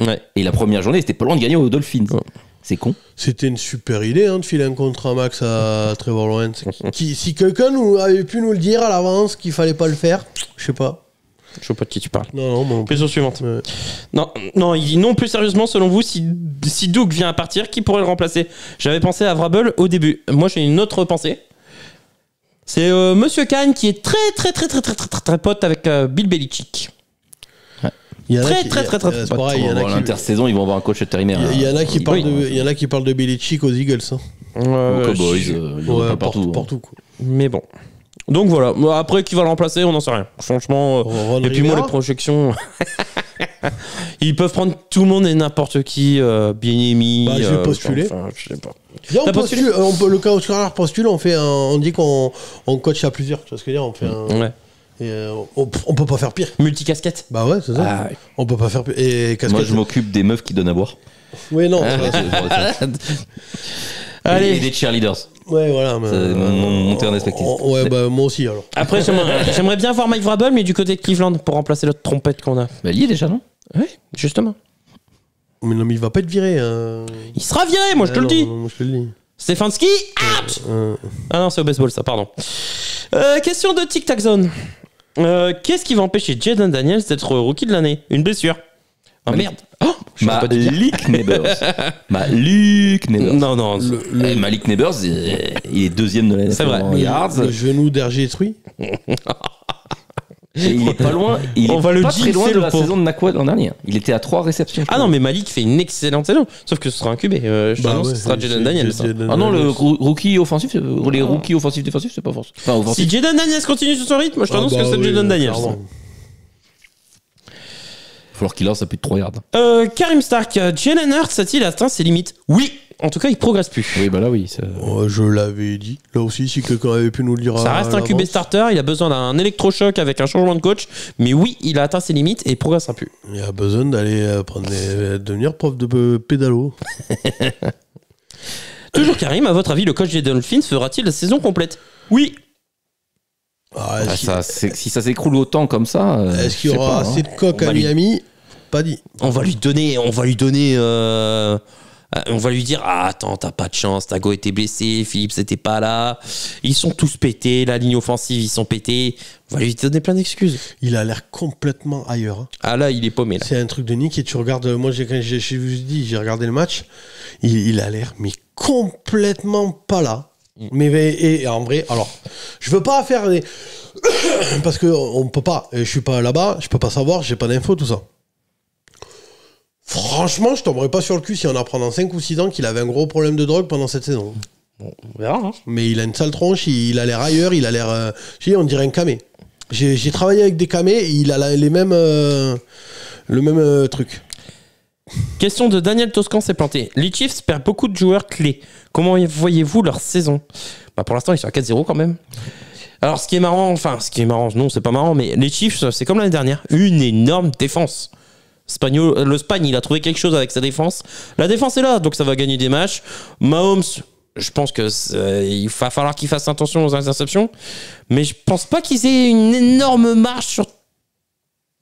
Ouais. Et la première journée, ils étaient pas loin de gagner aux Dolphins. C'est con. C'était une super idée hein, de filer un contrat max à Trevor Lawrence. Si quelqu'un avait pu nous le dire à l'avance qu'il fallait pas le faire, je sais pas. Je sais pas de qui tu parles. Non, bon. Question suivante. Non, il dit non, plus sérieusement, selon vous, si Doug vient à partir, qui pourrait le remplacer? J'avais pensé à Vrabel au début. Moi, j'ai une autre pensée. C'est Monsieur Kahn qui est très pote avec Bill Belichick. Très C'est pareil, il y en a qui- L'intersaison, ils vont avoir un coach intérimaire. il y en a qui parlent Oui. il y en a qui parlent de Belichick aux Eagles. Hein. Aux Cowboys, ils vont Ouais, pas partout. partout quoi. Mais bon. Donc voilà. Après, qui va le remplacer, on n'en sait rien. Franchement. Ron Et puis moi, Rivera. les projections. Ils peuvent prendre tout le monde et n'importe qui. Bien-aimé. Bah, je vais postuler. Enfin, je sais pas. Viens, on T'as postulé postule, le coach carrière postule, on dit qu'on coach à plusieurs. Tu vois ce que je veux dire? On fait un. Ouais. Et, on peut pas faire pire. Multicasquette. Bah ouais, c'est ça. Ah, ouais. On peut pas faire pire. Et casquette. Moi, je m'occupe des meufs qui donnent à boire. Oui, non. Allez. Et des cheerleaders. Ouais, voilà. Mais, C'est mon terrain d'expertise. Ouais, bah moi aussi alors. Après, j'aimerais bien voir Mike Vrabel, mais du côté de Cleveland, pour remplacer l'autre trompette qu'on a. Bah, il y est déjà, non? Oui, justement. Mais non, mais il va pas être viré. Il sera viré, moi je te le dis. Moi, je te le dis. Stefanski, out. Ah non, c'est au baseball, ça, pardon. Question de Tic Tac Zone. Qu'est-ce qui va empêcher Jaden Daniels d'être rookie de l'année? Une blessure. Ah merde. Oh, Malik Neighbors. Malik Neighbors. Non. Malik Neighbors, il est deuxième de la NFL C'est vrai. en yards. Le genou d'Hergé détruit. Et il est pas loin. Il On est va le pas très jinxer, loin de le la pauvre. saison de Nakwa l'an dernier. Il était à 3 réceptions. Ah non, mais Malik fait une excellente saison. Sauf que ce sera un QB. Je t'annonce que ce sera Jaden Daniels. Ah non, le rookie offensif, les rookies offensifs défensifs, c'est pas force. Enfin, offensif. Si Jaden Daniels continue sur son rythme, moi je t'annonce que c'est Jaden Daniels. Il va falloir qu'il lance à plus de 3 yards. Karim Stark, Jalen Hurts a-t-il atteint ses limites? Oui. En tout cas, il progresse plus. Oui, bah là, oui. Ça... Je l'avais dit. Là aussi, si quelqu'un avait pu nous le dire. Ça reste un QB starter, il a besoin d'un électrochoc avec un changement de coach, mais oui, il a atteint ses limites et il progressera plus. Il a besoin d'aller devenir prof de pédalo. Toujours Karim, à votre avis, le coach des Dolphins fera-t-il la saison complète? Oui. Ah, si ça s'écroule autant comme ça. est-ce qu'il y je sais aura pas, assez de coq à Miami? Pas dit. On va lui dire, ah, attends, t'as pas de chance, Tago était blessé, Philippe c'était pas là, ils sont tous pétés, la ligne offensive ils sont pétés, on va lui donner plein d'excuses. Il a l'air complètement ailleurs. Ah là, il est paumé là. C'est un truc de nique et tu regardes. Moi, j'ai regardé le match. Il a l'air mais complètement pas là. Mais et en vrai, alors, je veux pas faire des parce que on peut pas. Je suis pas là-bas, je peux pas savoir, j'ai pas d'infos tout ça. Franchement, je tomberais pas sur le cul si on apprend dans 5 ou 6 ans qu'il avait un gros problème de drogue pendant cette saison. Bon, on verra. Hein. Mais il a une sale tronche, il a l'air ailleurs, il a l'air. On dirait un camé. J'ai travaillé avec des camés et il a les mêmes. Le même truc. Question de Daniel Toscan s'est planté. Les Chiefs perdent beaucoup de joueurs clés. Comment voyez-vous leur saison? Bah pour l'instant, ils sont à 4-0 quand même. Alors, ce qui est marrant, non, c'est pas marrant, mais les Chiefs, c'est comme l'année dernière, une énorme défense. Le Spagne, il a trouvé quelque chose avec sa défense. La défense est là, donc ça va gagner des matchs. Mahomes, je pense que il va falloir qu'il fasse attention aux interceptions, mais je pense pas qu'ils aient une énorme marge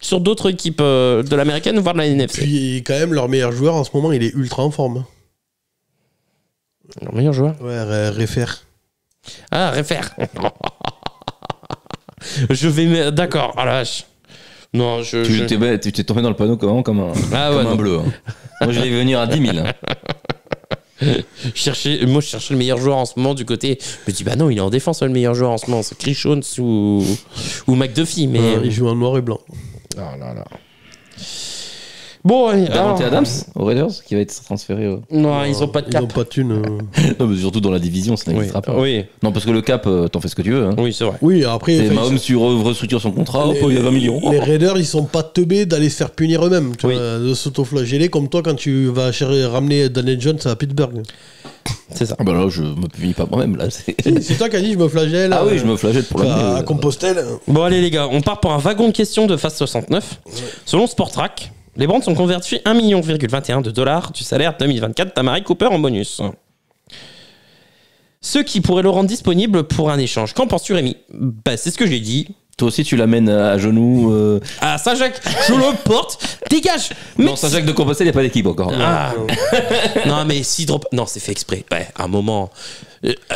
sur d'autres équipes de l'américaine, voire de la NFC. Puis quand même, leur meilleur joueur en ce moment, il est ultra en forme. Leur meilleur joueur? Ouais, Refer. Ah, Refer. Je vais... D'accord, ah la vache. Non, tu t'es tombé dans le panneau comme un bleu. Hein. Moi, je vais venir à 10 000. Hein. je cherchais le meilleur joueur en ce moment du côté. Je me dis, bah non, il est en défense, le meilleur joueur en ce moment. C'est Chris Jones ou McDuffie. Mais... il joue en noir et blanc. Ah là là. Bon, Davante Adams aux Raiders qui va être transféré. Non, ils ont pas de cap. Ils ont pas de thune. Non, mais surtout dans la division, ça n'existera pas. Oui. Non, parce que le cap, t'en fais ce que tu veux. Hein. Oui, c'est vrai. Oui, après. Et Mahomes, tu restructures son contrat, il y a 20 millions. Les Raiders, ils sont pas teubés d'aller se faire punir eux-mêmes. Tu vois, de s'autoflageller comme toi quand tu vas ramener Daniel Jones à Pittsburgh. C'est ça. Ah bah là, je me punis pas moi-même. Là, c'est toi qui as dit, je me flagelle. Ah oui, je me flagelle pour à Compostelle. Bon, allez, les gars, on part pour un wagon de questions de Fast 69. Ouais. Selon Sportrack, les Browns ont converti 1,21 million de dollars du salaire 2024 d'Amari Cooper en bonus. Ce qui pourrait le rendre disponible pour un échange. Qu'en penses-tu, Rémi? Bah, c'est ce que j'ai dit. Toi aussi, tu l'amènes à genoux. À Saint-Jacques, je le porte, dégage. Non, Saint-Jacques de Compostelle, il n'y a pas d'équipe encore. Ah. Non, mais si drop. Non, c'est fait exprès. Ouais, à un moment.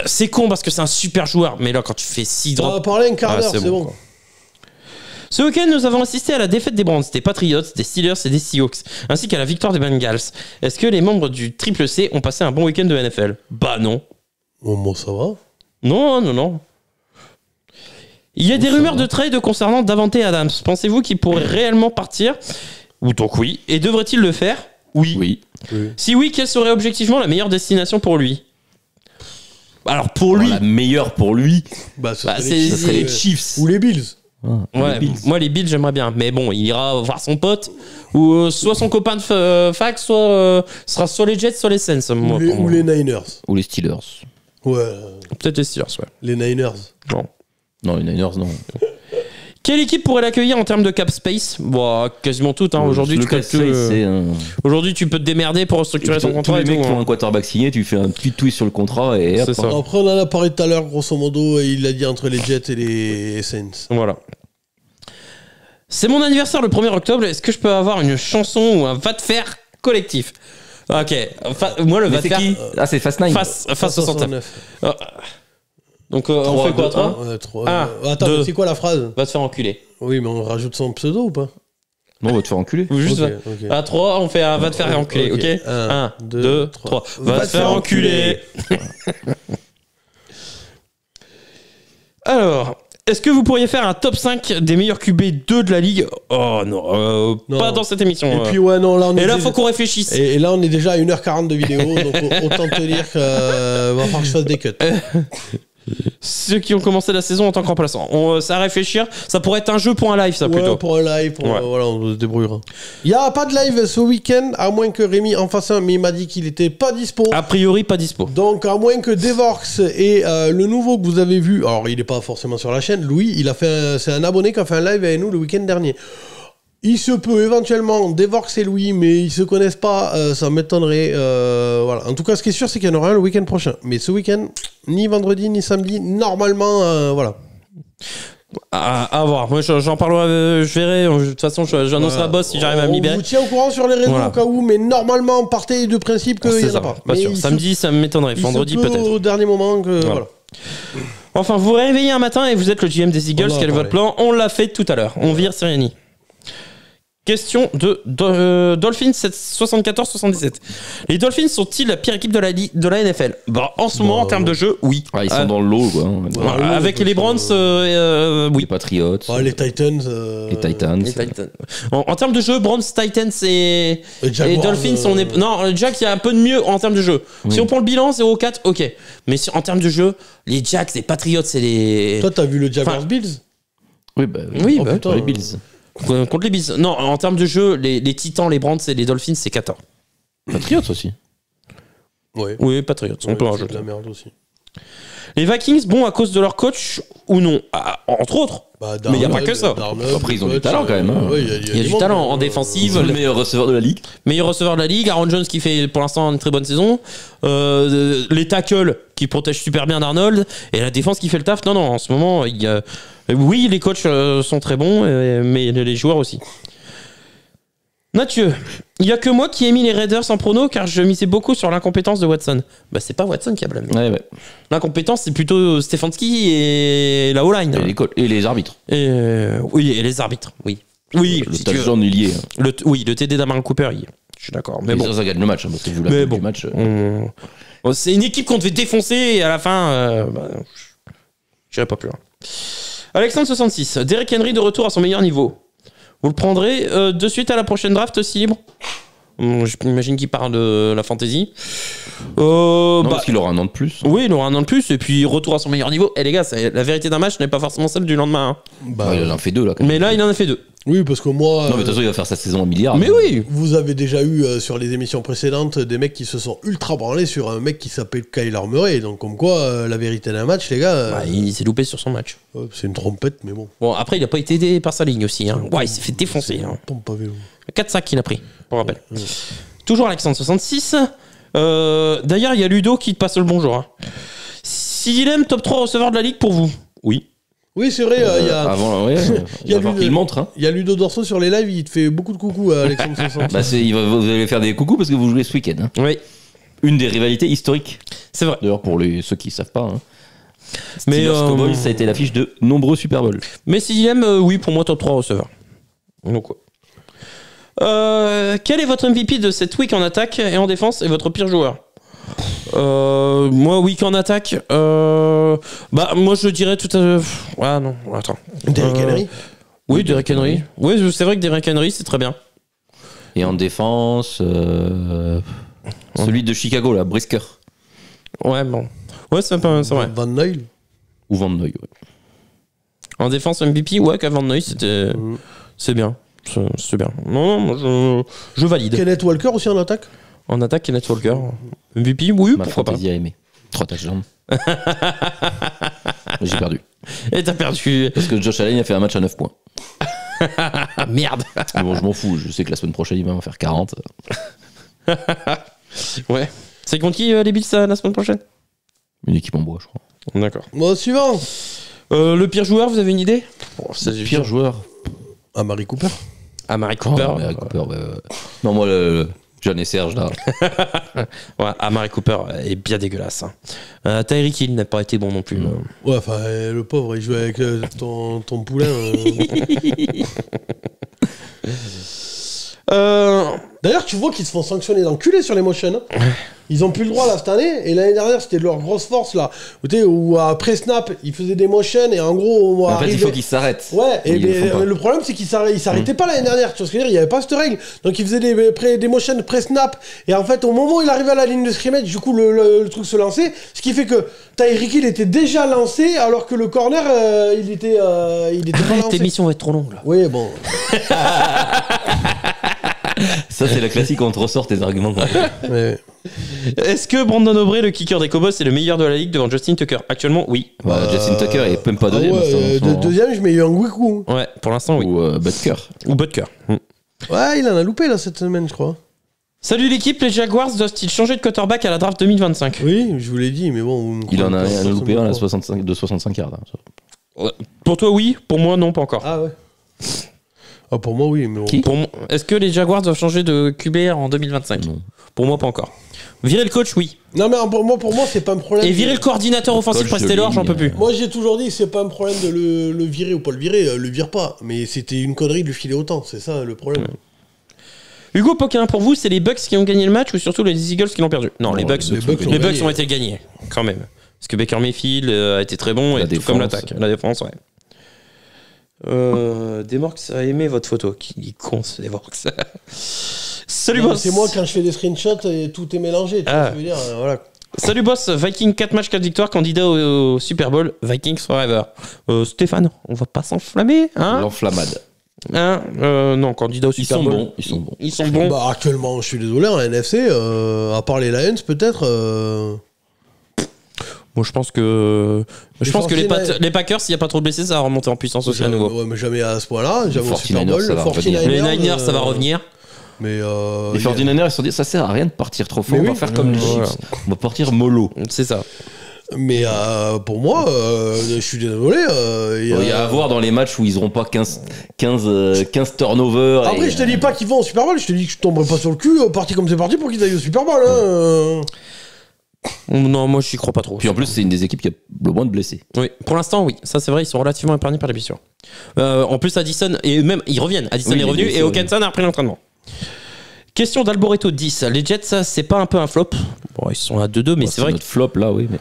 C'est con parce que c'est un super joueur, mais là, quand tu fais 6 drops. On va parler un quart d'heure, c'est bon. Ce week-end, nous avons assisté à la défaite des Browns, des Patriots, des Steelers et des Seahawks, ainsi qu'à la victoire des Bengals. Est-ce que les membres du Triple C ont passé un bon week-end de NFL? Bah non. Bon, ça va. Non. Il y a des rumeurs de trade concernant Davante Adams. Pensez-vous qu'il pourrait réellement partir? Ou donc oui. Et devrait-il le faire? Oui. Si oui, quelle serait objectivement la meilleure destination pour lui? Alors pour lui, La meilleure pour lui, Bah, ce Bah, serait c'est- les ce serait les Chiefs, Chiefs. ou les Bills. ouais, moi les Bills j'aimerais bien, mais bon, il ira voir son pote ou soit son copain de fac, soit sera soit les Jets, soit les Saints. Moi, pour Ou moi. les Niners. Ou les Steelers. Ouais, Peut-être les Steelers, ouais. les Niners. Non. Non, les Niners, non. Quelle équipe pourrait l'accueillir en termes de cap space? Bon, quasiment toutes. Hein. Aujourd'hui, Le tu peux cas c'est Aujourd'hui, tu peux te démerder pour restructurer ton tous contrat. les et mecs tout, qui ont hein. un quarterback signé, tu fais un petit twist sur le contrat et hop. C'est ça. Après, on en a parlé tout à l'heure, grosso modo, et il l'a dit entre les Jets et les Saints. Voilà. C'est mon anniversaire le 1er octobre. Est-ce que je peux avoir une chanson ou un va te faire collectif? Ok. Moi, le Mais va te c'est faire. qui Ah, c'est Fast 9. Face 69. Ah. Donc, on Trois, fait quoi, deux, 3 Ouais, trois. Un, Attends, deux. mais c'est quoi la phrase? Va te faire enculer. Oui, mais on rajoute son pseudo ou pas? Non, on va te faire enculer. Ou juste Ok, va- ok. À 3, on fait un va te faire enculer, ok? 1, 2, 3. Va te faire enculer. Alors, est-ce que vous pourriez faire un top 5 des meilleurs QB2 de la ligue? Oh non, Non. pas dans cette émission. Et puis, ouais, non, là, on est Et là, déjà- faut qu'on réfléchisse. Et là, on est déjà à 1h40 de vidéo, donc autant te dire qu'il va falloir que je fasse des cuts. Ceux qui ont commencé la saison en tant que remplaçant. Ça à réfléchir. Ça pourrait être un jeu pour un live, ça, plutôt. Ouais, pour un live, Ouais. voilà, on se débrouillera. Il n'y a pas de live ce week-end, à moins que Rémi en fasse un, mais il m'a dit qu'il était pas dispo. A priori, pas dispo. Donc, à moins que Devorx et le nouveau que vous avez vu, alors il n'est pas forcément sur la chaîne, Louis, il a fait c'est un abonné qui a fait un live avec nous le week-end dernier. Il se peut éventuellement Devorx et Louis, mais ils se connaissent pas, ça m'étonnerait. Voilà. En tout cas, ce qui est sûr, c'est qu'il y en aura un le week-end prochain. Mais ce week-end, ni vendredi ni samedi, normalement, voilà. À voir. Moi, j'en parlerai, je verrai. De toute façon, j'annonce la boss si j'arrive à me On libérer. vous tient au courant sur les réseaux Voilà. au cas où, mais normalement, partez du principe qu'il C'est n'y en ça, a pas. pas Mais sûr. il se- Samedi, ça m'étonnerait. il se Vendredi, peut peut-être. Au dernier moment, que voilà. Enfin, vous vous réveillez un matin et vous êtes le GM des Eagles. On en a Quel est votre parlé. plan? On l'a fait tout à l'heure. On vire Sirianni. Question de Dolphins 74-77. Les Dolphins sont-ils la pire équipe de la NFL? Bah, en ce moment, en termes de jeu, oui. Ah, ils sont dans l'eau, quoi. Voilà. Voilà, avec les Browns, Les oui. Patriots, Ouais, les Titans. les Titans. Les Titans. En termes de jeu, Browns, Titans et Jaguars, Dolphins, on est. Non, le Jacks, il y a un peu de mieux en termes de jeu. Si on prend le bilan, 0-4, ok. Mais en termes de jeu, les Jacks, les Patriots, c'est les. Toi, t'as vu le Jaguars Enfin, Bills? Oui, bah, Oui, Oh, bah, putain. pour les Bills. contre les Bills. Non, en termes de jeu, les Titans, les Browns et les Dolphins, c'est 4 ans. Patriots aussi. Ouais. Oui, Patriots, on peut en c'est rajouter. de la merde aussi. Les Vikings, bon, à cause de leur coach ou non? Ah, entre autres. Bah, Mais y a pas que ça. Après, ils ont du talent, quand même, hein. Ouais, Il y a du talent en défensive. Le meilleur receveur de la ligue. Meilleur receveur de la ligue, Aaron Jones qui fait pour l'instant une très bonne saison, les tackles qui protègent super bien Arnold, et la défense qui fait le taf. Non, en ce moment, oui, les coachs sont très bons, mais les joueurs aussi. Mathieu, il y a que moi qui ai mis les Raiders en prono car je misais beaucoup sur l'incompétence de Watson. Bah, c'est pas Watson qui a blâmé. Ouais. L'incompétence, c'est plutôt Stefanski et la O-line. Et les arbitres. Oui, et les arbitres, oui. Oui, Le si tu veux. touchdown, il y est. Oui, le TD d'Amarian Cooper, je suis d'accord. Mais Mais bon. ça gagne le match, hein, parce que vu la Mais fin bon. du match. Bon, c'est une équipe qu'on devait défoncer et à la fin, j'irai pas plus loin. Alexandre 66, Derrick Henry de retour à son meilleur niveau. Vous le prendrez de suite à la prochaine draft si libre? J'imagine qu'il parle de la fantasy. Non, parce qu'il aura un an de plus. Oui, il aura un an de plus et puis retour à son meilleur niveau. Et les gars, la vérité d'un match n'est pas forcément celle du lendemain. Hein. Bah, Il en fait 2 là. quand même. Mais là, il en a fait 2. oui, parce que moi. Non, mais de toute façon, il va faire sa saison en milliard. Mais oui. Vous avez déjà eu sur les émissions précédentes des mecs qui se sont ultra branlés sur un mec qui s'appelle Kyler Murray. Donc, comme quoi, la vérité d'un match, les gars, Bah, il s'est loupé sur son match. c'est une trompette, mais bon. Bon, après, il a pas été aidé par sa ligne aussi. Hein. Ouais, il s'est fait défoncer. Hein. Pompe à vélo. 4 sacs qu'il a pris, pour rappel. Toujours Alexandre 66. D'ailleurs, il y a Ludo qui te passe le bonjour. Hein. Sidilem, top 3 receveur de la ligue pour vous? Oui. Oui, c'est vrai, il y a. Avant, ouais. Il y a Il va falloir lui- qu'il montre. Hein. Il y a Ludo Dorso sur les lives, il te fait beaucoup de coucou à Alexandre 60. Bah, vous allez faire des coucous parce que vous jouez ce week-end. Hein. Oui, Une des rivalités historiques. c'est vrai. D'ailleurs, pour ceux qui ne savent pas. Hein. Mais, Steelers Cowboys, ça a été l'affiche de nombreux Super Bowls. Mais Sidilem, oui, pour moi, top 3 receveur. Donc, ouais. Quel est votre MVP de cette week en attaque et en défense et votre pire joueur? Moi, week en attaque, bah, moi, je dirais tout à ouais, non, attends. Derrick Henry. Oui, Derrick Henry. Oui, c'est vrai que Derrick Henry, c'est très bien. Et en défense, celui de Chicago, là, Brisker. Ouais, bon. Ouais, c'est vrai. Van Noy. Ou Van Noy, ouais. En défense MVP, ouais, qu'à Van Noy, c'est bien. C'est bien. Non, moi, je valide. Kenneth Walker aussi en attaque. En attaque, Kenneth Walker. MVP, oui, Ma pourquoi pas. fantaisie a aimé. 3 touchdowns. J'ai perdu. Et t'as perdu. Parce que Josh Allen a fait un match à 9 points. Ah, merde. Mais bon, je m'en fous. Je sais que la semaine prochaine, il va en faire 40. Ouais. C'est contre qui les Bills la semaine prochaine? Une équipe en bois, je crois. D'accord. Bon, suivant. Le pire joueur, vous avez une idée? Le pire joueur. Amari Cooper. Amari Cooper. Oh, Amari Cooper, non, moi, le John et Serge, là. Ouais, Amari Cooper est bien dégueulasse. Tyreek Hill n'a pas été bon non plus. Ouais, enfin, le pauvre, il jouait avec ton poulain. D'ailleurs, tu vois qu'ils se font sanctionner d'enculés sur les motions. Hein. Ils ont plus le droit là cette année. Et l'année dernière, c'était leur grosse force là. Où après snap, ils faisaient des motions et en gros, en fait, il faut qu'ils s'arrêtent. Ouais. Et le problème, c'est qu'ils s'arrêtaient pas l'année dernière. Tu vois ce que je veux dire? Il y avait pas cette règle. Donc ils faisaient des motions pré-snap. Et en fait, au moment où il arrivait à la ligne de scrimmage, du coup, le truc se lançait. Ce qui fait que Tyreek Hill était déjà lancé, alors que le corner, il était pas lancé. Cette émission va être trop longue là. Oui, bon. Ça, c'est la classique quand on te ressort tes arguments. Ouais. Est-ce que Brandon Aubrey, le kicker des Cowboys, est le meilleur de la ligue devant Justin Tucker? Actuellement, oui. Justin Tucker est même pas deuxième. Deuxième, je mets Young Wiku. Ouais, pour l'instant, oui. Ou Butker. Ou Butker. Ouais, il en a loupé là cette semaine, je crois. Salut l'équipe, les Jaguars doivent-ils changer de quarterback à la draft 2025? Oui, je vous l'ai dit, mais bon. Il en a loupé un à 65 yards. Pour toi, oui. Pour moi, non, pas encore. Ah ouais. Ah, pour moi, oui. Mais bon. Est-ce que les Jaguars doivent changer de QB en 2025? Non. Pour moi, pas encore. Virer le coach, oui. Non, mais pour moi, c'est pas un problème. Et virer le coordinateur offensif, Press Taylor, j'en peux plus. Moi, j'ai toujours dit que c'est pas un problème de le virer ou pas le virer. Le vire pas. Mais c'était une connerie de lui filer autant. C'est ça le problème. Hugo Poquin, pour vous, c'est les Bucks qui ont gagné le match ou surtout les Eagles qui l'ont perdu? Non, les Bucks ont été gagnés, quand même. Parce que Baker Mayfield a été très bon, et tout comme l'attaque. La défense, ouais. Demorx a aimé votre photo. Qui est con, ce Demorx. Salut boss. C'est moi quand je fais des screenshots et tout est mélangé. Tu vois ce que je veux dire, voilà. Salut boss, Vikings 4 matchs 4 victoires, candidat au Super Bowl, Vikings Forever. Stéphane, on va pas s'enflammer, hein? L'enflammade. Non, candidat au Super Bowl. Ils sont bons. Bah, actuellement, je suis désolé, en NFC, à part les Lions peut-être. Moi, je pense que les Packers, s'il n'y a pas trop de blessés, ça va remonter en puissance aussi à nouveau. Ouais, mais jamais à ce point-là. Jamais au Super 49ers, Bowl. ça va revenir. Les Niners, ça va revenir. Mais les 49ers, ils se sont dit, ça sert à rien de partir trop fort. On va faire comme les Chiefs. On va partir mollo. C'est ça. Mais pour moi, je suis désolé. Il va y avoir dans les matchs où ils n'auront pas 15 turnovers. Après, je te dis pas qu'ils vont au Super Bowl. Je te dis que je tomberai pas sur le cul, parti comme c'est parti, pour qu'ils aillent au Super Bowl. Hein. Non, moi, j'y crois pas trop. Puis en plus, c'est une des équipes qui a le moins de blessés. Oui, pour l'instant, oui. Ça, c'est vrai, ils sont relativement épargnés par les blessures. En plus, Addison, et même, ils reviennent. Addison est revenu et Hawkinson a repris l'entraînement. Question d'Alboreto 10. Les Jets, ça, c'est pas un peu un flop? Bon, ils sont à 2-2, mais c'est vrai que. Flop là, oui. Mais...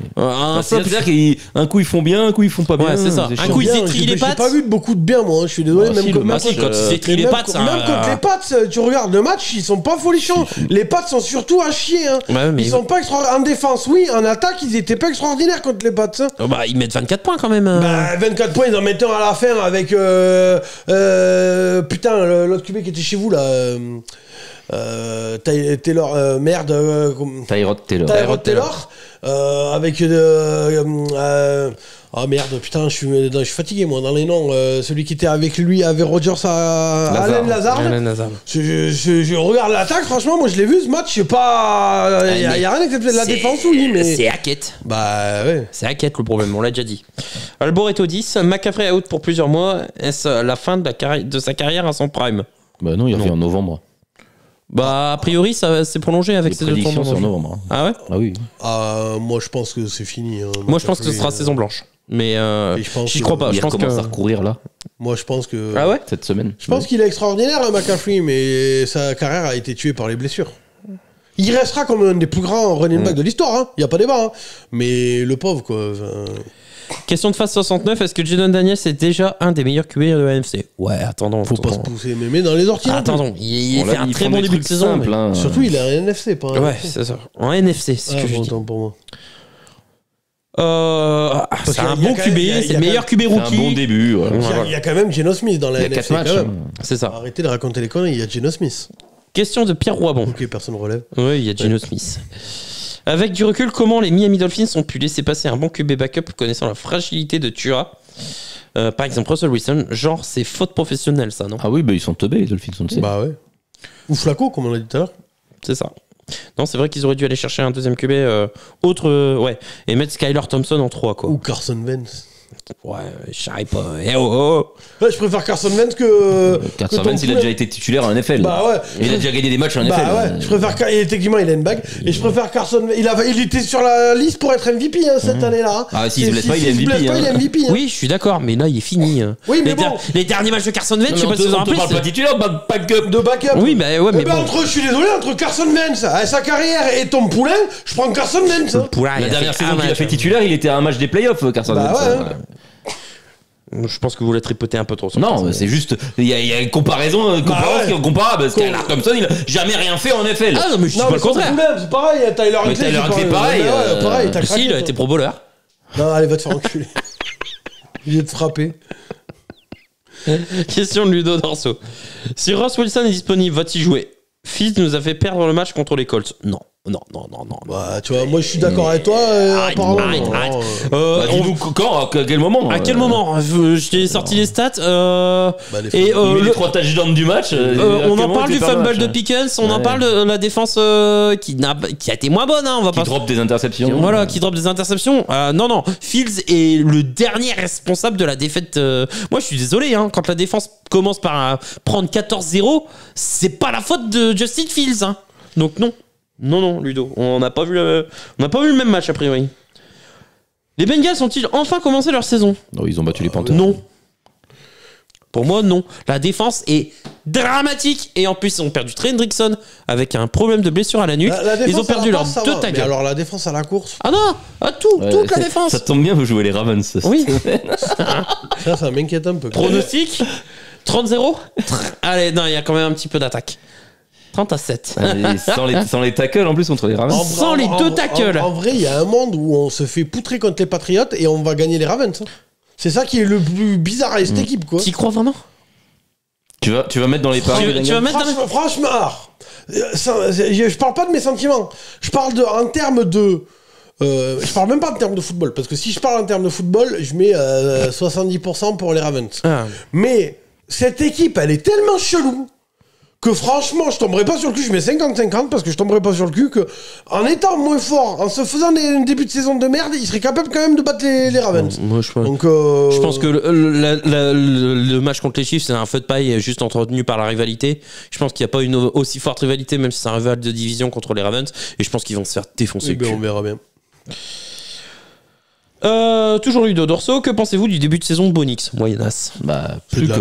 C'est-à-dire qu'un coup ils font bien, un coup ils font pas bien. Ouais, c'est ça. Un coup ils étrillent les pattes. J'ai pas vu beaucoup de bien, moi. Je suis désolé. Quand ils étrillent les pattes, même contre les pattes, tu regardes le match, ils sont pas folichons. Les pattes sont surtout à chier. Hein. Ouais, mais ils sont pas extraordinaires. En défense, oui. En attaque, ils étaient pas extraordinaires contre les pattes. Oh bah, ils mettent 24 points quand même. Bah, 24 points, ils en mettent un à la fin avec. Putain, l'autre QB qui était chez vous là. Taylor, Tyrod Taylor, avec ah merde, putain, je suis fatigué moi dans les noms. Celui qui était avec lui, avec Rodgers Allen Lazard. Je regarde l'attaque, franchement, moi je l'ai vu ce match, je sais pas. Il y a rien excepté de la défense, oui, mais. C'est Hackett. Bah ouais. C'est Hackett le problème, on l'a déjà dit. Alboreto 10, McCaffrey out pour plusieurs mois. Est-ce la fin de sa carrière à son prime? Bah non, il revient en novembre. Bah, a priori, ça s'est prolongé avec ces 2 prédictions sur novembre. Ah ouais? Ah oui. Moi, je pense que c'est fini. Hein, moi, je pense que ce sera saison blanche. Mais j'y crois pas. Il recommence à recourir là. Moi, je pense que. Ah ouais? Cette semaine. Je pense qu'il est extraordinaire, hein, McCaffrey, mais sa carrière a été tuée par les blessures. Il restera comme un des plus grands running back de l'histoire, hein. Il n'y a pas débat. Hein. Mais le pauvre, quoi. Question de phase 69, est-ce que Jadon Daniels est déjà un des meilleurs QB de la NFC? Ouais, attendons. Faut pas se pousser mémé dans les orties. Attendons, il fait un très bon début de saison. Simple, hein. Surtout, il est en NFC, pas en Ouais, c'est ça. En NFC, c'est ce que je dis. Pour moi. C'est un bon QB, c'est le meilleur QB rookie. C'est un bon début. Voilà. Il y a quand même Geno Smith dans la Il y a NFC. 4 matchs. C'est ça. Arrêtez de raconter les conneries, il y a Geno Smith. Question de Pierre Roibon. Ok, personne relève. Oui, il y a Geno Smith. Avec du recul, comment les Miami Dolphins ont pu laisser passer un bon QB backup connaissant la fragilité de Tua? Par exemple, Russell Wilson, genre c'est faute professionnelle ça, non? Ah oui, bah ils sont teubés, les Dolphins, on le sait. Bah ouais. Ou Flacco, comme on l'a dit tout à l'heure. C'est ça. Non, c'est vrai qu'ils auraient dû aller chercher un deuxième QB autre, ouais, et mettre Skylar Thompson en 3 quoi. Ou Carson Wentz. Ouais, je savais pas. Eh oh. Ouais, je préfère Carson Wentz que. Carson Wentz, il a déjà été titulaire en NFL. Bah ouais. Il a déjà gagné des matchs en NFL. Bah ouais, je préfère. Techniquement, il a une bague. Et je préfère Carson. Il était sur la liste pour être MVP cette année-là. Ah, s'il se blesse pas, il est MVP. Il est MVP. Oui, je suis d'accord, mais là, il est fini. Oui, mais bon. Les derniers matchs de Carson Wentz, je sais pas si vous en rappelez. On parle pas titulaire, backup. De backup. Oui, bah ouais, mais bon. Je suis désolé, entre Carson Wentz, sa carrière et Tom Poulain, je prends Carson Wentz. La dernière saison qu'il a fait titulaire, il était à un match des playoffs, Carson Wentz. Bah ouais. Je pense que vous l'avez tripoté un peu trop. Non, c'est juste. Il y a une comparaison qui est comparable. Parce qu'Alar Thompson, il a jamais rien fait en NFL. Ah non, mais je dis pas le contraire. C'est pareil, Tyler Huntley, pareil. t'as Si, il a été pro bowler. Non, allez, va te faire enculer. Il est de frapper. Question de Ludo Dorso. Si Ross Wilson est disponible, va-t-il jouer? Fils nous a fait perdre le match contre les Colts. Non. Bah, tu vois, moi je suis d'accord avec toi. Apparemment. Arrête. Dis-nous quand, à quel moment? À quel moment? Je t'ai sorti les stats. Il met les 3 touchdowns du match. On en parle du fumble de Pickens. On en parle de la défense qui a été moins bonne. Hein, on va pas. Qui drop des interceptions. Voilà, qui drop des interceptions. Non. Fields est le dernier responsable de la défaite. Moi, je suis désolé. Hein, quand la défense commence par prendre 14-0, c'est pas la faute de Justin Fields. Hein. Donc non. Non, Ludo. On n'a pas vu le même match, a priori. Les Bengals ont-ils enfin commencé leur saison? Non, ils ont battu les Panthers. Non. Pour moi, non. La défense est dramatique. Et en plus, ils ont perdu Trey Hendrickson avec un problème de blessure à la nuque. Ils ont perdu leurs 2 tackles. Mais alors, la défense à la course. Ah non, toute la défense. Ça tombe bien, vous jouez les Ravens. Oui. Ça m'inquiète un peu. Pronostic 30-0. Allez, non, il y a quand même un petit peu d'attaque. 30-7. Sans les tackles en plus contre les Ravens. Sans les 2 tackles. En vrai, il y a un monde où on se fait poutrer contre les Patriots et on va gagner les Ravens. C'est ça qui est le plus bizarre avec cette équipe, quoi. T'y crois vraiment? Tu vas mettre dans les paris. Tu vas mettre franchement, je parle pas de mes sentiments. Je parle en termes de. Je parle même pas en termes de football, parce que si je parle en termes de football, je mets 70% pour les Ravens. Ah. Mais cette équipe, elle est tellement chelou que franchement, je tomberai pas sur le cul. Je mets 50-50 parce que je tomberai pas sur le cul que, en étant moins fort, en se faisant un début de saison de merde, il serait capable quand même de battre les Ravens. Moi, je pense que le match contre les Chiefs, c'est un feu de paille juste entretenu par la rivalité. Je pense qu'il n'y a pas une aussi forte rivalité, même si c'est un rival de division contre les Ravens. Et je pense qu'ils vont se faire défoncer. On verra bien. Toujours Ludo Dorso, que pensez-vous du début de saison de Bonix? Moyennas. Bah, plus que de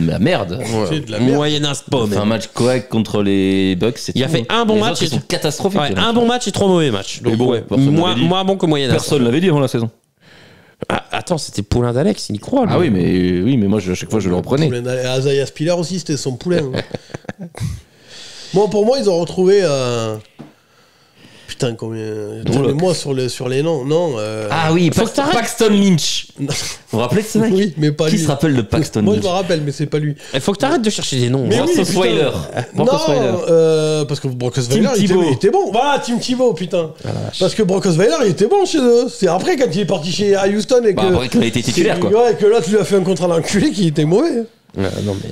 la merde. C'est de la merde. Moyennas pas. Il a fait un match correct contre les Bucks. Il a fait un bon match. Ils sont catastrophiques. Ouais, un bon match et 3 mauvais matchs. Donc, bon, moins bon que Moyennas. Personne l'avait dit avant la saison. Ah, attends, c'était Poulain d'Alex, il y croit. Lui. Ah oui, mais moi, à chaque fois, je le reprenais. Isaiah Spiller aussi, c'était son poulain. Bon, pour moi, ils ont retrouvé. Putain, combien. Donnez-moi sur les noms. Non. Ah oui, Paxton Lynch. Vous vous rappelez de ce mec? Oui, mais pas lui. Qui se rappelle de Paxton Lynch? Moi, je me rappelle, mais c'est pas lui. Il faut que t'arrêtes de chercher des noms. Brock Osweiler. Parce que Brock Osweiler, il était bon. Voilà, Tim Tebow, putain. Parce que Brock Osweiler, il était bon chez eux. C'est après, quand il est parti à Houston et que. Après, quand il a été titulaire, quoi. Ouais, et que là, tu lui as fait un contrat d'enculé qui était mauvais. Non, mais.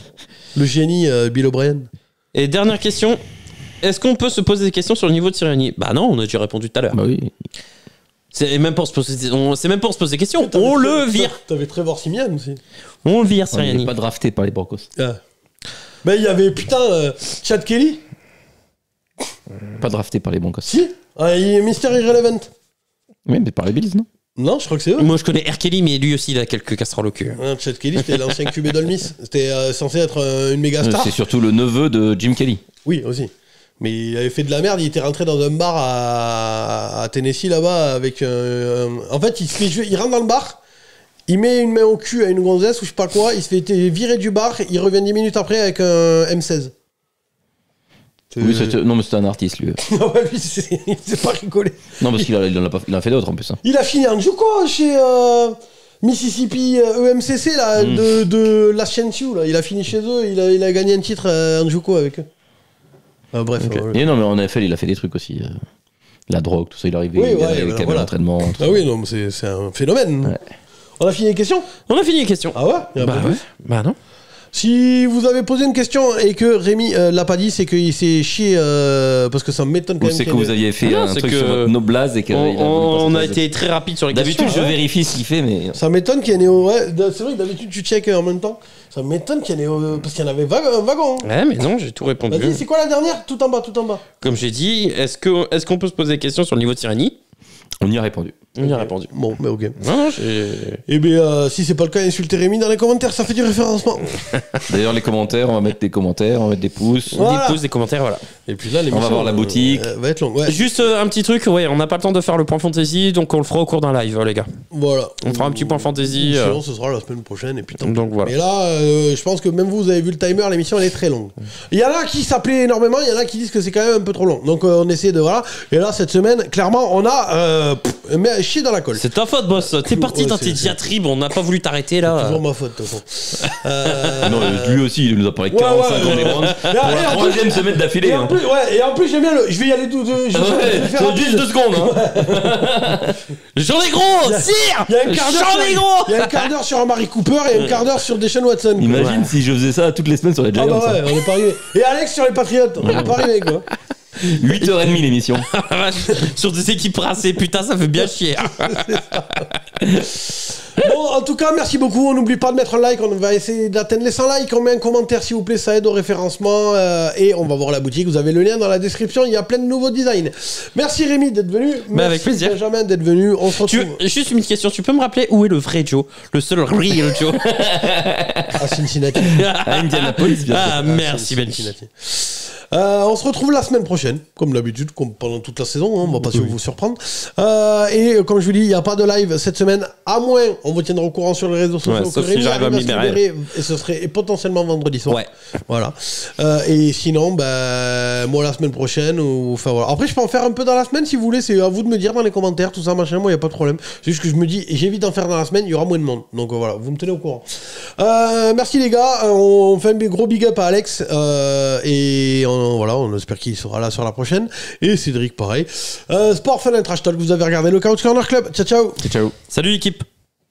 Le génie Bill O'Brien. Et dernière question. Est-ce qu'on peut se poser des questions sur le niveau de Sirianni? Bah non, on a déjà répondu tout à l'heure. Bah oui. C'est même pas se poser des questions. On le vire. T'avais Trevor Siemian aussi. On le vire, Sirianni. Il n'est pas drafté par les Broncos. Ah. Bah il y avait Chad Kelly. Pas drafté par les Broncos. Si. Il est Mister Irrelevant. Oui, mais par les Bills, non? Non, je crois que c'est eux. Moi, je connais R. Kelly, mais lui aussi, il a quelques casseroles au cul. Chad Kelly, c'était l'ancien QB d'Ole-Miss. C'était censé être une méga star. C'est surtout le neveu de Jim Kelly. Oui, aussi. Mais il avait fait de la merde, il était rentré dans un bar à Tennessee là-bas avec en fait, il rentre dans le bar, il met une main au cul à une gonzesse ou je sais pas quoi, il se fait virer du bar, il revient 10 minutes après avec un M16. Oui, non, mais c'était un artiste, lui. Non, ouais, lui, c'est pas rigolé. Non, parce qu'il en a fait d'autres en plus. Hein. Il a fini en Juco chez Mississippi EMCC là, de la Sioux. Là. Il a fini chez eux, il a gagné un titre en Juco avec eux. Bref. Okay. Et non, mais en NFL, il a fait des trucs aussi. La drogue, tout ça, il arrivait avec l'entraînement. Ah oui, non, mais c'est un phénomène. Ouais. On a fini les questions ? On a fini les questions. Ah ouais ? Bah non. Si vous avez posé une question et que Rémi l'a pas dit, c'est qu'il s'est chié parce que ça m'étonne quand même. Ou c'est que vous aviez fait un truc sur votre noblesse et qu'on a été très rapide sur les questions. D'habitude, je vérifie ce qu'il fait, mais. Ça m'étonne qu'il y en ait. Ouais, c'est vrai que d'habitude, tu checkes en même temps. Ça m'étonne qu'il y en ait. Parce qu'il y en avait un wagon. Ouais, mais non, j'ai tout répondu. Vas-y, c'est quoi la dernière ? Tout en bas. Comme j'ai dit, est-ce qu'on peut se poser des questions sur le niveau de tyrannie ? On y a répondu. Bon, mais ok. Non, Eh bien, si c'est pas le cas, insultez Rémi dans les commentaires, ça fait du référencement. D'ailleurs, les commentaires, on va mettre des commentaires, on va mettre des pouces. Voilà. Des pouces, des commentaires, voilà. Et puis là, on va voir la boutique. Va être longue. Ouais. Juste un petit truc, on n'a pas le temps de faire le point fantasy, donc on le fera au cours d'un live, les gars. Voilà. On fera un petit point fantasy. Sinon, ce sera la semaine prochaine. Et puis donc voilà. Mais là, je pense que même vous avez vu le timer, l'émission elle est très longue. Il y en a qui s'appelaient énormément, il y en a qui disent que c'est quand même un peu trop long. Donc on essaie de. Voilà. Et là, cette semaine, clairement, on a chier dans la colle. C'est ta faute, boss. T'es parti dans tes diatribes, on n'a pas voulu t'arrêter là. C'est toujours ma faute, de toute façon. Non, lui aussi, il nous a parlé 45 ans des bronzes. Pour la troisième semaine d'affilée. Et en plus, j'aime bien je vais y aller tout. Juste 2 secondes. J'en ai gros, sire. Il y a un quart d'heure sur un Mary Cooper et un quart d'heure sur Deshaun Watson. Imagine si je faisais ça toutes les semaines sur les Giants. Ah bah ouais, on est pas arrivé. Et Alex sur les Patriots, on est pas arrivé quoi. 8h30 l'émission. Sur des équipes rincées, putain, ça fait bien chier. Bon, en tout cas, merci beaucoup. On n'oublie pas de mettre un like. On va essayer d'atteindre les 100 likes. On met un commentaire, s'il vous plaît. Ça aide au référencement. Et on va voir la boutique. Vous avez le lien dans la description. Il y a plein de nouveaux designs. Merci Rémi d'être venu. Merci avec plaisir. Benjamin d'être venu. On se retrouve. Juste une question. Tu peux me rappeler où est le vrai Joe ? Le seul real Joe ? À Cincinnati. À Indianapolis, bien sûr. Ah, merci Cincinnati. On se retrouve la semaine prochaine, comme d'habitude, comme pendant toute la saison, hein, on va pas vous surprendre. Et comme je vous dis, il n'y a pas de live cette semaine, à moins, on vous tiendra au courant sur les réseaux sociaux. Sauf si j'arrive à me libérer. Et ce serait potentiellement vendredi soir. Ouais. Voilà. Et sinon, moi la semaine prochaine, enfin voilà. Après, je peux en faire un peu dans la semaine si vous voulez, c'est à vous de me dire dans les commentaires, tout ça, machin, moi, il n'y a pas de problème. C'est juste que je me dis, j'évite d'en faire dans la semaine, il y aura moins de monde. Donc voilà, vous me tenez au courant. Merci les gars, on fait un gros big up à Alex. Et voilà, on espère qu'il sera là sur la prochaine. Et Cédric, pareil. Sport, Fun and Trash Talk, vous avez regardé le Couch Corner Club. Ciao, ciao. Ciao. Salut l'équipe.